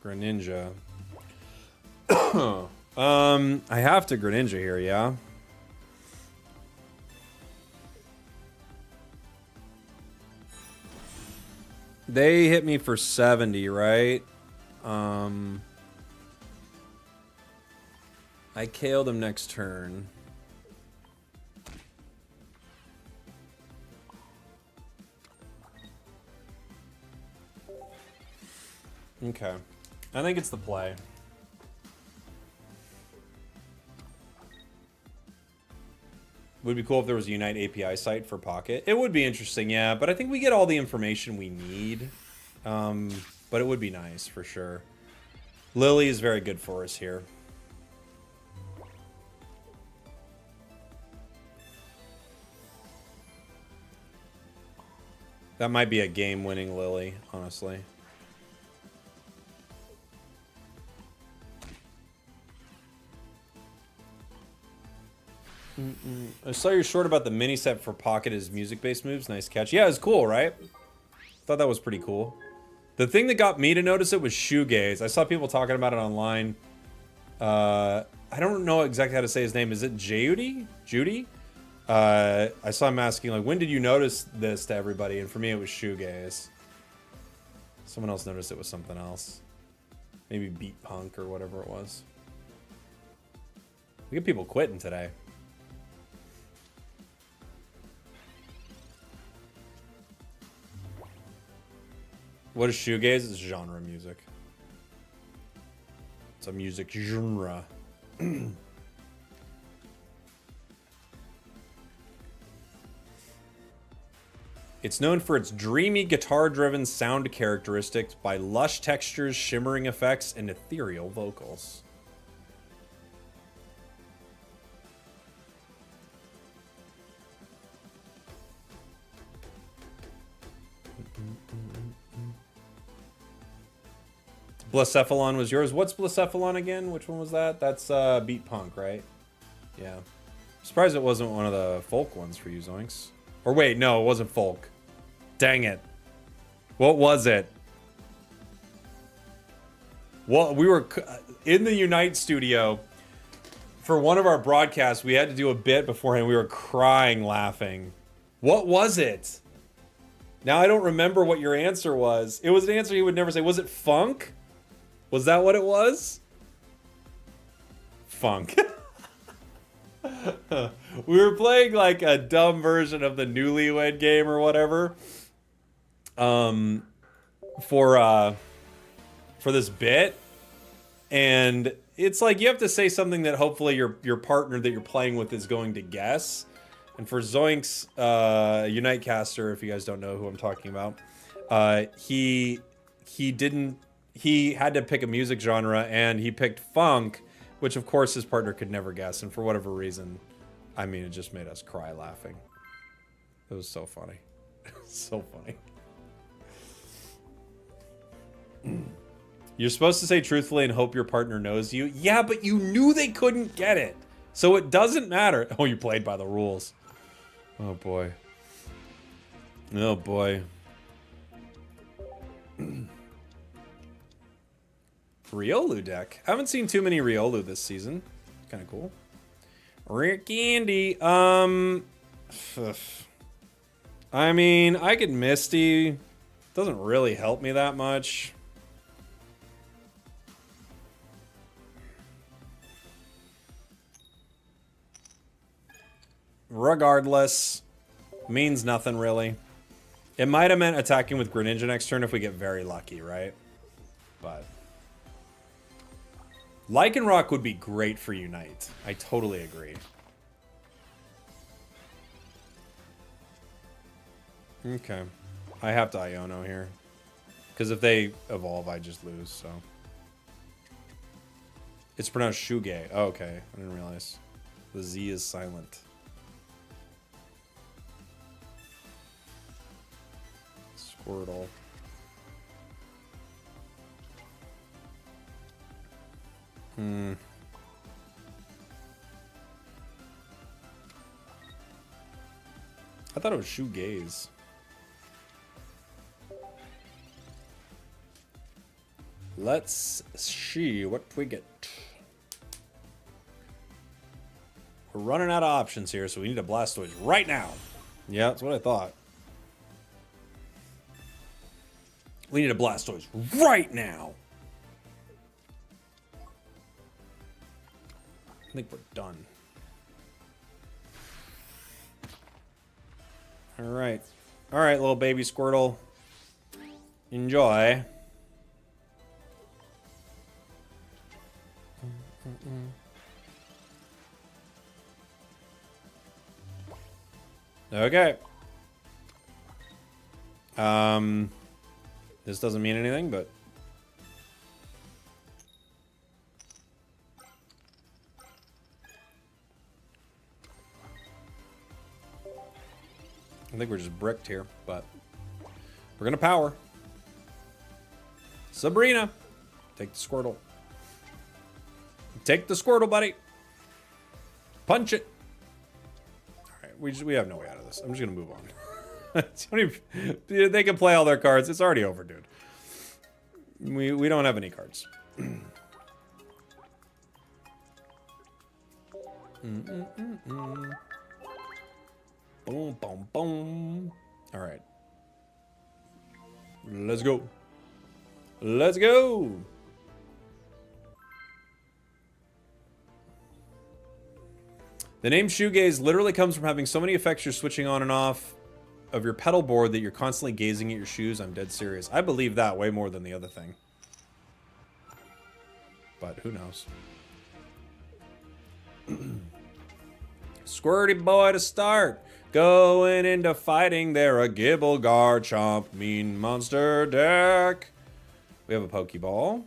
Greninja. I have to Greninja here, yeah. They hit me for 70, right? I KO them next turn. Okay. I think it's the play. Would be cool if there was a Unite API site for Pocket. It would be interesting, yeah, but I think we get all the information we need. But it would be nice, for sure. Lily is very good for us here. That might be a game-winning Lily, honestly. I saw your short about the mini set for Pocket as music-based moves. Nice catch. Yeah, it was cool, right? Thought that was pretty cool. The thing that got me to notice it was shoegaze. I saw people talking about it online. I don't know exactly how to say his name. Is it Judy? Judy? I saw him asking, like, when did you notice this to everybody? And for me, it was shoegaze. Someone else noticed it was something else. Maybe beat punk or whatever it was. We get people quitting today. What is shoegaze? It's genre music. It's a music genre. It's known for its dreamy guitar-driven sound characteristics by lush textures, shimmering effects, and ethereal vocals. Blacephalon was yours. What's Blacephalon again? Which one was that? That's Beat Punk, right? Yeah. Surprised it wasn't one of the folk ones for you, Zoinks. Or wait, no, it wasn't folk. Dang it. What was it? Well, we were in the Unite studio for one of our broadcasts. We had to do a bit beforehand. We were crying laughing. What was it? Now I don't remember what your answer was. It was an answer you would never say. Was it funk? Was that what it was? Funk. We were playing like a dumb version of the Newlywed Game or whatever. For this bit. And it's like you have to say something that hopefully your partner that you're playing with is going to guess. And for Zoinks, Unite Caster, if you guys don't know who I'm talking about, he had to pick a music genre, and he picked funk, which of course his partner could never guess. And for whatever reason, I mean, it just made us cry laughing. It was so funny. So funny. You're supposed to say truthfully and hope your partner knows you. Yeah, but you knew they couldn't get it. So it doesn't matter. Oh, you played by the rules. Oh, boy. Oh, boy. Riolu deck. I haven't seen too many Riolu this season. Kind of cool. Rick Candy. I mean, I could Misty. Doesn't really help me that much. Regardless, means nothing really. It might have meant attacking with Greninja next turn if we get very lucky, right? But Lycanroc would be great for Unite. I totally agree. Okay. I have to Iono here. Because if they evolve, I just lose, so. It's pronounced Shuge. Oh, okay. I didn't realize. The Z is silent. Squirtle. I thought it was shoegaze. Let's see what we get. We're running out of options here, so we need a Blastoise right now. Yeah, that's what I thought. We need a Blastoise right now. I think we're done. All right, little baby Squirtle. Enjoy. Okay. This doesn't mean anything, but I think we're just bricked here, but we're gonna power. Sabrina, take the Squirtle. Take the Squirtle, buddy. Punch it. All right, we have no way out of this. I'm just gonna move on. They can play all their cards. It's already over, dude. We don't have any cards. Boom, boom, boom. All right. Let's go. Let's go. The name shoegaze literally comes from having so many effects you're switching on and off of your pedal board that you're constantly gazing at your shoes. I'm dead serious. I believe that way more than the other thing. But who knows? Squirty boy to start. Going into fighting, they're a Gibble Garchomp mean monster deck. We have a Pokeball.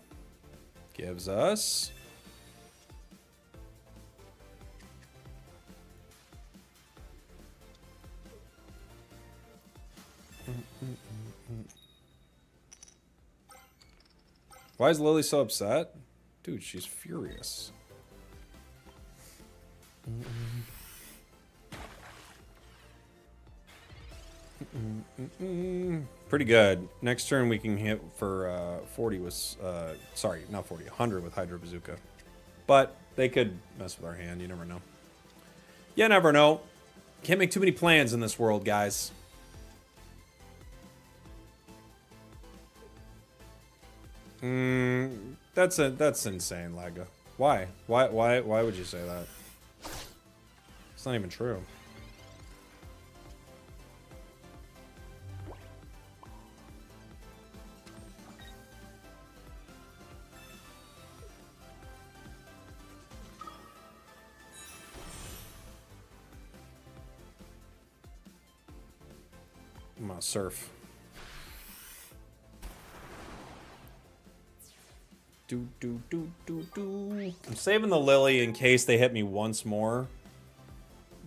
Gives us... Why is Lily so upset? Dude, she's furious. Pretty good. Next turn we can hit for 40 with... sorry, not 40. 100 with Hydro Bazooka. But they could mess with our hand. You never know. You never know. Can't make too many plans in this world, guys. That's insane, Laga. Why? Why would you say that? It's not even true. I'm gonna surf. I'm saving the Lily in case they hit me once more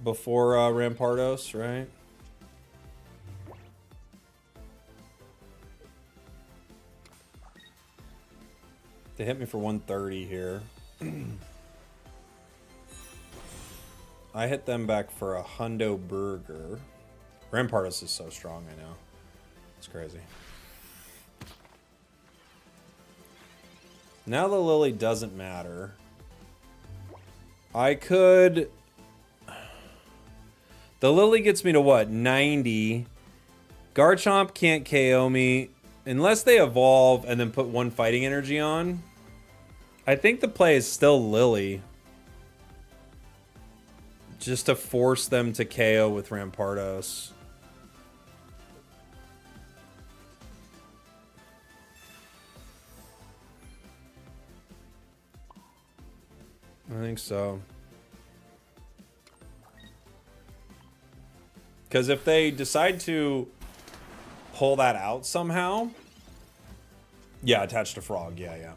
before Rampardos, right? They hit me for 130 here. I hit them back for a hundo burger. Rampardos is so strong, I know. It's crazy. Now the Lily doesn't matter. I could... The Lily gets me to what? 90. Garchomp can't KO me. Unless they evolve and then put one fighting energy on. I think the play is still Lily. Just to force them to KO with Rampardos. I think so. Because if they decide to pull that out somehow... Yeah, attached to Frog. Yeah.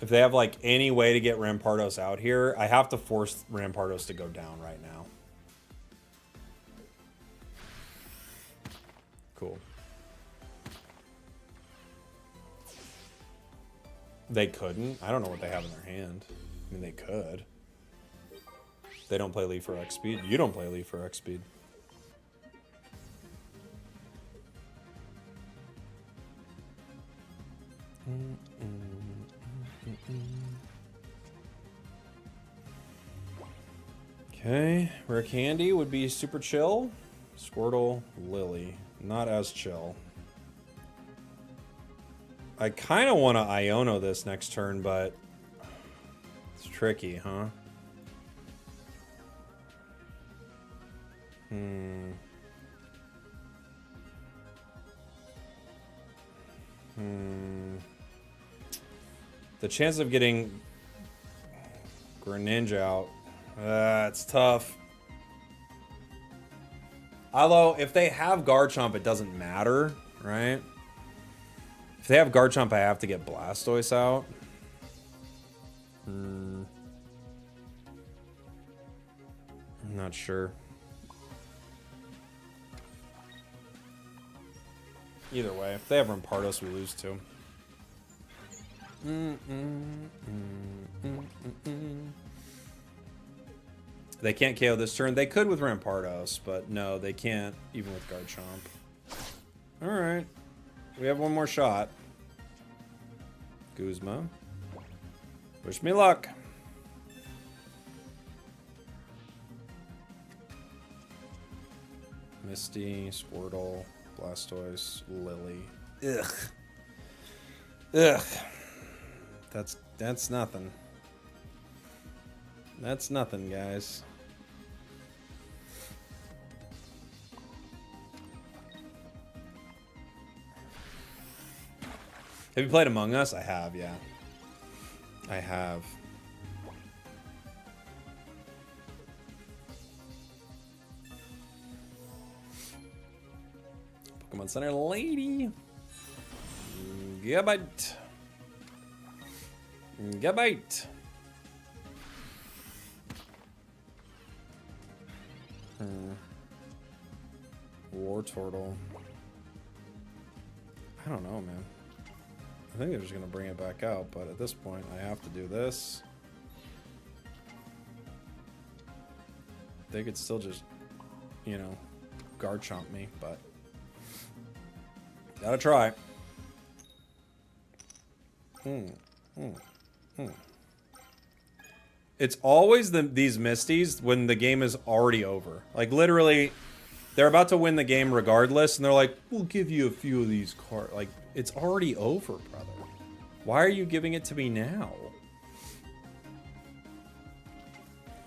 If they have, like, any way to get Rampardos out here, I have to force Rampardos to go down right now. Cool. They couldn't. I don't know what they have in their hand. I mean, they could. They don't play Leaf for X speed. You don't play Leaf for X speed. Okay, Rare Candy would be super chill. Squirtle, Lily, not as chill. I kind of want to Iono this next turn, but it's tricky, huh? The chance of getting Greninja out, it's tough. Although, if they have Garchomp, it doesn't matter, right? If they have Garchomp, I have to get Blastoise out. I'm not sure. Either way, if they have Rampardos, we lose too. They can't KO this turn. They could with Rampardos, but no, they can't, even with Garchomp. Alright. We have one more shot. Guzma. Wish me luck. Misty, Squirtle, Blastoise, Lily. Ugh. Ugh. That's nothing. That's nothing, guys. Have you played Among Us? I have, yeah. I have. Pokemon Center Lady. Gabite. Gabite. War Turtle. I don't know, man. I think they're just gonna bring it back out, but at this point, I have to do this. They could still just, you know, Garchomp me, but gotta try. It's always these Misties when the game is already over. Like, literally, they're about to win the game regardless, and they're like, we'll give you a few of these cards. Like, it's already over, brother. Why are you giving it to me now?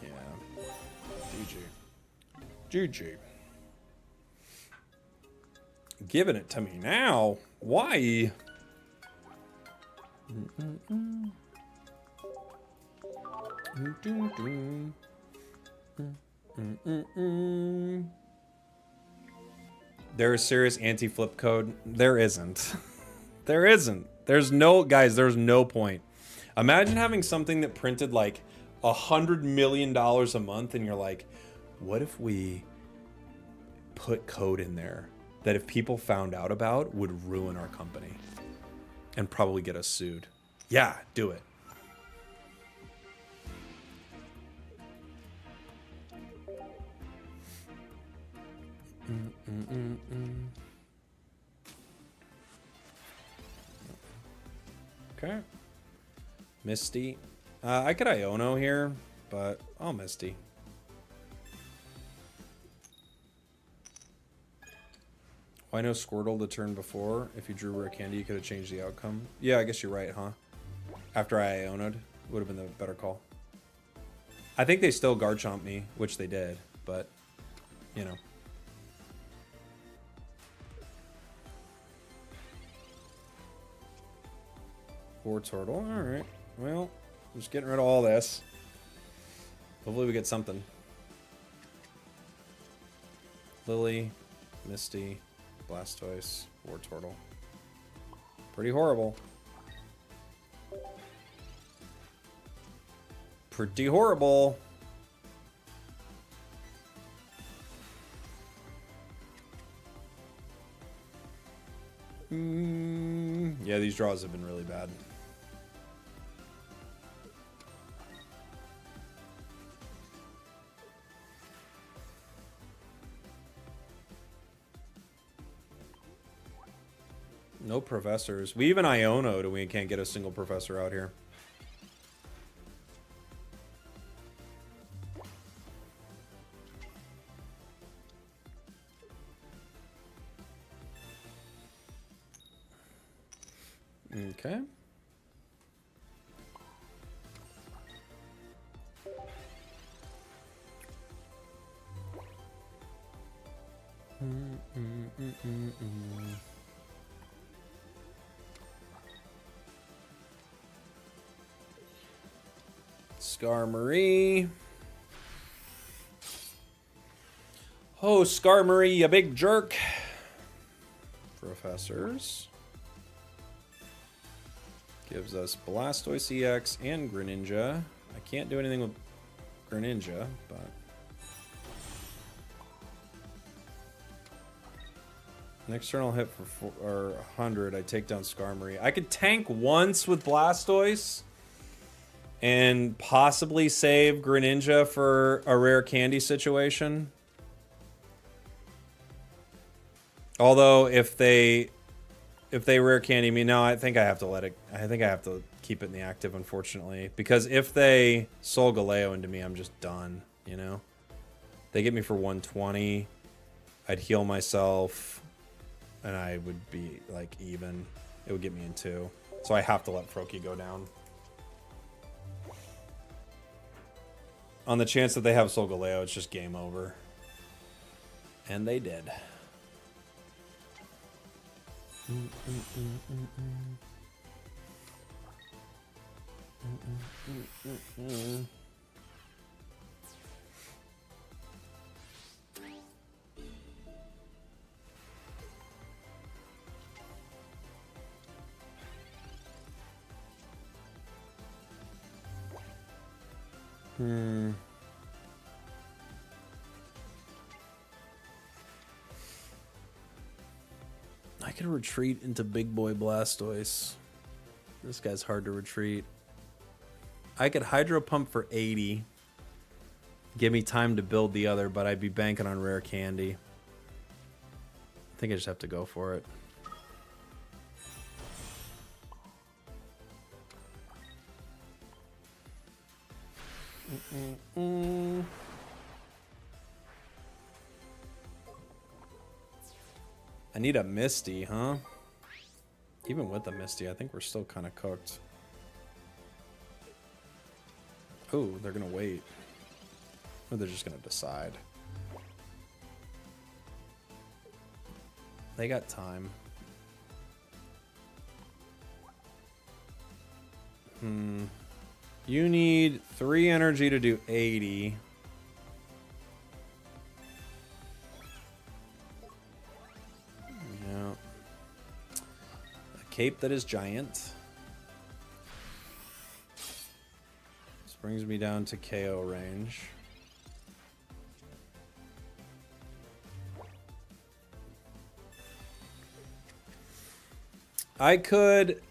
Yeah. GG. GG. Giving it to me now? Why? There is serious anti-flip code. There isn't. There isn't. There's no, guys, there's no point. Imagine having something that printed like $100 million a month and you're like, what if we put code in there that if people found out about would ruin our company and probably get us sued? Yeah, do it. Okay. Misty. I could Iono here, but I'll Misty. Why no Squirtle the turn before? If you drew Rare Candy, you could have changed the outcome. Yeah, I guess you're right, huh? After I Iono'd, would have been the better call. I think they still Garchomp me, which they did, but, you know. War Turtle, alright. Well, just getting rid of all this. Hopefully we get something. Lily, Misty, Blastoise, War Turtle. Pretty horrible. Pretty horrible. Yeah, these draws have been really bad. No professors. We even Iono'd and we can't get a single professor out here. Okay. Scar Marie. Oh, Scar Marie, you big jerk. Professors. Gives us Blastoise EX and Greninja. I can't do anything with Greninja, but... An external hit for 100. I take down Skarmory. I could tank once with Blastoise and possibly save Greninja for a rare candy situation. Although if they rare candy me, no, I think I have to let it. I think I have to keep it in the active, unfortunately, because if they Soul Galeo into me, I'm just done. You know, they get me for 120. I'd heal myself, and I would be like even. It would get me in 2, so I have to let Froakie go down. On the chance that they have Soul Galeo, it's just game over. And they did. I could retreat into Big Boy Blastoise. This guy's hard to retreat. I could Hydro Pump for 80. Give me time to build the other, but I'd be banking on rare candy. I think I just have to go for it. I need a Misty, huh? Even with the Misty, I think we're still kind of cooked. Oh, they're going to wait. Or they're just going to decide. They got time. You need 3 energy to do 80. Yeah. A cape that is giant. This brings me down to KO range. I could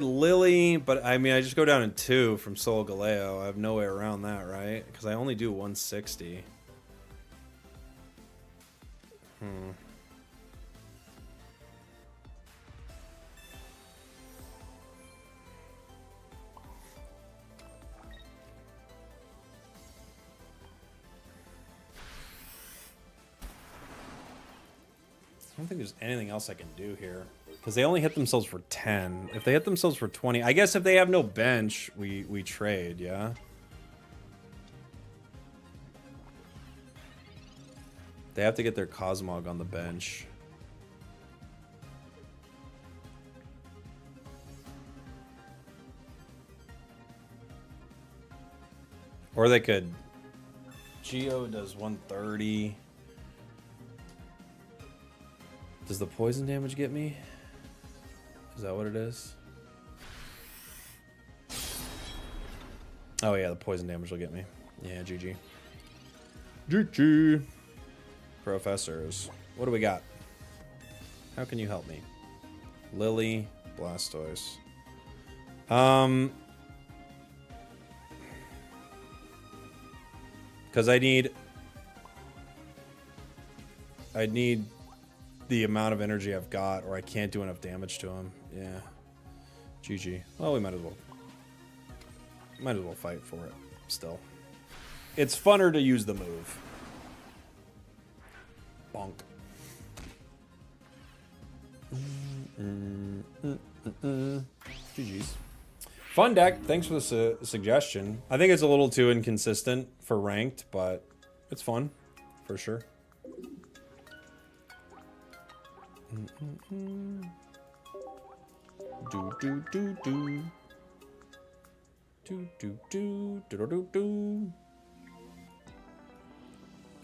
Lily, but I mean, I just go down in 2 from Soul Galeo. I have no way around that, right? Because I only do 160. I don't think there's anything else I can do here. Because they only hit themselves for 10. If they hit themselves for 20... I guess if they have no bench, we trade, yeah? They have to get their Cosmog on the bench. Or they could... Geo does 130. Does the poison damage get me? Is that what it is? Oh yeah, the poison damage will get me. Yeah, GG. GG. Professors. What do we got? How can you help me? Lily, Blastoise. Because I need the amount of energy I've got, or I can't do enough damage to him. Yeah. GG. Well, we might as well fight for it still. It's funner to use the move. Bonk. GG's. Fun deck. Thanks for the suggestion. I think it's a little too inconsistent for ranked, but it's fun for sure. Do do do do. Do do do do do do.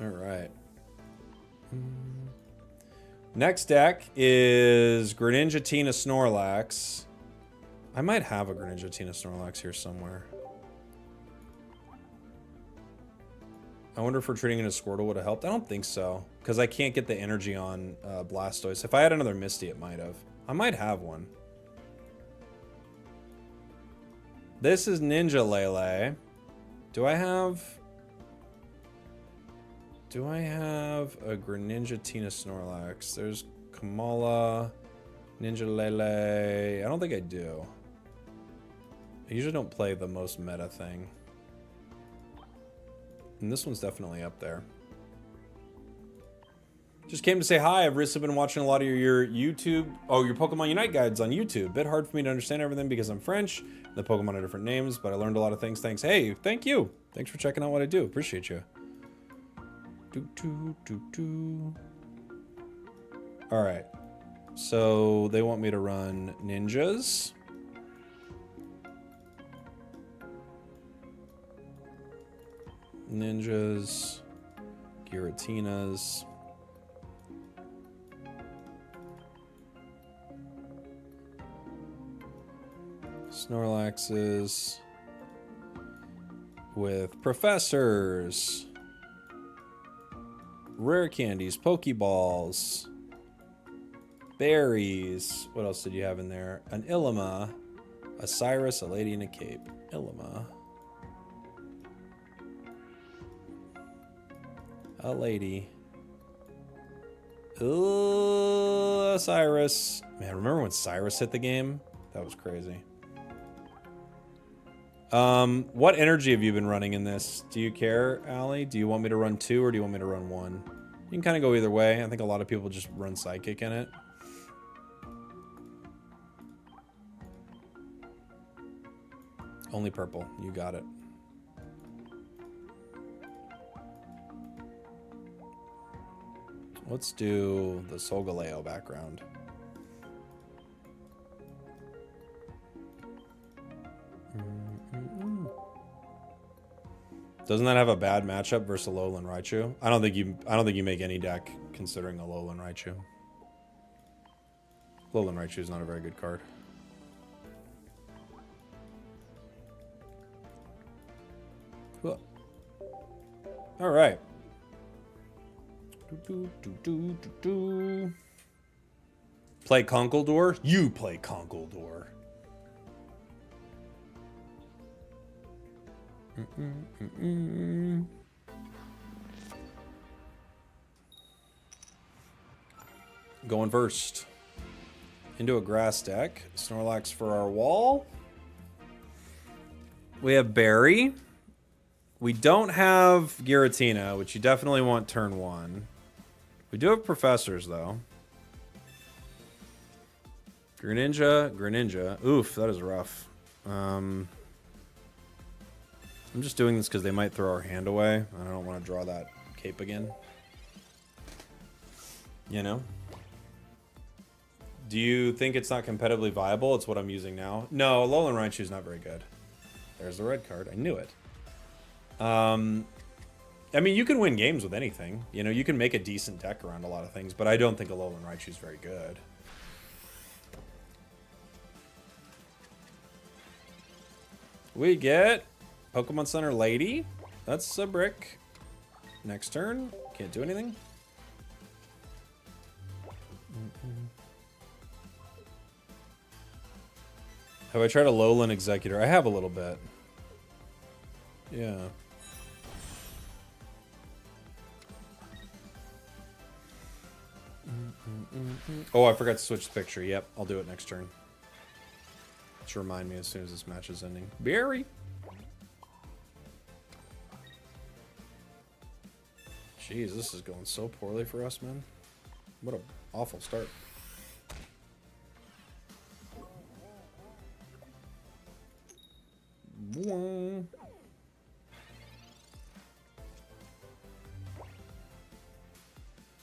All right. Next deck is Greninja Tina Snorlax. I might have a Greninja Tina Snorlax here somewhere. I wonder if retreating into Squirtle would have helped. I don't think so, because I can't get the energy on Blastoise. If I had another Misty, it might have. I might have one. This is Ninja Lele. Do I have a Greninja Tina Snorlax? There's Kamala, Ninja Lele. I don't think I do. I usually don't play the most meta thing. And this one's definitely up there. Just came to say hi. I've recently been watching a lot of your YouTube, your Pokemon Unite guides on YouTube. Bit hard for me to understand everything because I'm French. The Pokemon are different names, but I learned a lot of things. Thanks. Hey, thank you. Thanks for checking out what I do. Appreciate you. All right. So they want me to run ninjas. Ninjas. Giratinas. Snorlaxes. With professors. Rare candies, Pokeballs, berries. What else did you have in there? An Illima, a Cyrus, a lady in a cape. Illima. A lady. Ooh, Cyrus. Man, remember when Cyrus hit the game? That was crazy. What energy have you been running in this? Do you care, Allie? Do you want me to run 2 or do you want me to run 1? You can kind of go either way. I think a lot of people just run Psychic in it. Only purple. You got it. Let's do the Solgaleo background. Doesn't that have a bad matchup versus Alolan Raichu? I don't think you make any deck considering Alolan Raichu. Alolan Raichu is not a very good card. Cool. All right. Play Conkeldurr? You play Conkeldurr. Going first. Into a grass deck. Snorlax for our wall. We have Barry. We don't have Giratina, which you definitely want turn 1. We do have Professors, though. Greninja. Oof, that is rough. I'm just doing this because they might throw our hand away. I don't want to draw that cape again. You know? Do you think it's not competitively viable? It's what I'm using now. No, Alolan Raichu is not very good. There's the red card. I knew it. I mean, you can win games with anything. You know, you can make a decent deck around a lot of things, but I don't think Alolan Raichu is very good. We get Pokemon Center Lady. That's a brick. Next turn. Can't do anything. Have I tried a Alolan Executor? I have a little bit. Yeah. Oh, I forgot to switch the picture. Yep, I'll do it next turn. Just remind me as soon as this match is ending. Barry! Jeez, this is going so poorly for us, man. What an awful start. Do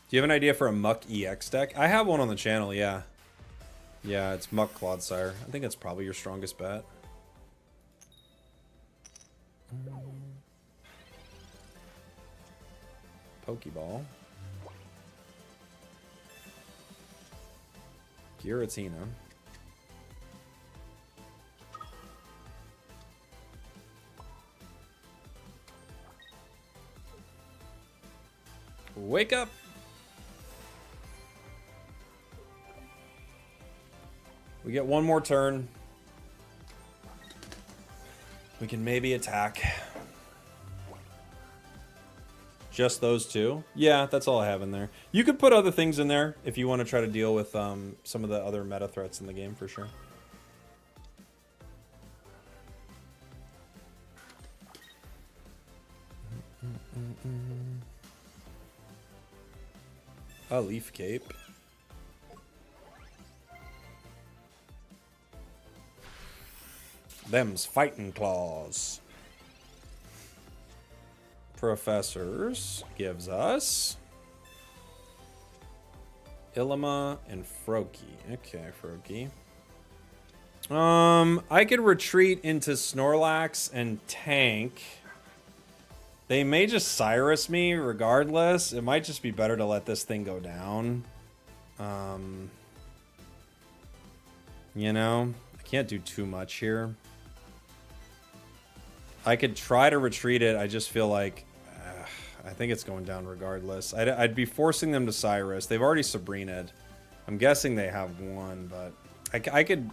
you have an idea for a Muck EX deck? I have one on the channel, yeah. Yeah, it's Muck Clodsire. I think it's probably your strongest bet. Pokeball. Giratina. Wake up! We get one more turn. We can maybe attack. Just those two? Yeah, that's all I have in there. You could put other things in there if you want to try to deal with some of the other meta threats in the game, for sure. A Leaf Cape. Them's fighting claws. Professors gives us Ilima and Froakie. Okay, Froakie. I could retreat into Snorlax and tank. They may just Cyrus me regardless. It might just be better to let this thing go down. You know, I can't do too much here. I could try to retreat it. I just feel like I think it's going down regardless. I'd be forcing them to Cyrus. They've already Sabrina'd. I'm guessing they have one, but I could...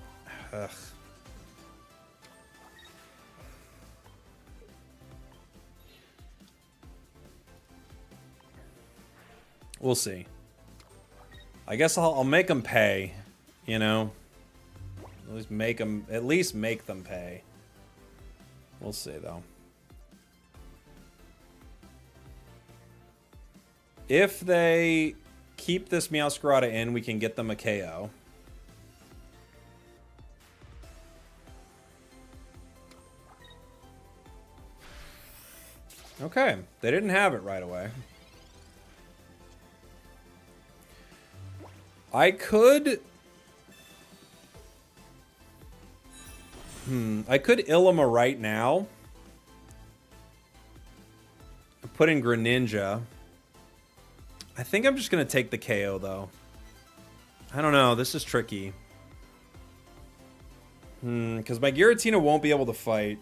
We'll see. I guess I'll make them pay, you know? At least make them pay. We'll see, though. If they keep this Meowscarada in, we can get them a KO. Okay, they didn't have it right away. I could... I could Ilima right now. Put in Greninja. I think I'm just going to take the KO, though. I don't know. This is tricky. Because my Giratina won't be able to fight.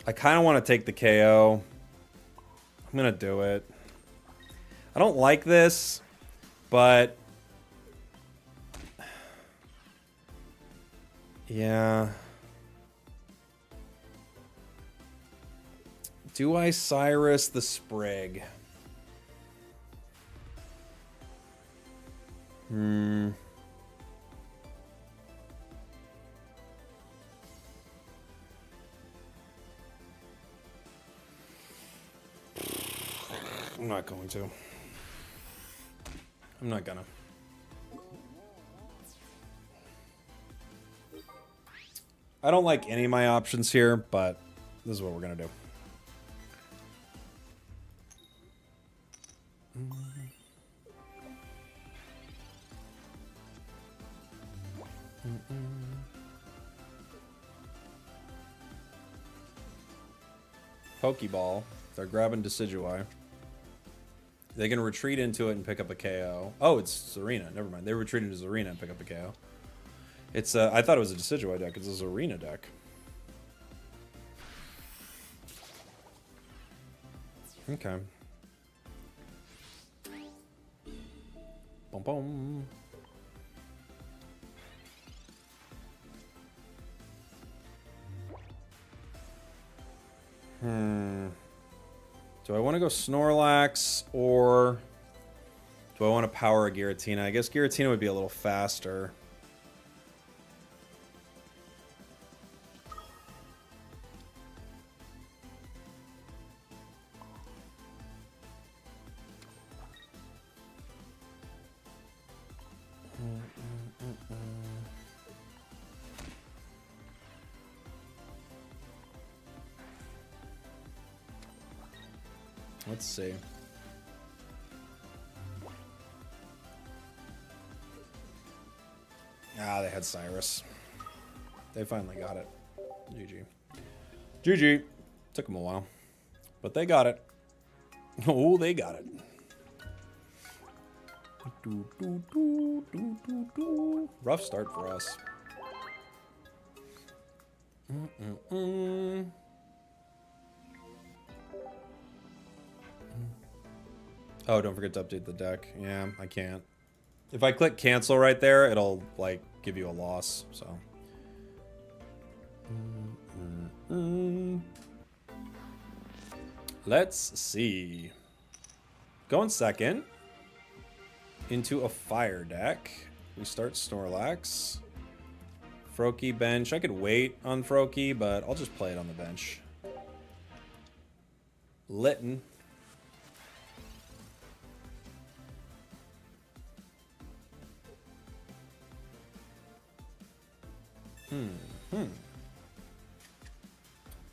I kind of want to take the KO. I'm going to do it. I don't like this, but... yeah. Do I Cyrus the Sprig? I'm not going to. I'm not gonna. I don't like any of my options here, but this is what we're gonna do. Pokeball. They're grabbing Decidueye. They can retreat into it and pick up a KO. Oh, it's Zarina. Never mind. They retreat into Zarina and pick up a KO. It's I thought it was a Decidueye deck. It's a Zarina deck. Okay. Boom, boom. Do I want to go Snorlax, or do I want to power a Giratina? I guess Giratina would be a little faster. Let's see. Ah, they had Cyrus. They finally got it. GG. GG. Took them a while. But they got it. Oh, they got it. Rough start for us. Oh, don't forget to update the deck. Yeah, I can't. If I click cancel right there, it'll like give you a loss, so. Let's see. Going second into a fire deck. We start Snorlax. Froakie bench. I could wait on Froakie, but I'll just play it on the bench. Litten.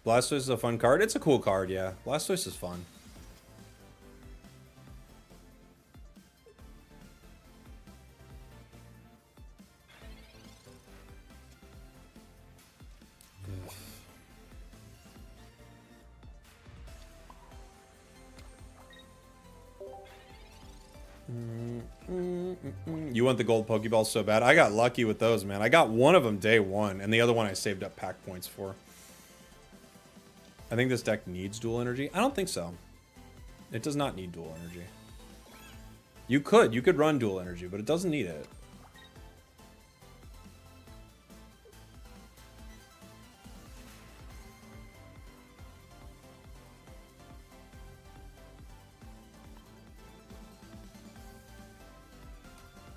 Blastoise is a fun card. It's a cool card, yeah. Blastoise is fun. You want the gold Pokeball so bad. I got lucky with those, man. I got one of them day one, and the other one I saved up pack points for. I think this deck needs dual energy. I don't think so. It does not need dual energy. You could run dual energy, but it doesn't need it.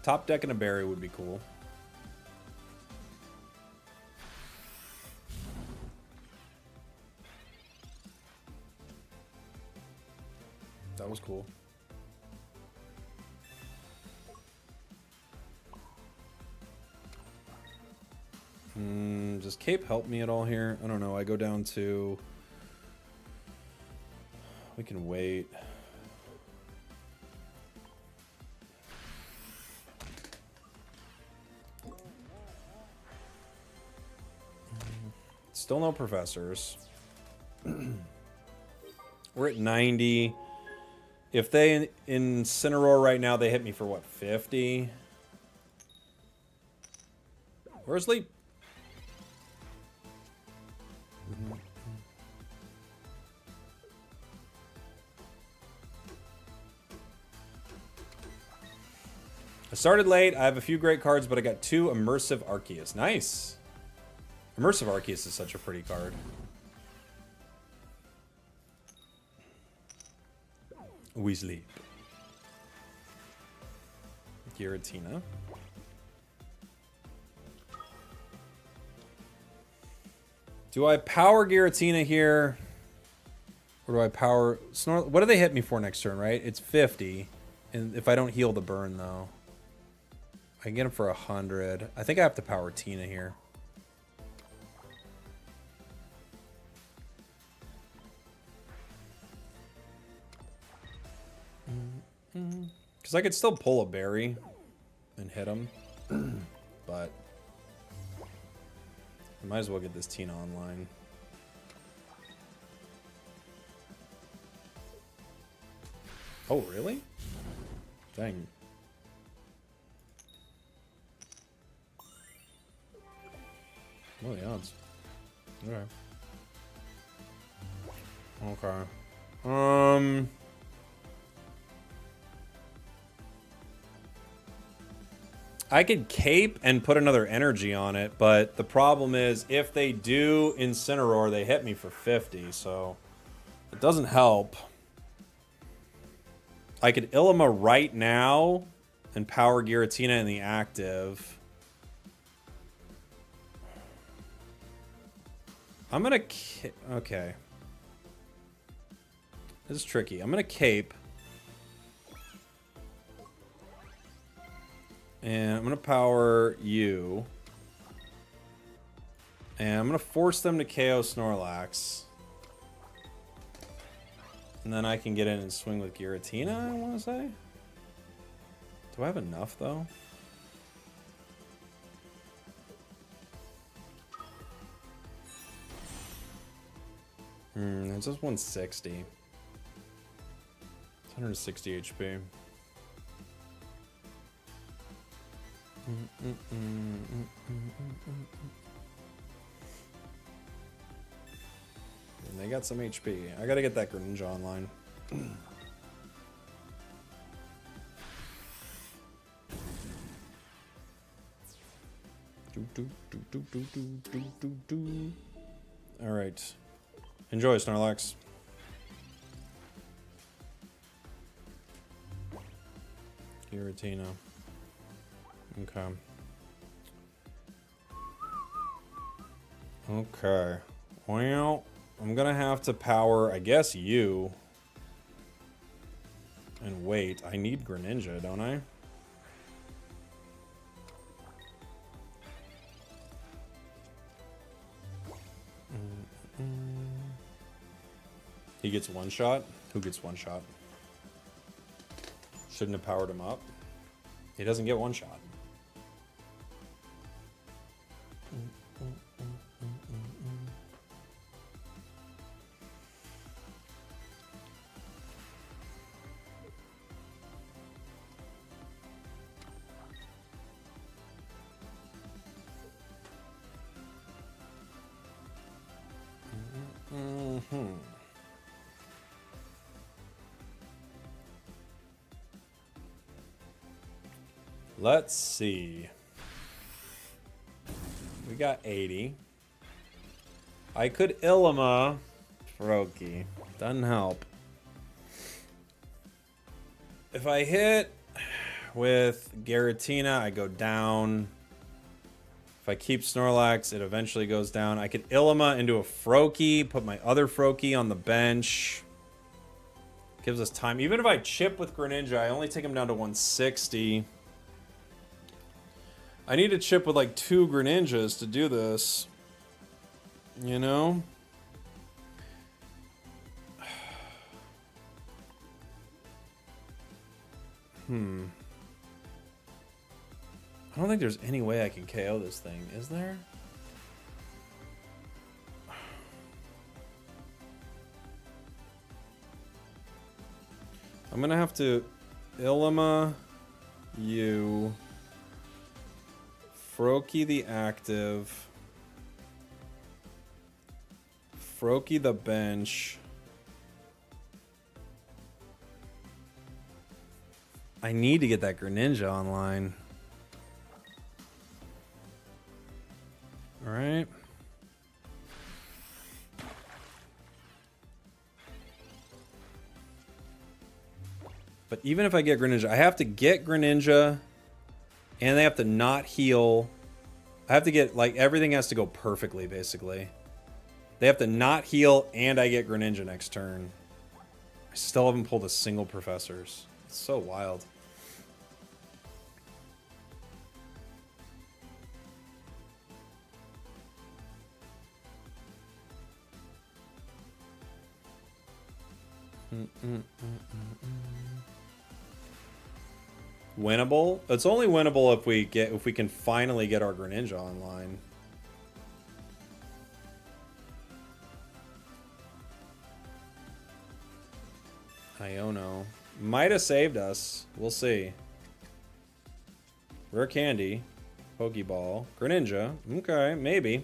Top deck and a berry would be cool. That was cool. Does Cape help me at all here? I don't know. I go down to... We can wait. Still no professors. We're at 90. If they Incineroar right now, they hit me for what, 50? Where's Leap? I started late. I have a few great cards, but I got 2 Immersive Arceus. Nice. Immersive Arceus is such a pretty card. Weasley. Giratina. Do I power Giratina here? Or do I power... What do they hit me for next turn, right? It's 50. And if I don't heal the burn, though. I can get him for 100. I think I have to power Tina here. Because I could still pull a berry and hit him. But I might as well get this Tina online. Oh, really? Dang. What are the odds? Okay. Okay. I could cape and put another energy on it, but the problem is if they do Incineroar, they hit me for 50, so it doesn't help. I could Illima right now and power Giratina in the active. I'm gonna... Okay. This is tricky. I'm gonna cape. And I'm going to power you. And I'm going to force them to KO Snorlax. And then I can get in and swing with Giratina, I want to say. Do I have enough, though? It's just 160. It's 160 HP. And they got some HP. I gotta get that Greninja online. Alright. Enjoy, Snorlax. Giratina. Okay. Okay. Well, I'm gonna have to power, I guess, you. And wait. I need Greninja, don't I? He gets one shot? Who gets one shot? Shouldn't have powered him up. He doesn't get one shot. Let's see. We got 80. I could Illima. Froakie. Doesn't help. If I hit with Giratina, I go down. If I keep Snorlax, it eventually goes down. I could Illima into a Froakie, put my other Froakie on the bench. Gives us time. Even if I chip with Greninja, I only take him down to 160. I need to chip with like 2 Greninjas to do this. You know? I don't think there's any way I can KO this thing, is there? I'm gonna have to Illima you, Froakie the active, Froakie the bench. I need to get that Greninja online. All right. But even if I get Greninja, I have to get Greninja, and they have to not heal. I have to get, like, everything has to go perfectly, basically. They have to not heal, and I get Greninja next turn. I still haven't pulled a single Professors. It's so wild. Winnable? It's only winnable if we can finally get our Greninja online. Iono. Might have saved us. We'll see. Rare Candy. Pokeball. Greninja. Okay, maybe.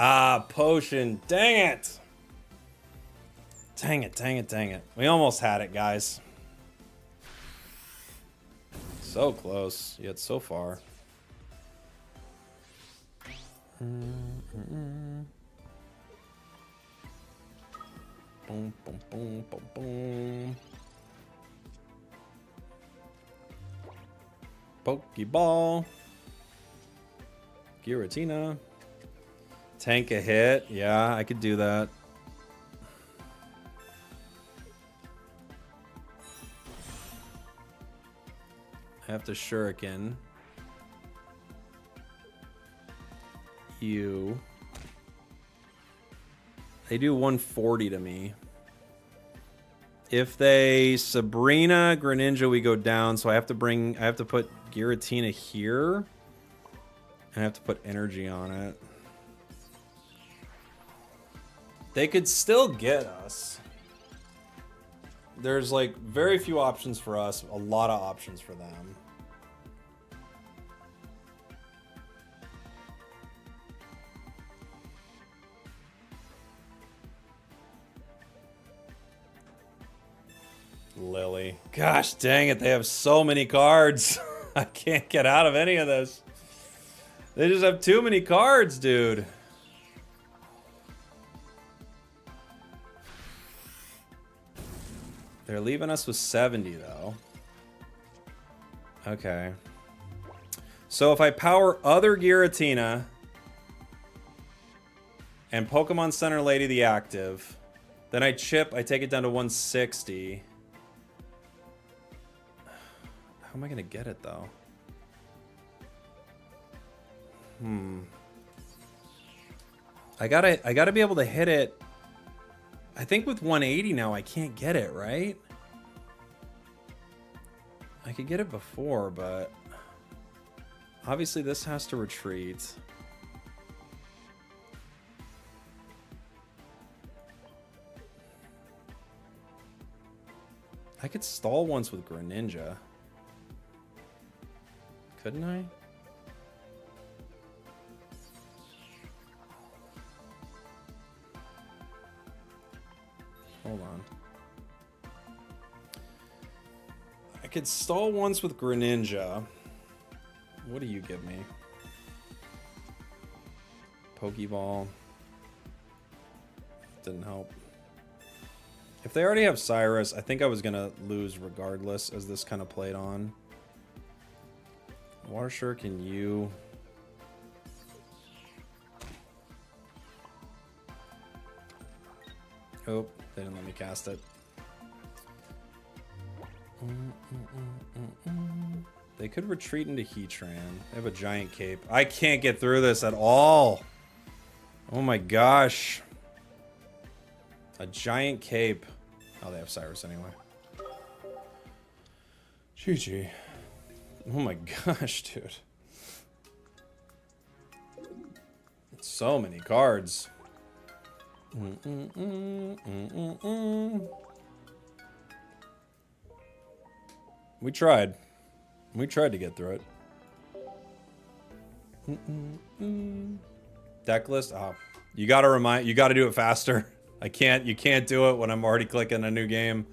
Ah, potion. Dang it. Dang it, dang it, dang it. We almost had it, guys. So close, yet so far. Boom, boom, boom, boom, boom. Pokeball. Giratina. Tank a hit. Yeah, I could do that. I have to shuriken. You. They do 140 to me. If they Sabrina, Greninja, we go down. So I have to put Giratina here. And I have to put energy on it. They could still get us. There's like very few options for us, a lot of options for them. Lily. Gosh dang it, they have so many cards. I can't get out of any of this. They just have too many cards, dude. They're leaving us with 70, though. Okay. So if I power other Giratina and Pokemon Center Lady the active, then I chip, I take it down to 160. How am I gonna get it, though? I gotta be able to hit it. I think with 180 now, I can't get it, right? I could get it before, but obviously this has to retreat. I could stall once with Greninja. Couldn't I? Hold on. I could stall once with Greninja. What do you give me? Pokeball. Didn't help. If they already have Cyrus, I think I was gonna lose regardless as this kind of played on. Water Shuriken, you. Oh, they didn't let me cast it. They could retreat into Heatran. They have a giant cape. I can't get through this at all. Oh my gosh. A giant cape. Oh, they have Cyrus anyway. GG. Oh my gosh, dude. So many cards. We tried. We tried to get through it. Deck list. Oh, you gotta do it faster. You can't do it when I'm already clicking a new game.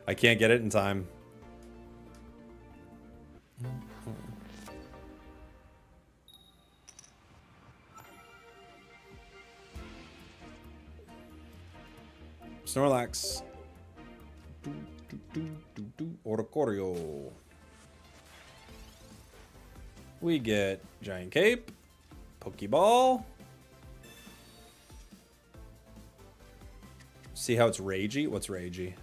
I can't get it in time. Snorlax. Oricorio. We get Giant Cape. Pokeball. See how it's ragey? What's ragey?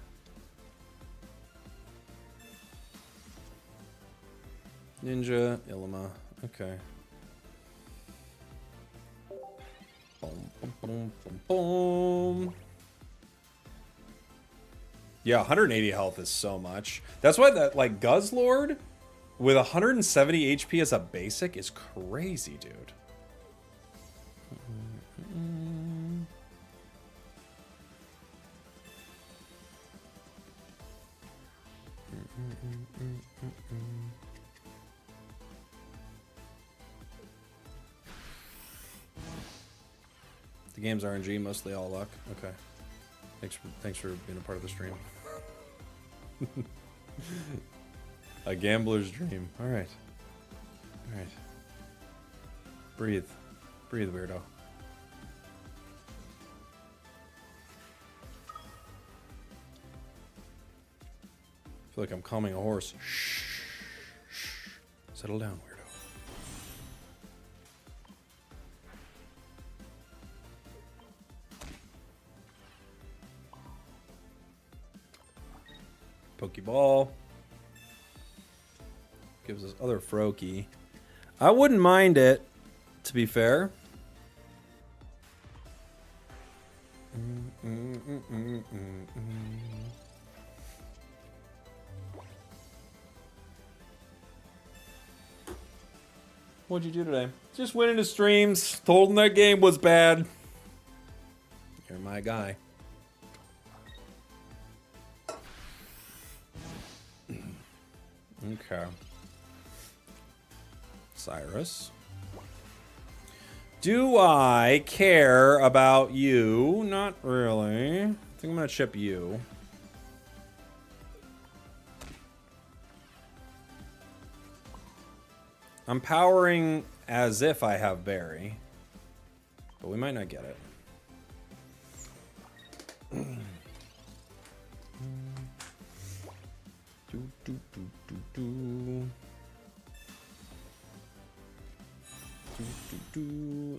Ninja, Ilima. Okay. Boom, boom, boom, boom, boom. Yeah, 180 health is so much. That's why that, like, Guzzlord with 170 HP as a basic is crazy, dude. The game's RNG, mostly all luck. Okay. Thanks for being a part of the stream. A gambler's dream. All right. All right. Breathe. Breathe, weirdo. I feel like I'm calming a horse. Shh. Shh. Settle down, weirdo. Pokeball. Gives us other Froakie. I wouldn't mind it, to be fair. What'd you do today? Just went into streams. Told him that game was bad. You're my guy. Okay. Cyrus. Do I care about you? Not really. I think I'm gonna chip you. I'm powering as if I have Barry, but we might not get it.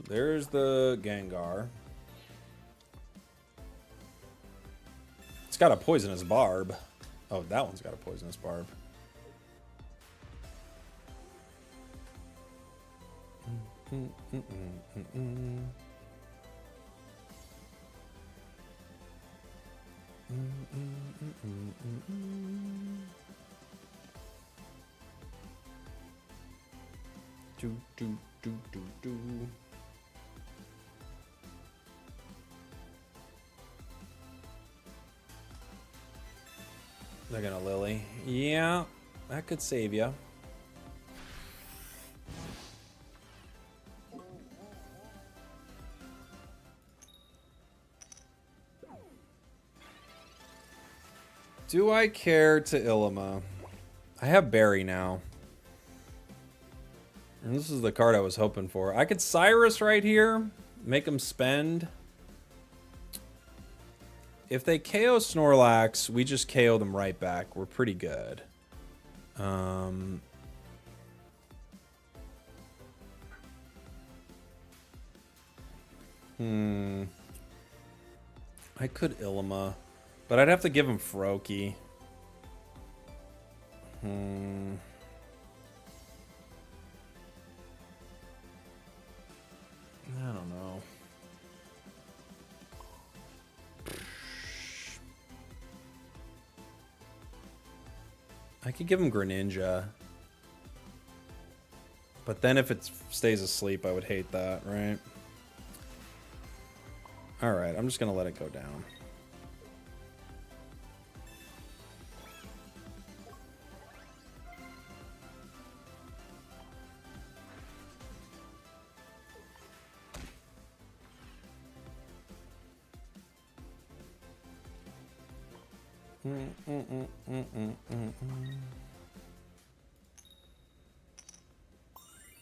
There's the Gengar. It's got a poisonous barb. Oh, that one's got a poisonous barb. They're gonna Lily. Yeah, that could save you. Do I care to Illima? I have Barry now. And this is the card I was hoping for. I could Cyrus right here. Make him spend. If they KO Snorlax, we just KO them right back. We're pretty good. I could Illima. But I'd have to give him Froakie. I don't know. I could give him Greninja. But then if it stays asleep, I would hate that, right? Alright, I'm just going to let it go down.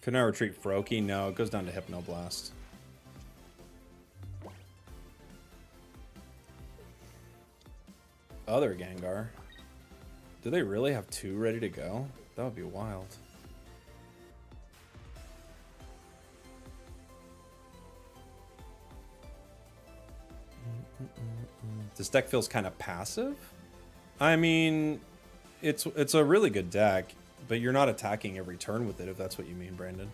Could I retreat Froakie? No, it goes down to Hypnoblast. Other Gengar. Do they really have two ready to go? That would be wild. This deck feels kind of passive. I mean, it's a really good deck, but you're not attacking every turn with it, if that's what you mean, Brandon.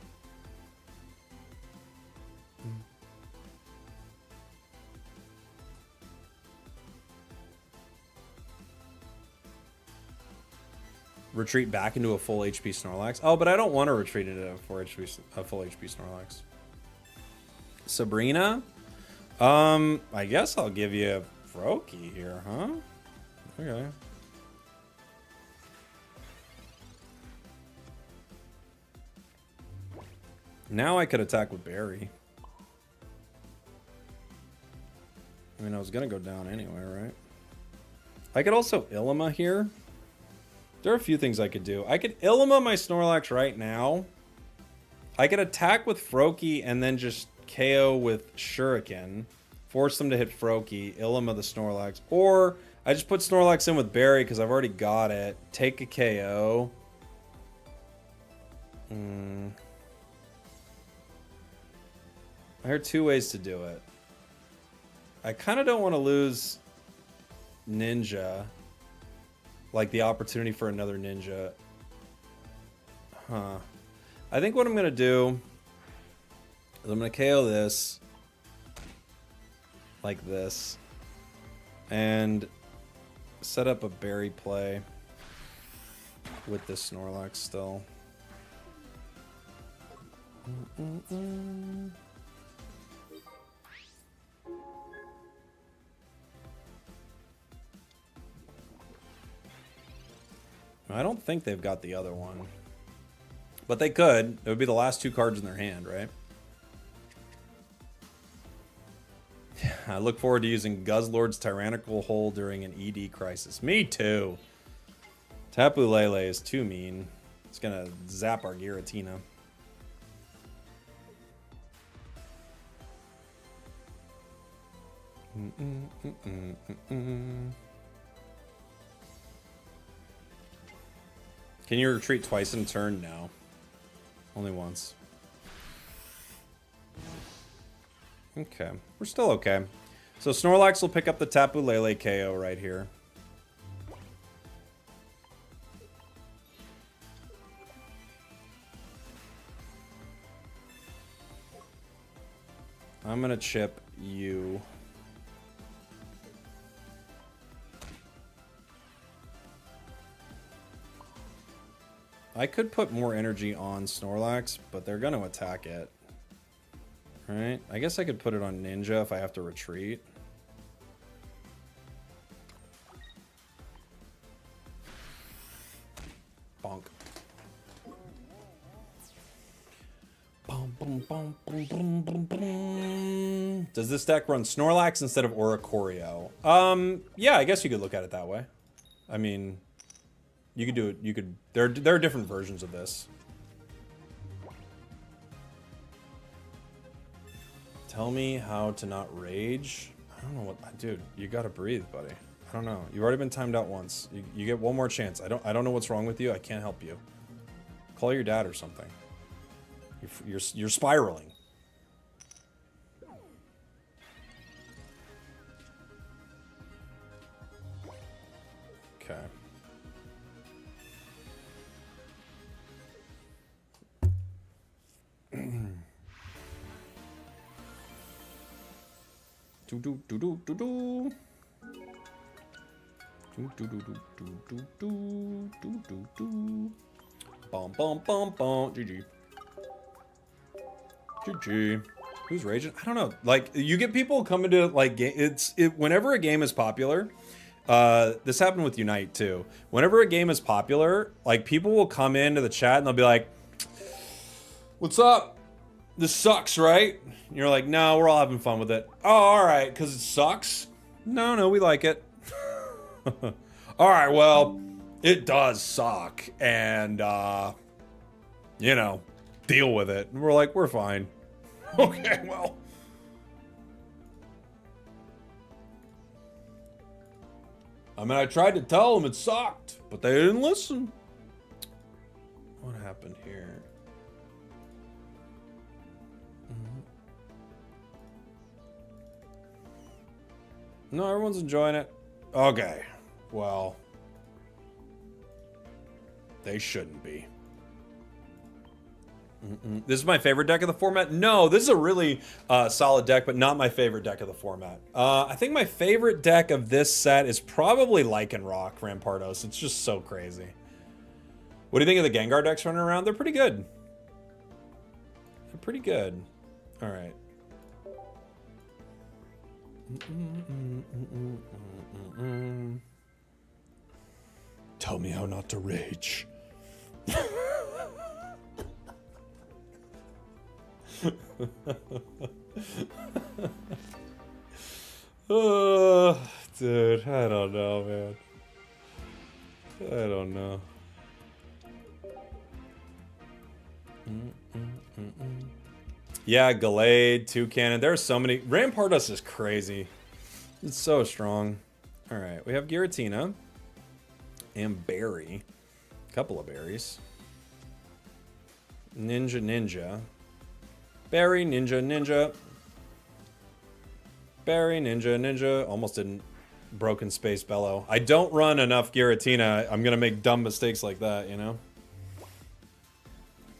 Retreat back into a full HP Snorlax. Oh, but I don't want to retreat into a full HP Snorlax. Sabrina? I guess I'll give you a Froakie here, huh? Okay. Now I could attack with Barry. I mean, I was gonna go down anyway, right? I could also Illima here. There are a few things I could do. I could Illima my Snorlax right now. I could attack with Froakie and then just KO with Shuriken. Force them to hit Froakie, Illima the Snorlax. Or I just put Snorlax in with Barry because I've already got it. Take a KO. There are two ways to do it. I kind of don't want to lose Ninja. Like the opportunity for another Ninja. Huh. I think what I'm going to do is I'm going to KO this. Like this. And set up a berry play with this Snorlax still. I don't think they've got the other one. But they could. It would be the last 2 cards in their hand, right? I look forward to using Guzzlord's Tyrannical Hole during an ED crisis. Me too. Tapu Lele is too mean. It's gonna zap our Giratina. Can you retreat twice in a turn? No. Only once. Okay. We're still okay. So Snorlax will pick up the Tapu Lele KO right here. I'm gonna chip you. I could put more energy on Snorlax, but they're gonna attack it. Right? I guess I could put it on Ninja if I have to retreat. Bonk. Does this deck run Snorlax instead of Oricorio? Yeah, I guess you could look at it that way. I mean, you could do it. You could. There are different versions of this. Tell me how to not rage. I don't know what, dude. You gotta breathe, buddy. I don't know. You've already been timed out once. You get one more chance. I don't know what's wrong with you. I can't help you. Call your dad or something. You're spiraling. Okay. Do do do do do do. Do do do do do do do do do. Bum bum bum bum. GG. GG. Who's raging? I don't know. Like, you get people coming to like whenever a game is popular. This happened with Unite too. Whenever a game is popular, like people will come into the chat and they'll be like, "What's up? This sucks, right?" And you're like, "No, we're all having fun with it." "Oh, all right, because it sucks." No, we like it. All right, well, it does suck, and you know, deal with it. And we're like, we're fine. Okay, well. I mean, I tried to tell them it sucked, but they didn't listen. What happened here? No, everyone's enjoying it. Okay, well, they shouldn't be. This is my favorite deck of the format? No, this is a really solid deck, but not my favorite deck of the format. I think my favorite deck of this set is probably Lycanroc Rampardos. It's just so crazy. What do you think of the Gengar decks running around? They're pretty good. They're pretty good. All right. Tell me how not to rage. Oh, dude, I don't know, man. I don't know. Yeah, Gallade, Toucannon. There are so many. Rampardos is crazy. It's so strong. All right, we have Giratina and Berry. A couple of berries. Ninja. Berry, Ninja. Berry, Ninja. Almost didn't. Broken Space Bellow. I don't run enough Giratina. I'm going to make dumb mistakes like that, you know?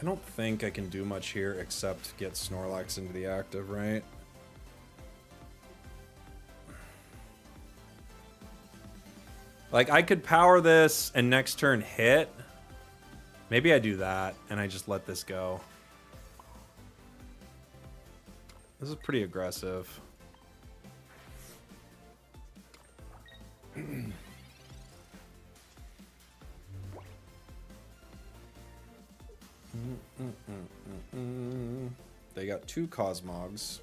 I don't think I can do much here except get Snorlax into the active, right? Like, I could power this and next turn hit. Maybe I do that and I just let this go. This is pretty aggressive. They got 2 Cosmogs.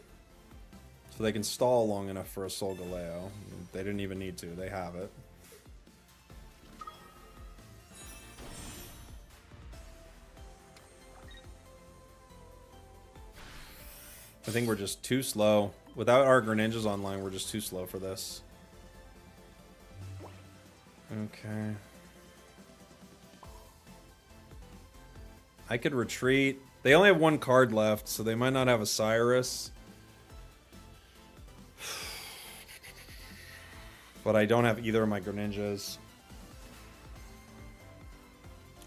So they can stall long enough for a Solgaleo. They didn't even need to. They have it. I think we're just too slow. Without our Greninjas online, we're just too slow for this. Okay. I could retreat. They only have 1 card left, so they might not have a Cyrus. But I don't have either of my Greninjas.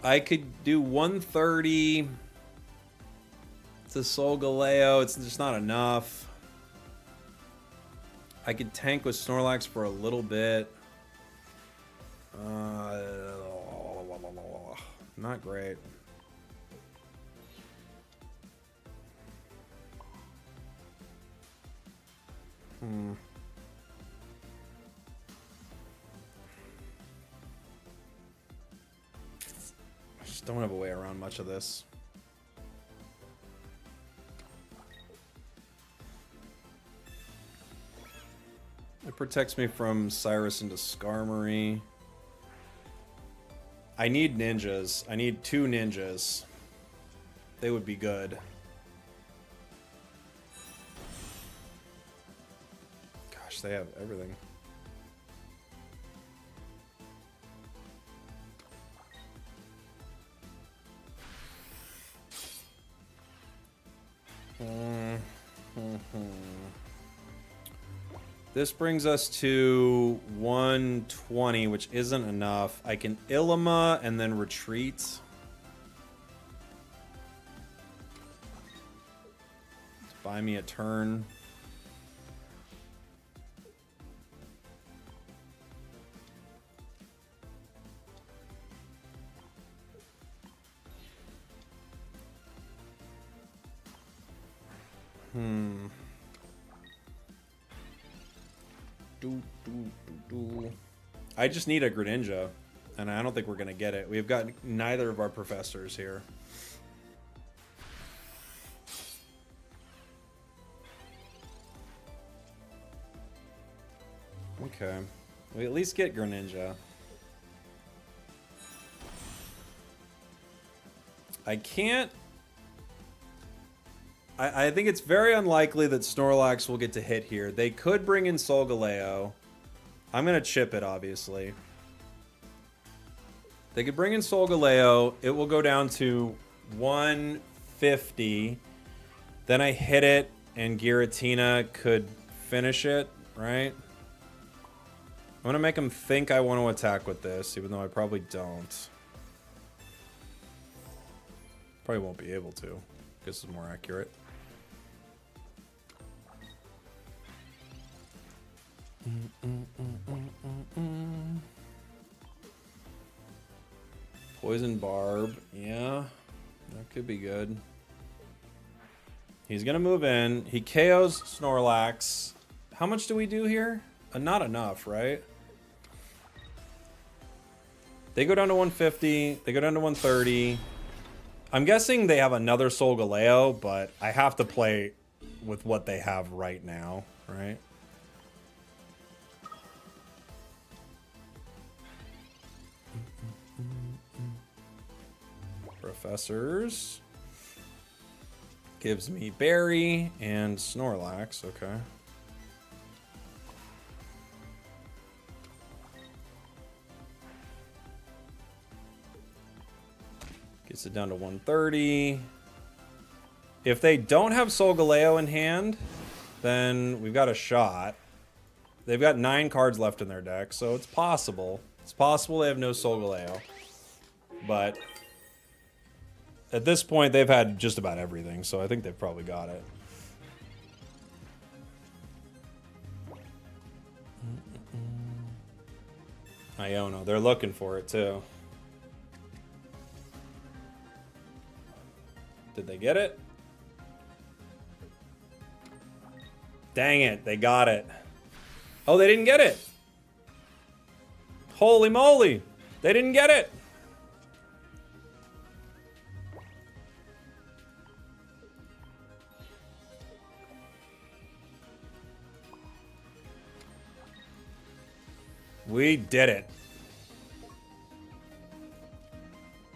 I could do 130 to Solgaleo. It's just not enough. I could tank with Snorlax for a little bit. Not great. I just don't have a way around much of this. It protects me from Cyrus into Skarmory. I need ninjas. I need 2 ninjas. They would be good. Gosh, they have everything. This brings us to 120, which isn't enough. I can Ilima and then retreat. To buy me a turn. I just need a Greninja, and I don't think we're going to get it. We've got neither of our professors here. Okay. We at least get Greninja. I can't... I think it's very unlikely that Snorlax will get to hit here. They could bring in Solgaleo. I'm going to chip it, obviously. They could bring in Solgaleo. It will go down to 150. Then I hit it, and Giratina could finish it, right? I'm going to make him think I want to attack with this, even though I probably don't. Probably won't be able to. This is more accurate. Poison Barb. Yeah, that could be good. He's gonna move in. He KOs Snorlax. How much do we do here? Not enough, right? They go down to 150. They go down to 130. I'm guessing they have another Solgaleo, but I have to play with what they have right now, right? Professors. Gives me Berry and Snorlax, okay. Gets it down to 130. If they don't have Solgaleo in hand, then we've got a shot. They've got 9 cards left in their deck, so it's possible. It's possible they have no Solgaleo. But at this point, they've had just about everything, so I think they've probably got it. Iono, they're looking for it, too. Did they get it? Dang it, they got it. Oh, they didn't get it. Holy moly, they didn't get it. We did it.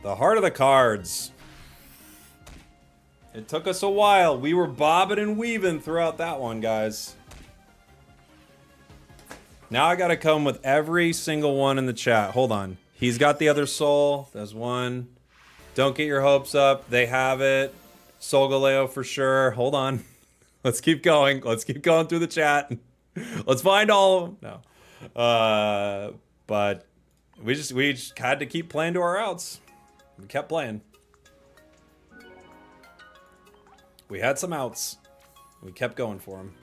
The heart of the cards. It took us a while. We were bobbing and weaving throughout that one, guys. Now I gotta come with every single one in the chat. Hold on. He's got the other soul. There's one. Don't get your hopes up. They have it. Solgaleo for sure. Hold on. Let's keep going. Let's keep going through the chat. Let's find all of them. No. But we just had to keep playing to our outs. We kept playing. We had some outs. We kept going for them.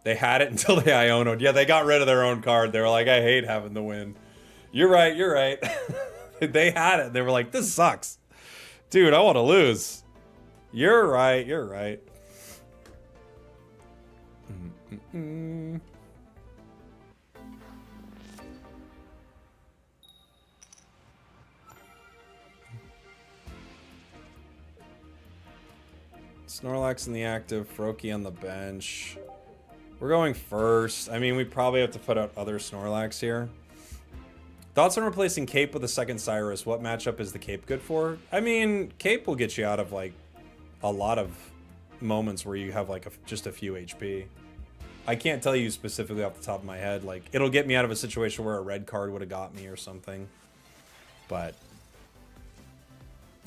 They had it until they Iono'd. Yeah, they got rid of their own card. They were like, I hate having the win. You're right, you're right. They had it. They were like, this sucks. Dude, I want to lose. You're right, you're right. Snorlax in the active, Froakie on the bench. We're going first. I mean, we probably have to put out other Snorlax here. Thoughts on replacing Cape with a second Cyrus? What matchup is the Cape good for? I mean, Cape will get you out of, like, a lot of moments where you have, like, just a few HP. I can't tell you specifically off the top of my head. Like, it'll get me out of a situation where a red card would have got me or something. But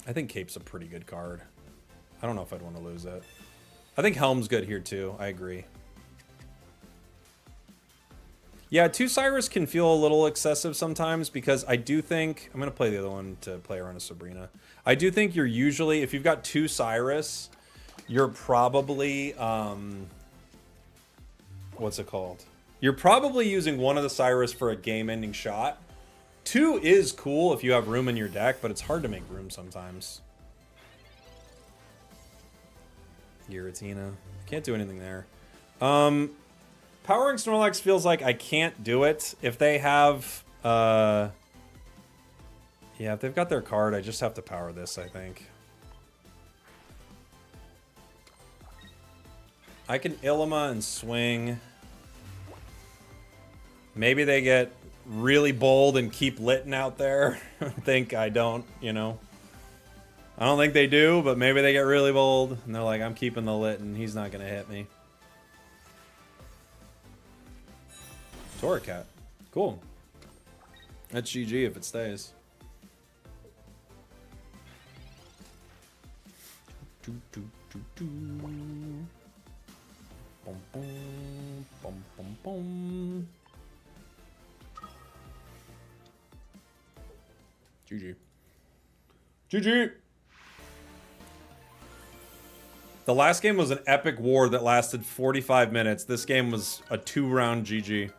I think Cape's a pretty good card. I don't know if I'd want to lose it. I think Helm's good here, too. I agree. Yeah, 2 Cyrus can feel a little excessive sometimes because I do think... I'm going to play the other one to play around a Sabrina. I do think you're usually... If you've got 2 Cyrus, you're probably... what's it called? You're probably using one of the Cyrus for a game-ending shot. 2 is cool if you have room in your deck, but it's hard to make room sometimes. Giratina. Can't do anything there. Powering Snorlax feels like I can't do it. If they have... yeah, if they've got their card, I just have to power this, I think. I can Illima and swing. Maybe they get really bold and keep Litten out there. I think I don't, you know. I don't think they do, but maybe they get really bold. And they're like, I'm keeping the Litten. He's not going to hit me. Torracat. Cool. That's GG if it stays. Bum, bum, bum, bum, bum. GG. GG! The last game was an epic war that lasted 45 minutes. This game was a 2-round GG.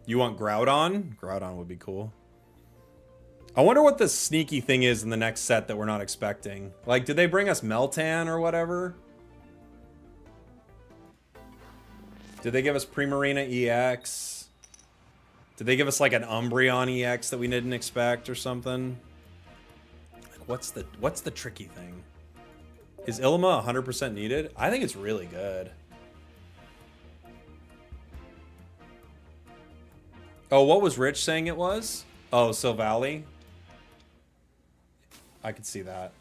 You want Groudon? Groudon would be cool. I wonder what the sneaky thing is in the next set that we're not expecting. Like, did they bring us Meltan or whatever? Did they give us Primarina EX? Did they give us like an Umbreon EX that we didn't expect or something? Like, what's the tricky thing? Is Illima 100% needed? I think it's really good. Oh, what was Rich saying it was? Oh, Silvally? I could see that.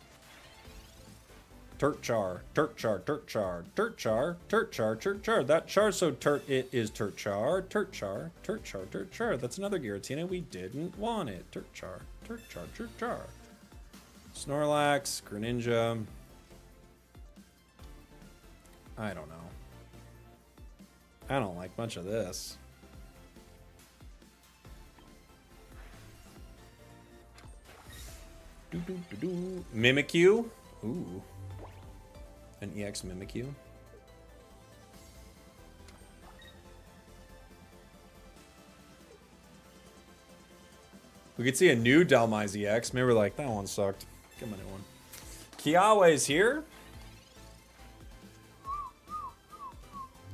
Turt char, turt char, turt char, turt char, turt char, turt char. That char so turt it is turt char, turt char, turt char, turt char. That's another Giratina. We didn't want it. Turt char, turt char, turt char. Snorlax, Greninja. I don't know. I don't like much of this. Mimikyu. Ooh. An EX Mimikyu. We could see a new Dhelmise EX. Maybe we're like, that one sucked. Give me a new one. Kiawe's here.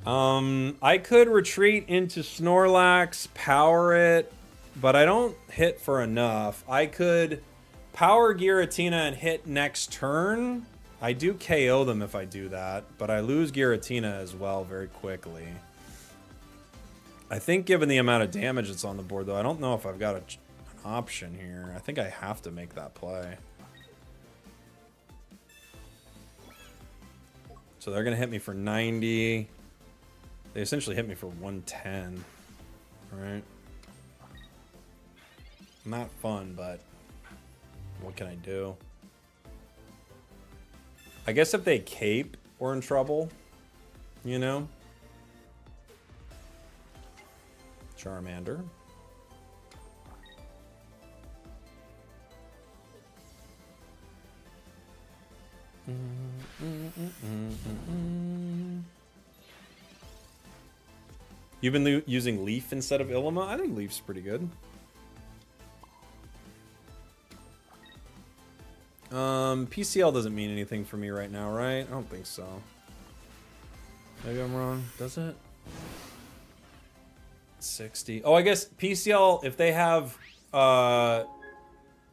I could retreat into Snorlax, power it, but I don't hit for enough. I could power Giratina and hit next turn. I do KO them if I do that, but I lose Giratina as well very quickly. I think given the amount of damage that's on the board, though, I don't know if I've got an option here. I think I have to make that play. So they're going to hit me for 90. They essentially hit me for 110. Right? Not fun, but what can I do? I guess if they cape, we're in trouble. You know? Charmander. You've been using Leaf instead of Ilima? I think Leaf's pretty good. PCL doesn't mean anything for me right now, right? I don't think so. Maybe I'm wrong. Does it? 60. Oh, I guess PCL, if they have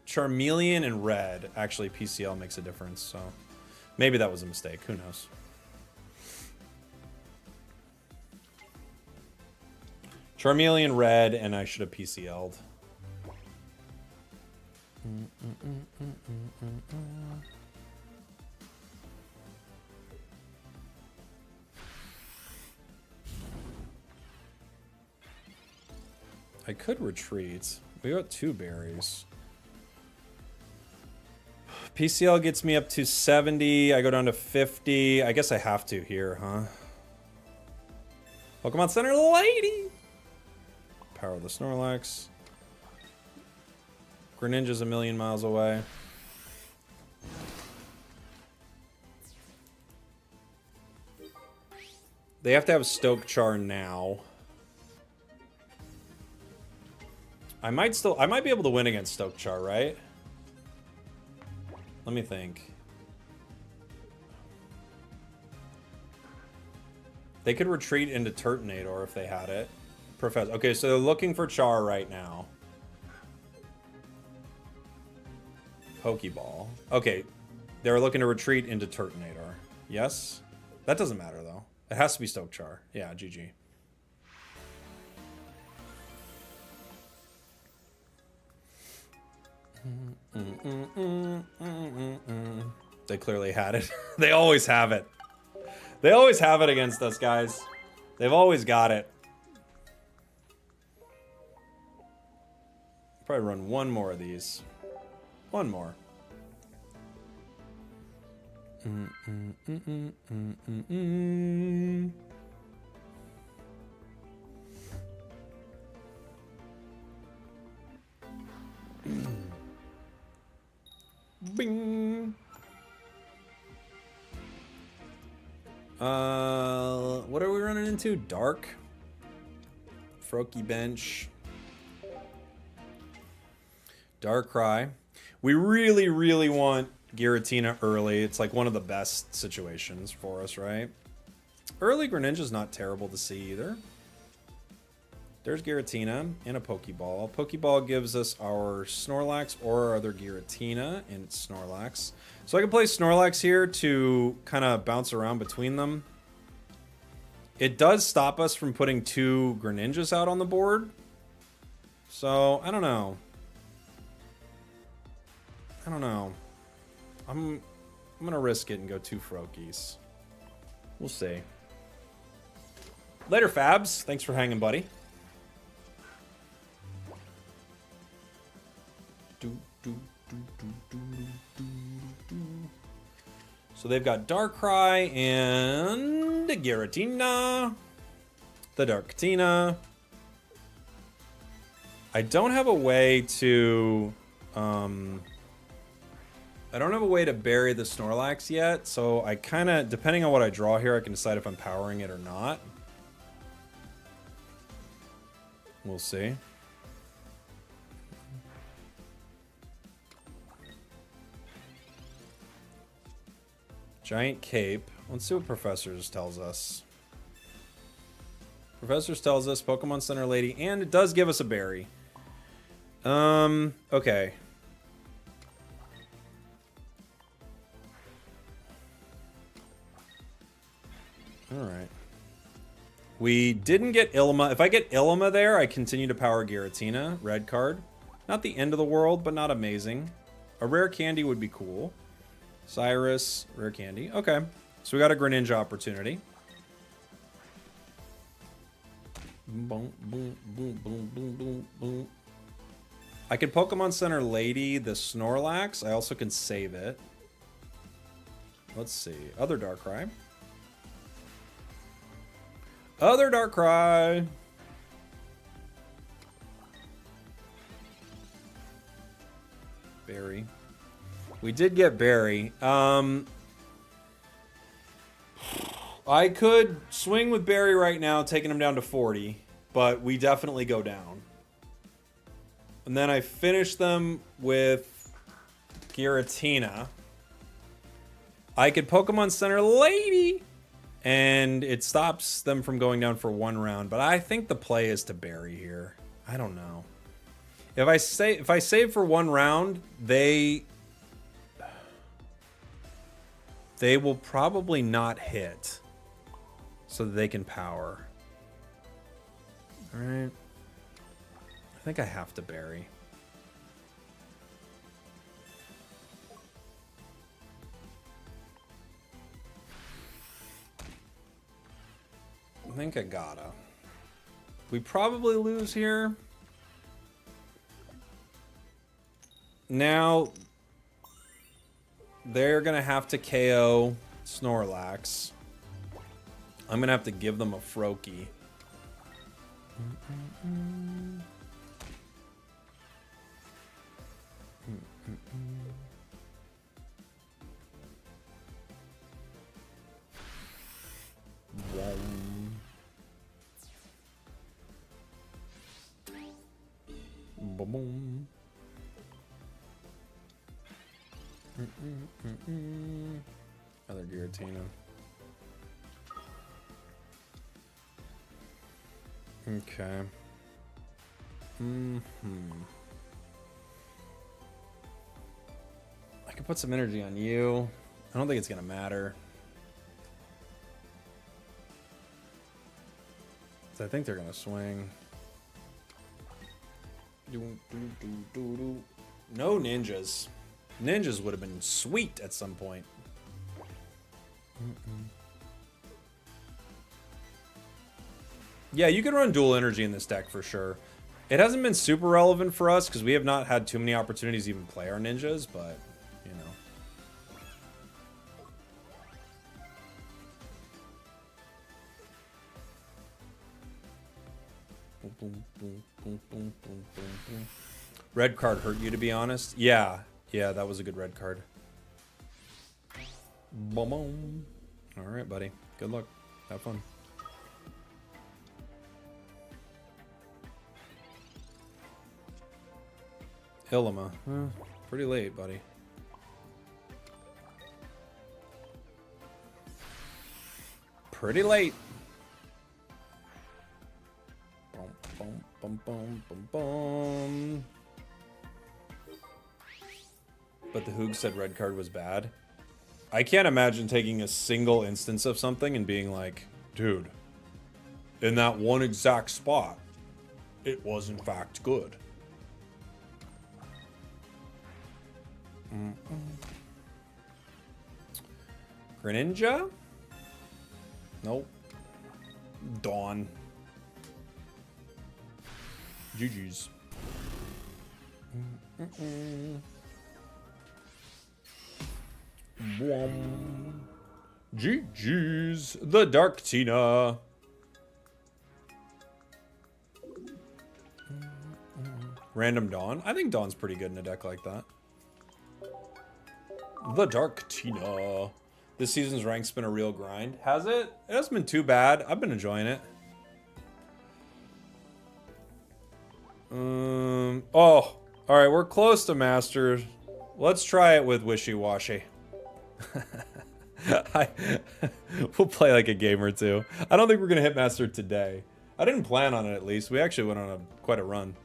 Charmeleon and Red, actually PCL makes a difference, so maybe that was a mistake. Who knows? Charmeleon Red, and I should have PCL'd. I could retreat. We got 2 berries. PCL gets me up to 70. I go down to 50. I guess I have to here, huh? Pokemon Center Lady! Power the Snorlax. Greninja's a million miles away. They have to have Stoke Char now. I might be able to win against Stoke Char, right? Let me think. They could retreat into Turtonator if they had it. Professor. Okay, so they're looking for Char right now. Pokeball. Okay, they're looking to retreat into Turtonator. Yes? That doesn't matter, though. It has to be Stoke Char. Yeah, GG. They clearly had it. They always have it. They always have it against us, guys. They've always got it. Probably run one more of these. One more. Bing. What are we running into? Dark. Froakie bench. Darkrai. We really, really want Giratina early. It's like one of the best situations for us, right? Early Greninja's not terrible to see either. There's Giratina and a Pokeball. Pokeball gives us our Snorlax or our other Giratina and it's Snorlax. So I can play Snorlax here to kind of bounce around between them. It does stop us from putting 2 Greninjas out on the board. So, I don't know. I don't know. I'm gonna risk it and go 2 Froakies. We'll see. Later, Fabs. Thanks for hanging, buddy. So they've got Darkrai and Giratina. The Darktina. I don't have a way to... I don't have a way to bury the Snorlax yet, so I kind of, depending on what I draw here, I can decide if I'm powering it or not. We'll see. Giant Cape. Let's see what Professors tells us. Professors tells us Pokemon Center Lady, and it does give us a berry. Okay. Alright. We didn't get Ilma. If I get Ilma there, I continue to power Giratina. Red card. Not the end of the world, but not amazing. A rare candy would be cool. Cyrus, rare candy. Okay. So we got a Greninja opportunity. Boom, boom, boom, boom, boom, boom, boom. I can Pokemon Center Lady the Snorlax. I also can save it. Let's see. Other Darkrai. Other Darkrai. Berry. We did get Berry. I could swing with Berry right now, taking him down to 40, but we definitely go down. And then I finish them with Giratina. I could Pokemon Center Lady, and it stops them from going down for 1 round. But I think the play is to Berry here. I don't know. If I save for 1 round, they will probably not hit, so that they can power. All right. I think I have to Berry. I think I gotta. We probably lose here. Now, they're gonna have to KO Snorlax. I'm gonna have to give them a Froakie. Boom. Other Giratina. Okay. I could put some energy on you. I don't think it's gonna matter. So I think they're gonna swing. No ninjas. Ninjas would have been sweet at some point. Yeah, you can run dual energy in this deck for sure. It hasn't been super relevant for us because we have not had too many opportunities to even play our ninjas, but, you know. Red card hurt you, to be honest? Yeah, that was a good red card. Boom. All right, buddy. Good luck. Have fun. Hilima. Pretty late, buddy. Pretty late. Boom, boom, boom, boom, boom. But the Hoog said red card was bad. I can't imagine taking a single instance of something and being like, dude, in that one exact spot, it was in fact good. Greninja? Nope. Dawn. GG's. GG's. The Dark Tina. Random Dawn. I think Dawn's pretty good in a deck like that. The Dark Tina. This season's rank's been a real grind. Has it? It hasn't been too bad. I've been enjoying it. Oh, all right. We're close to Master. Let's try it with Wishy Washy. We'll play like a game or two. I don't think we're gonna hit Master today. I didn't plan on it at least. We actually went on quite a run.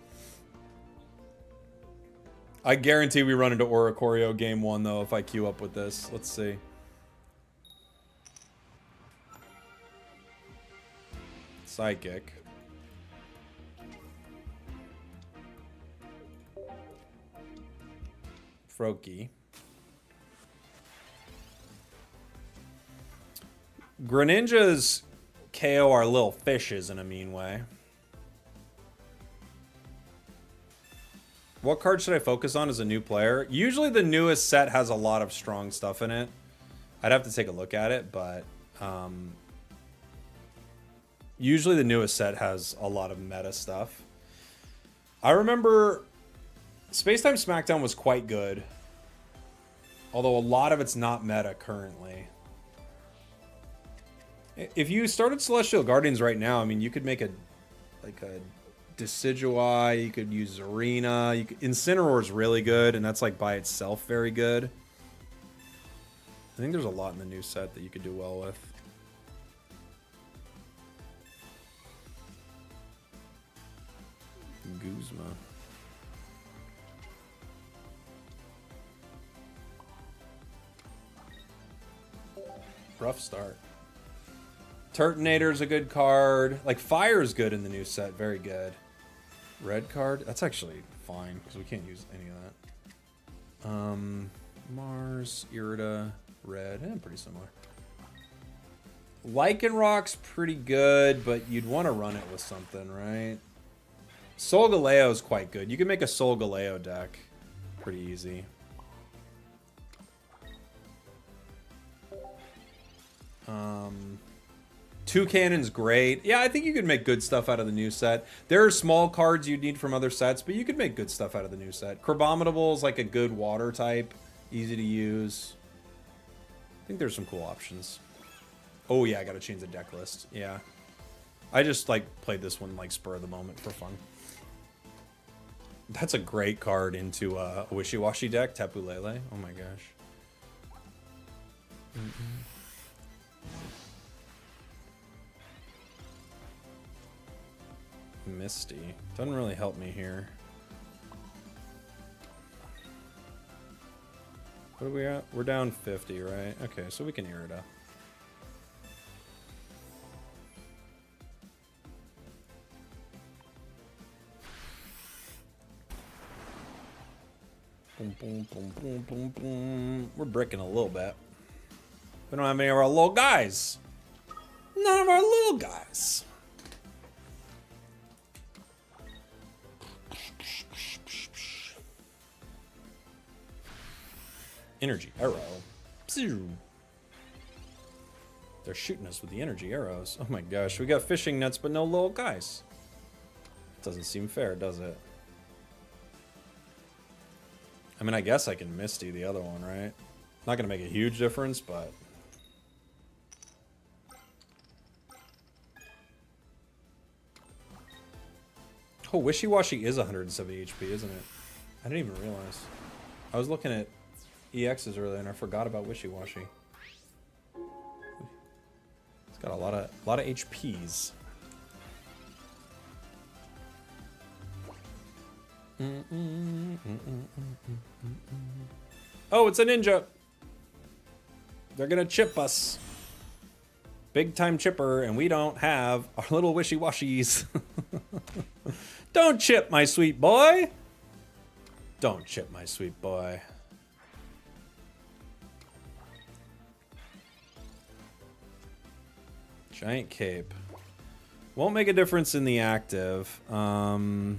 I guarantee we run into Oricorio game 1 though if I queue up with this. Let's see. Psychic. Froakie. Greninja's KO our little fishes in a mean way. What card should I focus on as a new player? Usually the newest set has a lot of strong stuff in it. I'd have to take a look at it, but usually the newest set has a lot of meta stuff. I remember Spacetime Smackdown was quite good, although a lot of it's not meta currently. If you started Celestial Guardians right now, I mean, you could make a Decidueye, you could use Zarina, Incineroar's really good, and that's like by itself very good. I think there's a lot in the new set that you could do well with. Guzma. Rough start. Turtonator's a good card. Like, Fire's good in the new set. Very good. Red card? That's actually fine, because we can't use any of that. Mars, Irida, Red. Pretty similar. Lycanroc's pretty good, but you'd want to run it with something, right? Solgaleo's quite good. You can make a Solgaleo deck pretty easy. Toucannon's great. Yeah, I think you could make good stuff out of the new set. There are small cards you'd need from other sets, but you could make good stuff out of the new set. Crabominable is like a good water type. Easy to use. I think there's some cool options. Oh yeah, I gotta change the deck list. Yeah. I just like played this one like spur of the moment for fun. That's a great card into a Wishy-Washy deck, Tapu Lele. Oh my gosh. Misty. Doesn't really help me here. What are we at? We're down 50, right? Okay, so we can Irida. Boom, boom, boom, boom, boom, boom. We're bricking a little bit. We don't have any of our little guys. None of our little guys. Energy arrow. They're shooting us with the energy arrows. Oh my gosh, we got fishing nets but no little guys. Doesn't seem fair, does it? I mean, I guess I can Misty the other one, right? Not gonna make a huge difference, but... Oh, Wishy-Washy is 170 HP, isn't it? I didn't even realize. I was looking at EXs earlier and I forgot about Wishy-Washy. It's got a lot of HPs. Oh, it's a ninja. They're gonna chip us. Big time chipper, and we don't have our little Wishy-Washies. Don't chip, my sweet boy. Don't chip, my sweet boy. Giant cape. Won't make a difference in the active. Right?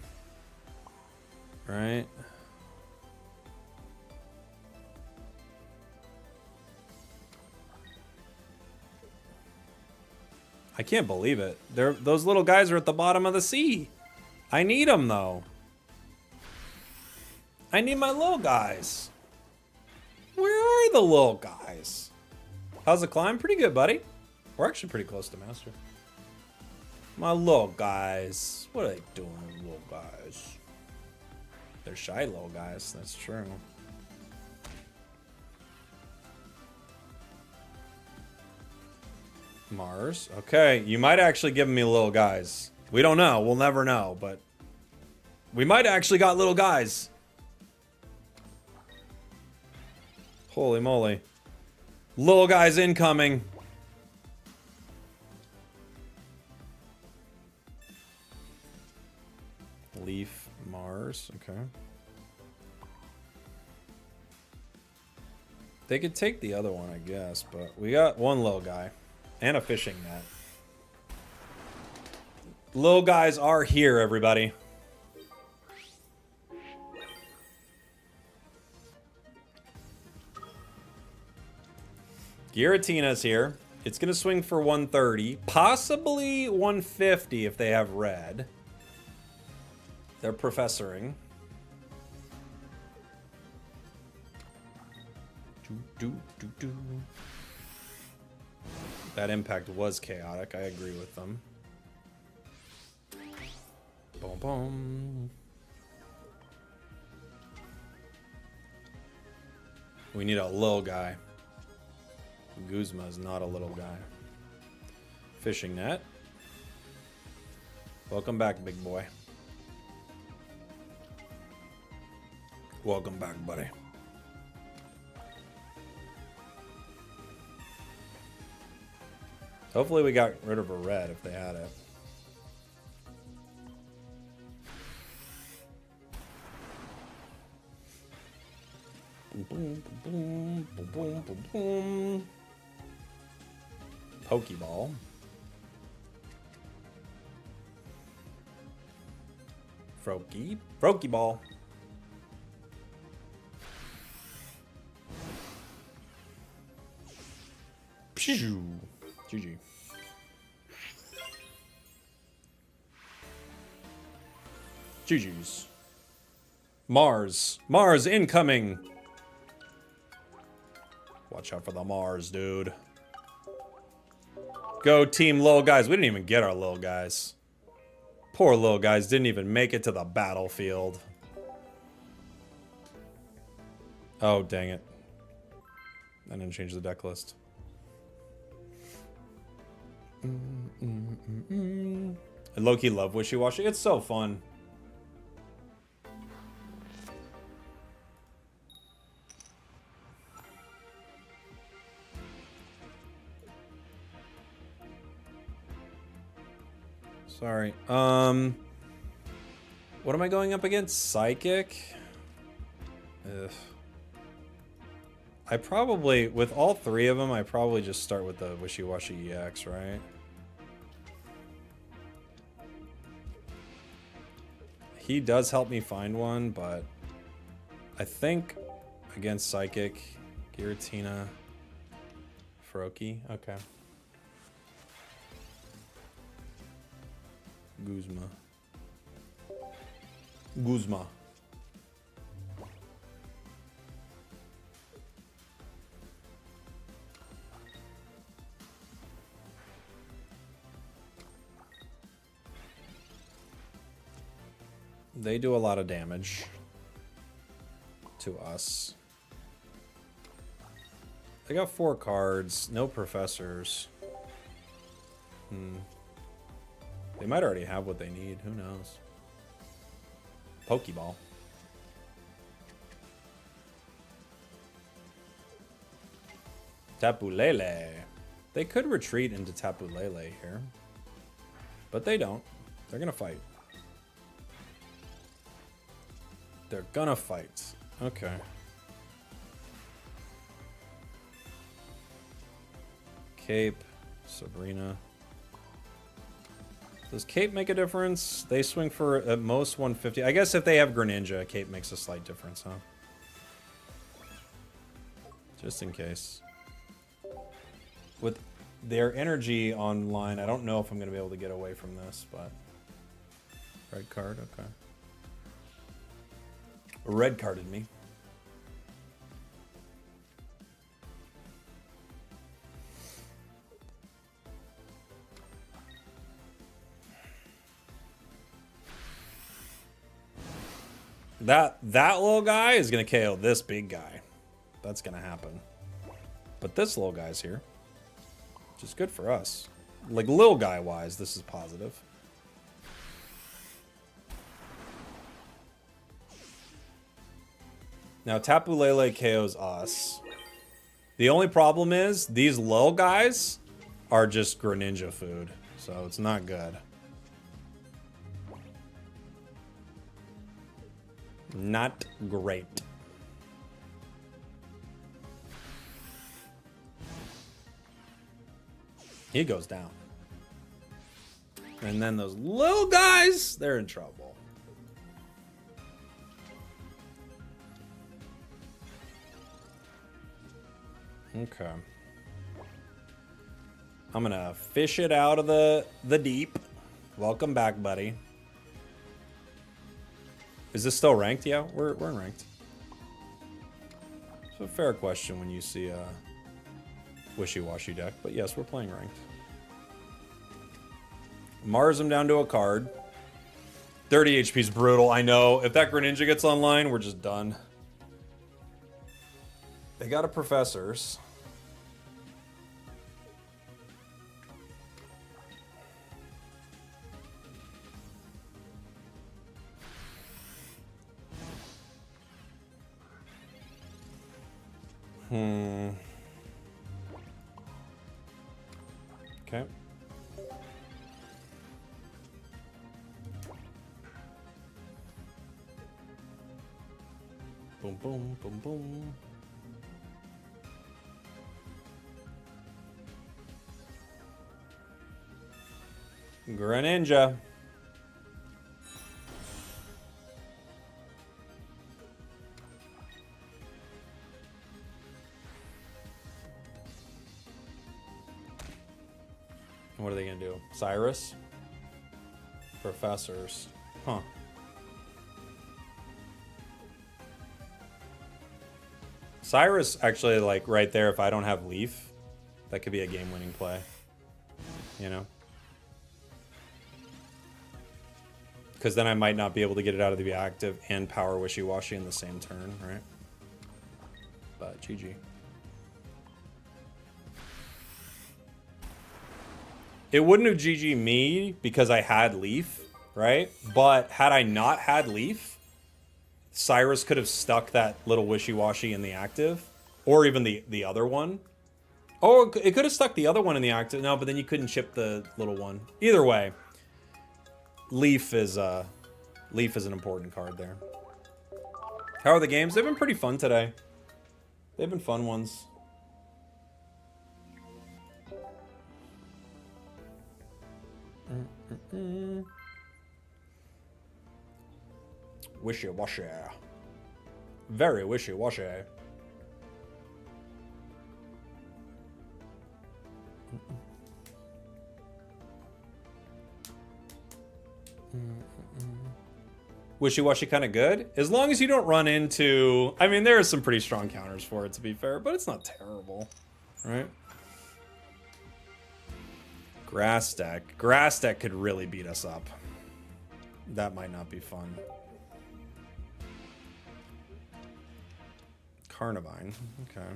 I can't believe it. Those little guys are at the bottom of the sea. I need them, though. I need my little guys. Where are the little guys? How's the climb? Pretty good, buddy. We're actually pretty close to master. My little guys. What are they doing, little guys? They're shy little guys. That's true. Mars. Okay, you might actually give me little guys. We don't know. We'll never know, but we might actually got little guys. Holy moly. Little guys incoming. Leaf, Mars. Okay. They could take the other one, I guess, but we got one little guy. And a fishing net. Little guys are here, everybody. Giratina's here. It's going to swing for 130. Possibly 150 if they have red. They're professoring. That impact was chaotic. I agree with them. Boom, boom. We need a little guy. Guzma is not a little guy. Fishing net. Welcome back, big boy. Welcome back, buddy. Hopefully we got rid of a red if they had it. Boom, boom, boom, boom, boom, boom. Pokeball. Frokeball. Pshoo. GG. GG's. Mars. Mars incoming. Watch out for the Mars, dude. Go team little guys. We didn't even get our little guys. Poor little guys didn't even make it to the battlefield. Oh, dang it. I didn't change the deck list. I low-key love Wishy-Washy. It's so fun. Sorry. What am I going up against? Psychic? Ugh. I probably, with all three of them, I probably just start with the Wishy-Washy EX, right? He does help me find one, but I think against Psychic, Giratina, Froakie, okay. Guzma. They do a lot of damage to us. They got 4 cards, no professors. They might already have what they need, who knows? Pokeball. Tapu Lele. They could retreat into Tapu Lele here. But they don't. They're gonna fight. They're gonna fight. Okay. Cape. Sabrina. Does Cape make a difference? They swing for at most 150. I guess if they have Greninja, Cape makes a slight difference, huh? Just in case. With their energy online, I don't know if I'm going to be able to get away from this, but... Red card, okay. Red carded me. That little guy is going to KO this big guy. That's going to happen. But this little guy's here. Which is good for us. Like, little guy-wise, this is positive. Now, Tapu Lele KOs us. The only problem is, these little guys are just Greninja food. So, it's not good. Not great. He goes down. And then those little guys, they're in trouble. Okay. I'm gonna fish it out of the deep. Welcome back, buddy. Is this still ranked? Yeah, we're in ranked. It's a fair question when you see a wishy-washy deck, but yes, we're playing ranked. Mars him down to a card. 30 HP is brutal, I know. If that Greninja gets online, we're just done. They got a Professors. Okay. Boom, boom, boom, boom. Greninja. What are they gonna do? Cyrus? Professors. Huh. Cyrus, actually, like, right there, if I don't have Leaf, that could be a game-winning play. You know? Because then I might not be able to get it out of the active and power Wishy-Washy in the same turn, right? But GG. It wouldn't have GG me because I had Leaf, right? But had I not had Leaf, Cyrus could have stuck that little Wishy-Washy in the active. Or even the other one. Oh, it could have stuck the other one in the active. No, but then you couldn't chip the little one. Either way, Leaf is an important card there. How are the games? They've been pretty fun today. They've been fun ones. Wishy-washy. Very wishy-washy. Wishy-washy kind of good? As long as you don't run into... I mean, there are some pretty strong counters for it, to be fair, but it's not terrible, right? Grass deck. Grass deck could really beat us up. That might not be fun. Carnivine. Okay.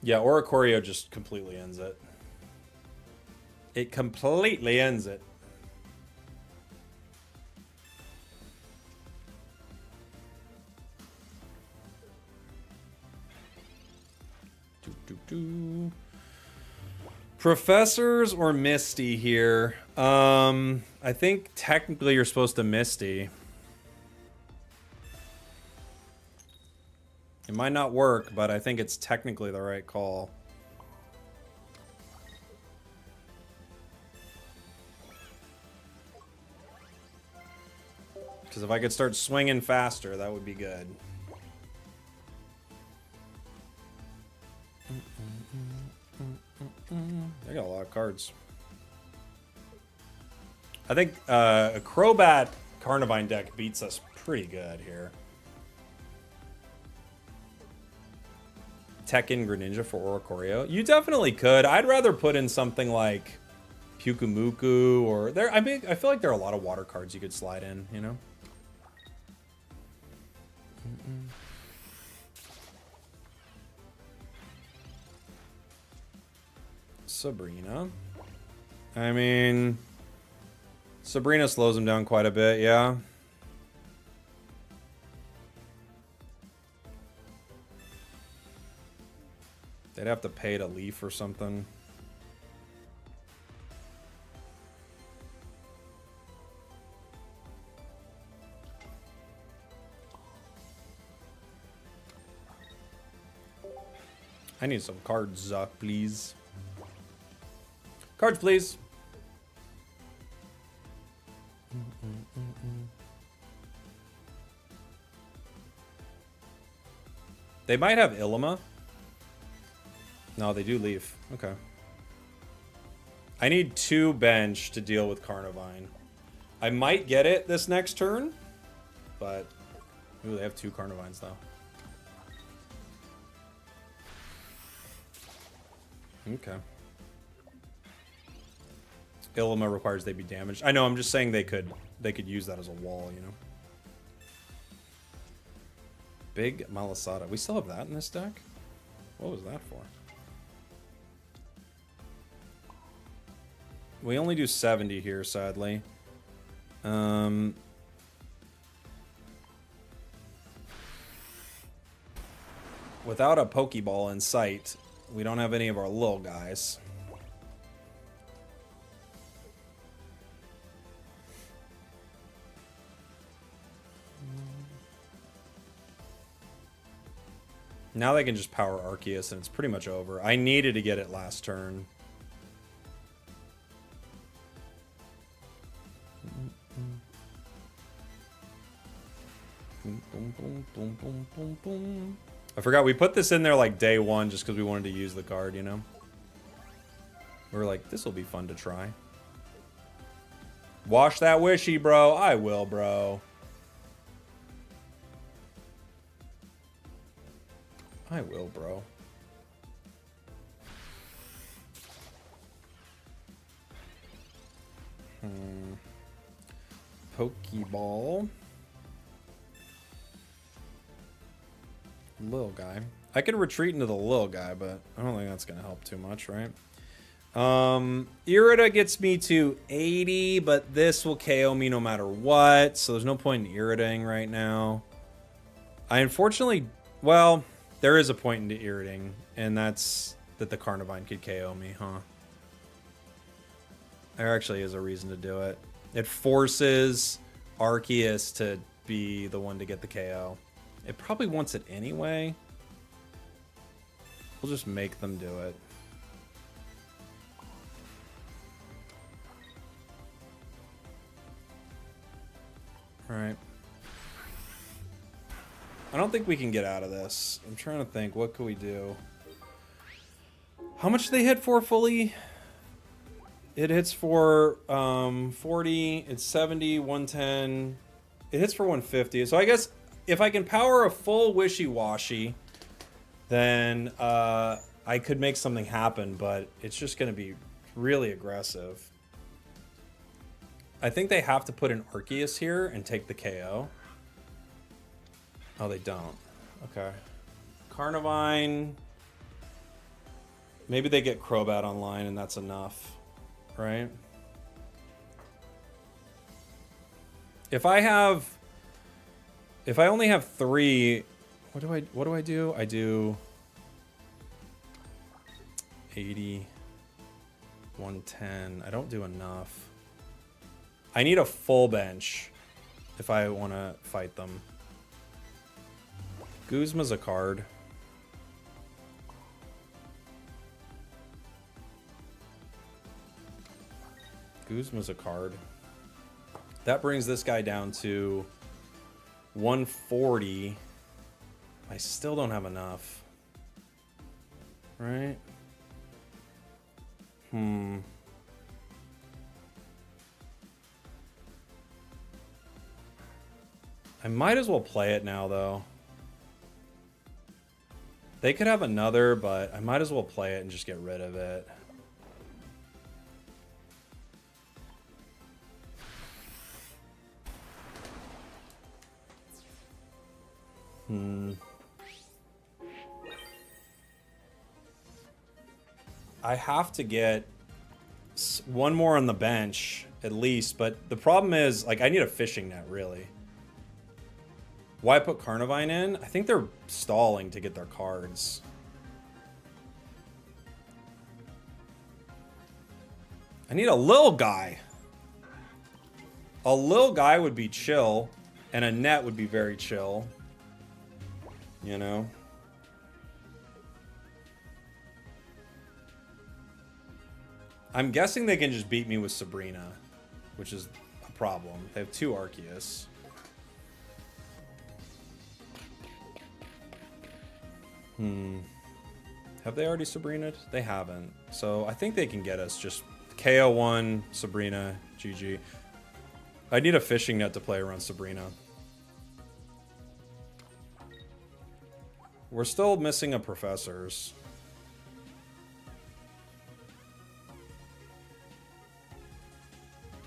Yeah, Oricorio just completely ends it. It completely ends it. Professors or Misty here? I think technically you're supposed to Misty. It might not work, but I think it's technically the right call. Because if I could start swinging faster, that would be good. They got a lot of cards. I think a Crobat Carnivine deck beats us pretty good here. Tekken Greninja for Oricorio. You definitely could. I'd rather put in something like Pyukumuku or there. I mean, I feel like there are a lot of water cards you could slide in, you know? Sabrina. I mean, Sabrina slows him down quite a bit, yeah. They'd have to pay to leaf or something. I need some cards, please. Cards, please. They might have Ilima. No, they do leave. Okay. I need 2 bench to deal with Carnivine. I might get it this next turn, but... Ooh, they have 2 Carnivines, though. Okay. Ilima requires they be damaged. I know, I'm just saying they could use that as a wall, you know? Big Malasada. We still have that in this deck? What was that for? We only do 70 here, sadly. Without a Pokeball in sight, we don't have any of our little guys. Now they can just power Arceus and it's pretty much over. I needed to get it last turn. I forgot we put this in there like day 1 just because we wanted to use the card, you know? We were like, this will be fun to try. Wash that wishy, bro. I will, bro. I will, bro. Pokeball. Little guy. I could retreat into the little guy, but I don't think that's going to help too much, right? Irida gets me to 80, but this will KO me no matter what, so there's no point in Iridaing right now. I unfortunately... Well, there is a point into Iridaing, and that's that the Carnivine could KO me, huh? There actually is a reason to do it. It forces Arceus to be the one to get the KO. It probably wants it anyway. We'll just make them do it. Alright. I don't think we can get out of this. I'm trying to think, what could we do? How much do they hit for fully? It hits for 40, it's 70, 110. It hits for 150. So I guess if I can power a full Wishy-Washy, then I could make something happen, but it's just going to be really aggressive. I think they have to put an Arceus here and take the KO. Oh, they don't. Okay. Carnivine. Maybe they get Crobat online and that's enough, right? If I only have 3, what do I do? I do 80, 110. I don't do enough. I need a full bench if I want to fight them. Guzma's a card. Guzma's a card. That brings this guy down to 140. I still don't have enough. Right? I might as well play it now, though. They could have another, but I might as well play it and just get rid of it. I have to get one more on the bench, at least, but the problem is, like, I need a fishing net, really. Why put Carnivine in? I think they're stalling to get their cards. I need a little guy. A little guy would be chill, and a net would be very chill. You know? I'm guessing they can just beat me with Sabrina, which is a problem. They have 2 Arceus. Have they already Sabrinaed? They haven't. So I think they can get us just KO1, Sabrina, GG. I need a fishing net to play around Sabrina. We're still missing a Professor's.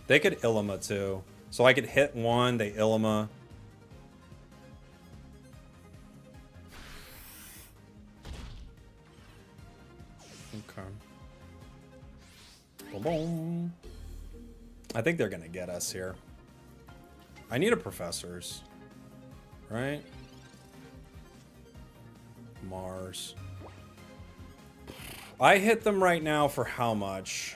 They could Illima too. So I could hit one, they Illima. Okay. Boom, boom. I think they're gonna get us here. I need a Professor's. Right? Mars. I hit them right now for how much?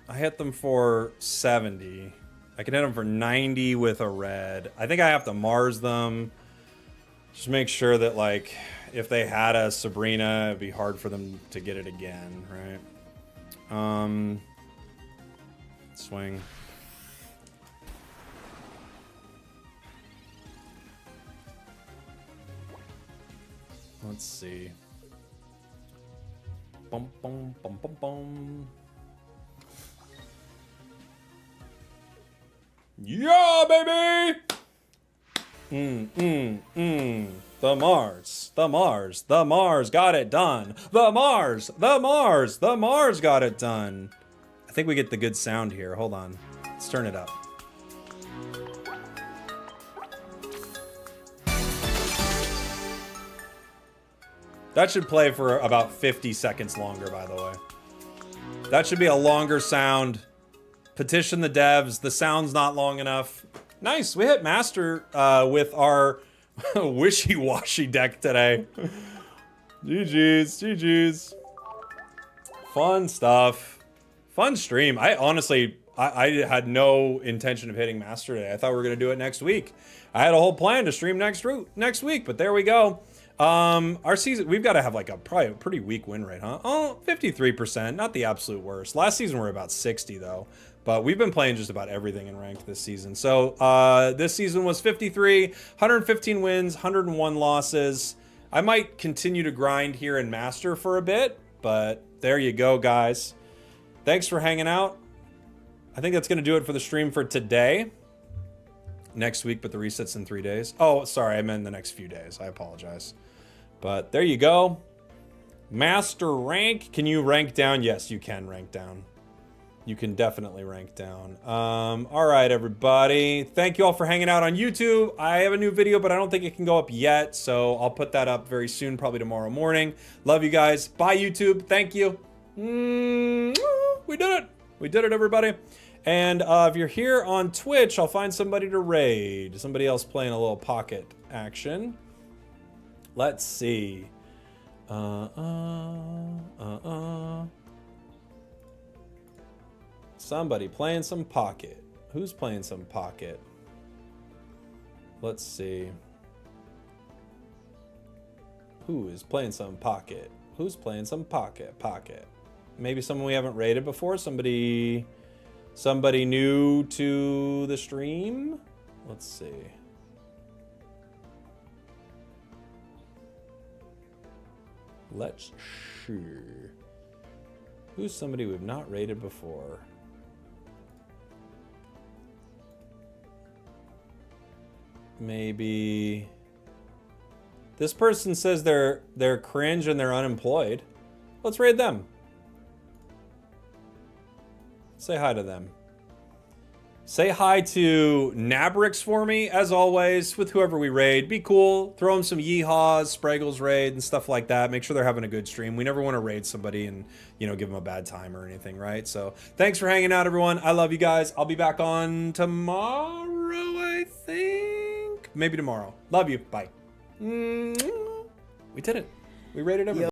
I hit them for 70. I can hit them for 90 with a red. I think I have to Mars them. Just make sure that, like, if they had a Sabrina, it'd be hard for them to get it again, right? Swing. Let's see. Bum, bum, bum, bum, bum. Yeah, baby! The Mars, the Mars, the Mars got it done. The Mars, the Mars, the Mars got it done. I think we get the good sound here. Hold on. Let's turn it up. That should play for about 50 seconds longer, by the way. That should be a longer sound. Petition the devs. The sound's not long enough. Nice. We hit master with our wishy-washy deck today. GG's. GG's. Fun stuff. Fun stream. I honestly, I had no intention of hitting master today. I thought we were going to do it next week. I had a whole plan to stream next week, but there we go. Our season, we've got to have like probably a pretty weak win rate, huh? Oh, 53%. Not the absolute worst. Last season we were about 60 though. But we've been playing just about everything in ranked this season. So this season was 53, 115 wins, 101 losses. I might continue to grind here in Master for a bit, but there you go, guys. Thanks for hanging out. I think that's going to do it for the stream for today. Next week, but the reset's in 3 days. Oh, sorry, I meant the next few days. I apologize. But there you go. Master rank. Can you rank down? Yes, you can rank down. You can definitely rank down. All right, everybody. Thank you all for hanging out on YouTube. I have a new video, but I don't think it can go up yet. So I'll put that up very soon, probably tomorrow morning. Love you guys. Bye, YouTube. Thank you. We did it. We did it, everybody. And if you're here on Twitch, I'll find somebody to raid. Somebody else playing a little pocket action. Let's see. Somebody playing some pocket. Who's playing some pocket? Let's see. Who is playing some pocket? Who's playing some pocket? Pocket. Maybe someone we haven't raided before. Somebody new to the stream. Let's see. Let's see. Who's somebody we've not rated before? Maybe this person says they're cringe and they're unemployed. Let's raid them. Say hi to them. Say hi to Nabrix for me, as always, with whoever we raid. Be cool. Throw them some Yeehaws, spragels raid, and stuff like that. Make sure they're having a good stream. We never want to raid somebody and, you know, give them a bad time or anything, right? So thanks for hanging out, everyone. I love you guys. I'll be back on tomorrow, I think. Maybe tomorrow. Love you. Bye. We did it. We rated everybody.